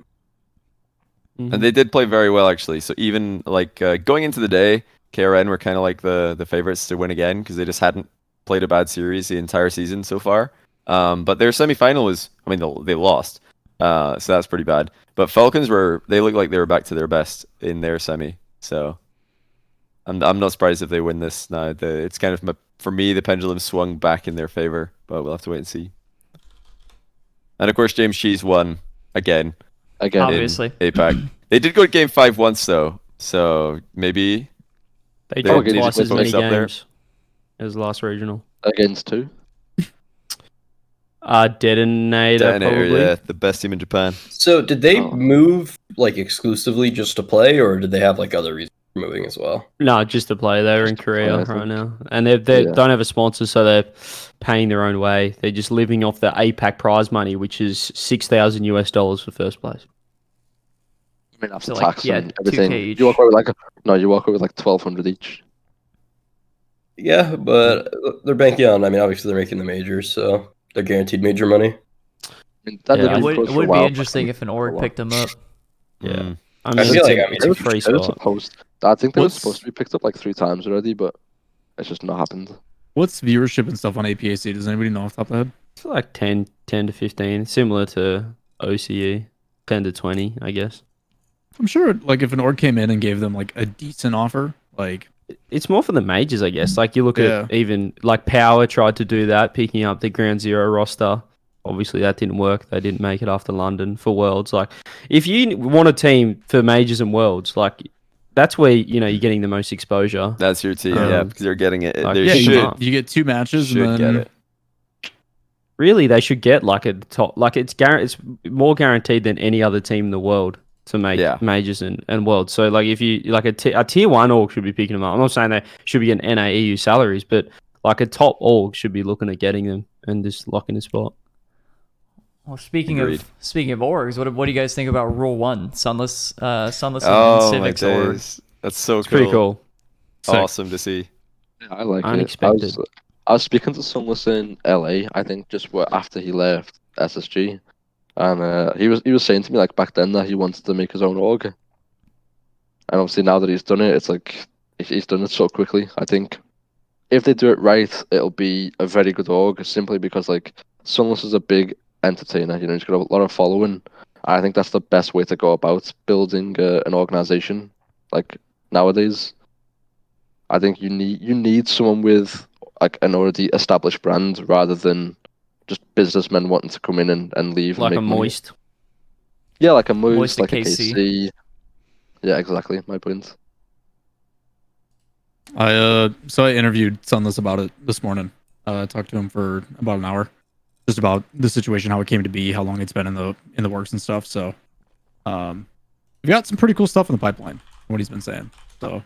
Mm-hmm. And they did play very well, actually. So even like going into the day, KRN were kind of like the favorites to win again because they just hadn't played a bad series the entire season so far. But their semifinal was, I mean, they lost. So that's pretty bad. But Falcons they looked like they were back to their best in their semi. So I'm not surprised if they win this now. It's kind of, for me, the pendulum swung back in their favor, but we'll have to wait and see. And of course, James Cheese won again. Again, Obviously. In APAC. They did go to game 5 once though, so maybe They They're dropped getting twice as close many up there. games as last regional. against two. Detonator, probably. yeah, the best team in Japan. So did they Oh. move like exclusively just to play, or did they have like other reasons for moving as well? No, just to play. They're in Just to play, Korea I right think. now, and they Yeah. don't have a sponsor, so they're paying their own way. They're just living off the APAC prize money, which is $6,000 for first place. I mean, after So, like, tax yeah, and everything, 2K each. you walk away with you walk away with like 1,200 each. Yeah, but they're banking on. I mean, obviously they're making the majors, so they're guaranteed major money. I mean, that Yeah, did It be would, close it for a would be while, interesting but- if an for a org while. picked them up. Yeah, Mm. I mean, feel like, I mean, it's a free They were spot. supposed. I think they were What's- supposed to be picked up like 3 times already, but it's just not happened. What's viewership and stuff on APAC? Does anybody know off the top of the head? It's like 10 to 15, similar to OCE, 10 to 20, I guess. I'm sure, like, if an org came in and gave them like a decent offer, like, It's more for the majors, I guess. Like you look at even like Power tried to do that, picking up the Ground Zero roster. Obviously, that didn't work. They didn't make it after London for Worlds. Like, if you want a team for majors and Worlds, like that's where you're getting the most exposure. That's your team, yeah, because they're getting it. Like, They yeah, should, you get 2 matches should and get then it. Really, they should get like a top. Like it's more guaranteed than any other team in the world to make Yeah. majors and Worlds. So like if you like a tier 1 org should be picking them up. I'm not saying they should be getting NAEU salaries, but like a top org should be looking at getting them and just locking a spot. Well, speaking Agreed. of orgs, what do you guys think about Rule 1, Sunless and Oh my Civic's org? days, that's so It's pretty cool. Awesome to see. Yeah, I like Unexpected. it. I was speaking to Sunless in LA. I think just after he left SSG, and he was saying to me like back then that he wanted to make his own org. And obviously now that he's done it, it's like he's done it so quickly. I think if they do it right, it'll be a very good org. Simply because like Sunless is a big entertainer. He's got a lot of following. I think that's the best way to go about building an organization. Like nowadays, I think you need someone with like an already established brand rather than just businessmen wanting to come in and leave. Like and a make money. Moist. Yeah, like a Moist, Moist like a KC. KC. Yeah, exactly. My point. I interviewed Sunless about it this morning. I talked to him for about an hour, just about the situation, how it came to be, how long it's been in the works and stuff. So, we've got some pretty cool stuff in the pipeline. What he's been saying. So,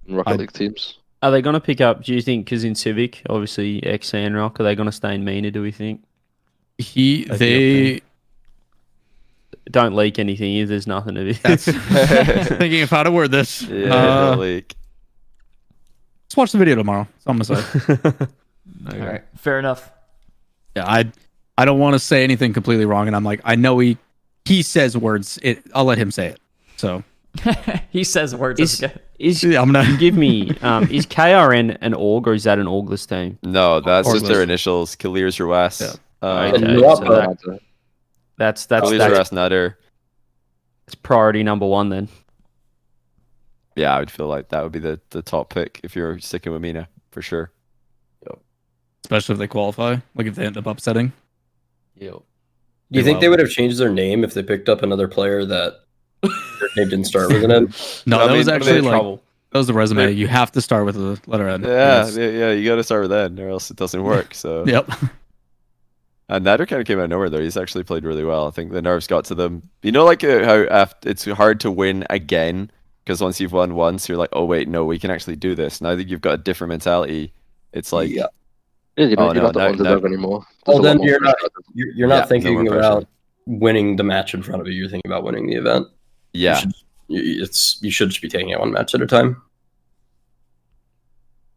Rocket League teams. Are they going to pick up, do you think, because in Civic, obviously ex-Sandrock, are they going to stay in MENA, do we think? they don't leak anything, there's nothing to be. That's thinking of how to word this. Yeah, leak. Let's watch the video tomorrow. That's all I'm gonna say. All right, fair enough. Yeah, I don't want to say anything completely wrong, and I'm like, I know he says words. I'll let him say it. So He says words. I'm gonna give me. Is KRN an org or is that an orgless team? No, that's just their Orgless. initials. Khalir's Ruas. Yeah. Okay, Nuapa. so that's Khalir's Ruas Nutter. It's priority number one then. Yeah, I would feel like that would be the top pick if you're sticking with Mina for sure. especially if they qualify. Like if they end up upsetting. Do you think they would have changed their name if they picked up another player that their name didn't start with an N? No, that was actually like trouble. that was the resume. You have to start with the letter N. Yeah, you got to start with that, or else it doesn't work. So Yep. And Nader kind of came out of nowhere though. He's actually played really well. I think the nerves got to them. You know, like how it's hard to win again because once you've won once, you're like, oh wait, no, we can actually do this. Now that you've got a different mentality, it's like, Yeah, you're not the underdog anymore. There's Well, a lot then more pressure. you're not no thinking more pressure. about winning the match in front of you. You're thinking about winning the event. Yeah, You should just be taking it one match at a time.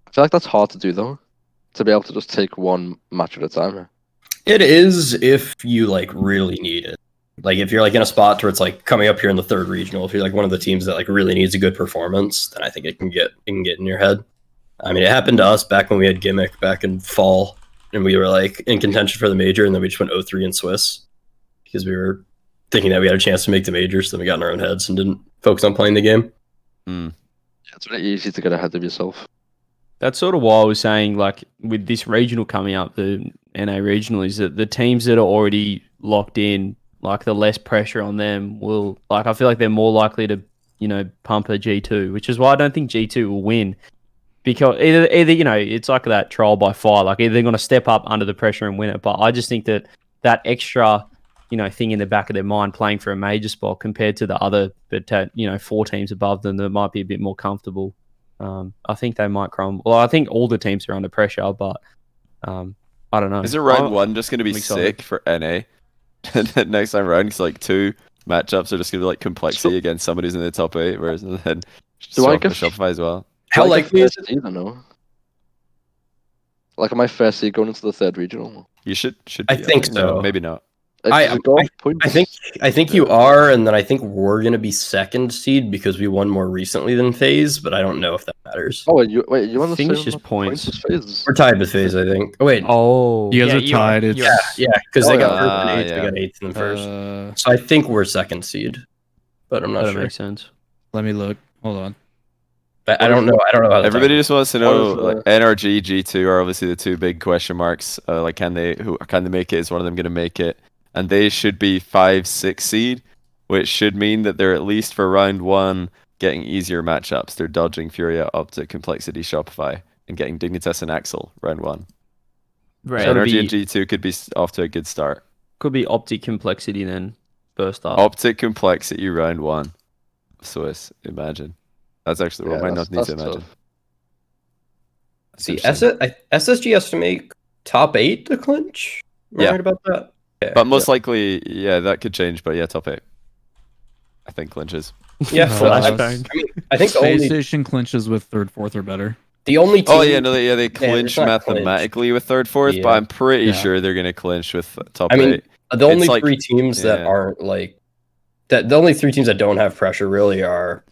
I feel like that's hard to do though, to be able to just take one match at a time. It is if you like really need it. Like if you're like in a spot where it's like coming up here in the third regional, if you're like one of the teams that like really needs a good performance, then I think it can get in your head. I mean, it happened to us back when we had Gimmick back in fall, and we were like in contention for the major, and then we just went 0-3 in Swiss because we were thinking that we had a chance to make the major, so then we got in our own heads and didn't focus on playing the game. Yeah, it's really easy to get ahead of yourself. That's sort of why I was saying, like, with this regional coming up, the NA regional, is that the teams that are already locked in, like, the less pressure on them will, like, I feel like they're more likely to, you know, pump a G2, which is why I don't think G2 will win. Because either you know, it's like that trial by fire, like, either they're going to step up under the pressure and win it, but I just think that extra, you know, thing in the back of their mind playing for a major spot compared to the other, but, you know, 4 teams above them that might be a bit more comfortable. I think they might crumble. Well, I think all the teams are under pressure, but I don't know. Isn't round one just going to be sick for NA? Next time round, it's like 2 matchups are just going to be like complexity against somebody who's in the top 8, whereas then Shopify as well. How likely is it? I don't know. Like, am I fair seed going into the third regional? You should. I be, think no, so. maybe not. I think you are, and then I think we're gonna be second seed because we won more recently than FaZe, but I don't know if that matters. Oh, you on the think it's same just points. as FaZe? We're tied with FaZe, I think. Oh wait, Oh, You guys are tied. yeah, because they got yeah. first and 8th, Yeah. they got 8th and first. Uh, So I think we're second seed, but I'm not that sure. makes sense. let me look. Hold on. I don't know. I don't know how. Everybody just wants to know, What is, like, NRG, G2 are obviously the 2 big question marks. Like, can they make it? Is one of them going to make it? And they should be 5-6 seed, which should mean that they're at least for round 1 getting easier matchups. They're dodging Furia, Optic, Complexity, Shopify, and getting Dignitas and Axel round 1. Right. So NRG and G2 could be off to a good start. Could be Optic Complexity then first up. Optic Complexity round 1. Swiss, imagine. That's actually what might not need to imagine. tough. See, SSG has to make top 8 to clinch. Am I Yeah. right about that? Yeah. But most likely, yeah, that could change. But yeah, top 8. I think clinches. Yeah, Flashbang. I think the Space only Station clinches with third, fourth, or better. team. Oh yeah, no, they it's clinch not mathematically with third, fourth, Yeah. but I'm pretty Yeah. sure they're gonna clinch with top I mean, 8. the only like- 3 teams that yeah. aren't like that. The only 3 teams that don't have pressure really are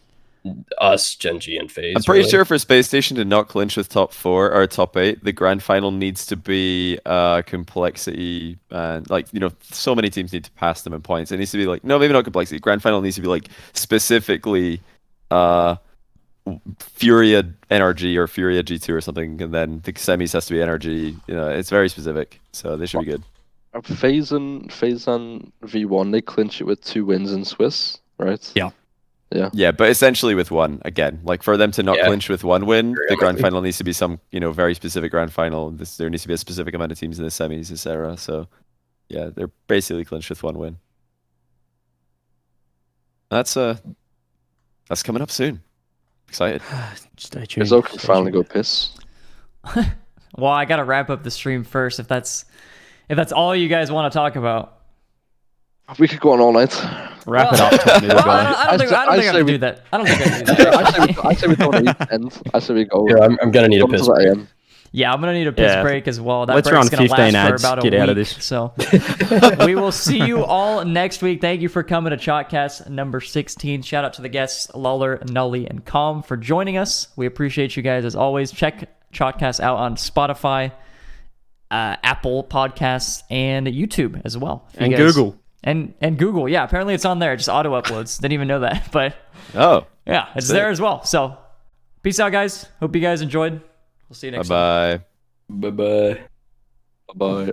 us, Gen G, and FaZe. I'm pretty sure for Space Station to not clinch with top 4 or top 8, the grand final needs to be complexity and like so many teams need to pass them in points. It needs to be like maybe not complexity. Grand final needs to be like specifically Furia NRG or Furia G2 or something, and then the semis has to be NRG. It's very specific, so they should be good. FaZe and V1, they clinch it with 2 wins in Swiss, right? Yeah. Yeah, but essentially with 1 again. Like for them to not clinch with 1 win, the grand final needs to be some very specific grand final. There needs to be a specific amount of teams in the semis, etc. So yeah, they're basically clinched with 1 win. That's coming up soon. Excited. Stay tuned. Is can finally go piss. Well, I gotta wrap up the stream first. If that's all you guys want to talk about, we could go on all night. Wrap it up. Tommy, I don't think I can do that. I don't think I can do that. I say we don't need to end. I say we go. Yeah, I'm gonna need a piss break. Yeah, I'm gonna need a piss break as well. That Let's break's run gonna 15 last ads. for about a Get week, out of this. So we will see you all next week. Thank you for coming to Chalkcast number 16. Shout out to the guests Lawler, Nully, and Calm for joining us. We appreciate you guys as always. Check Chalkcast out on Spotify, Apple Podcasts, and YouTube as well. And Google. And Google. Yeah, apparently it's on there. It just auto uploads. Didn't even know that, but yeah, it's there as well. So peace out, guys. Hope you guys enjoyed. We'll see you next time. Bye-bye. Bye-bye. Bye-bye.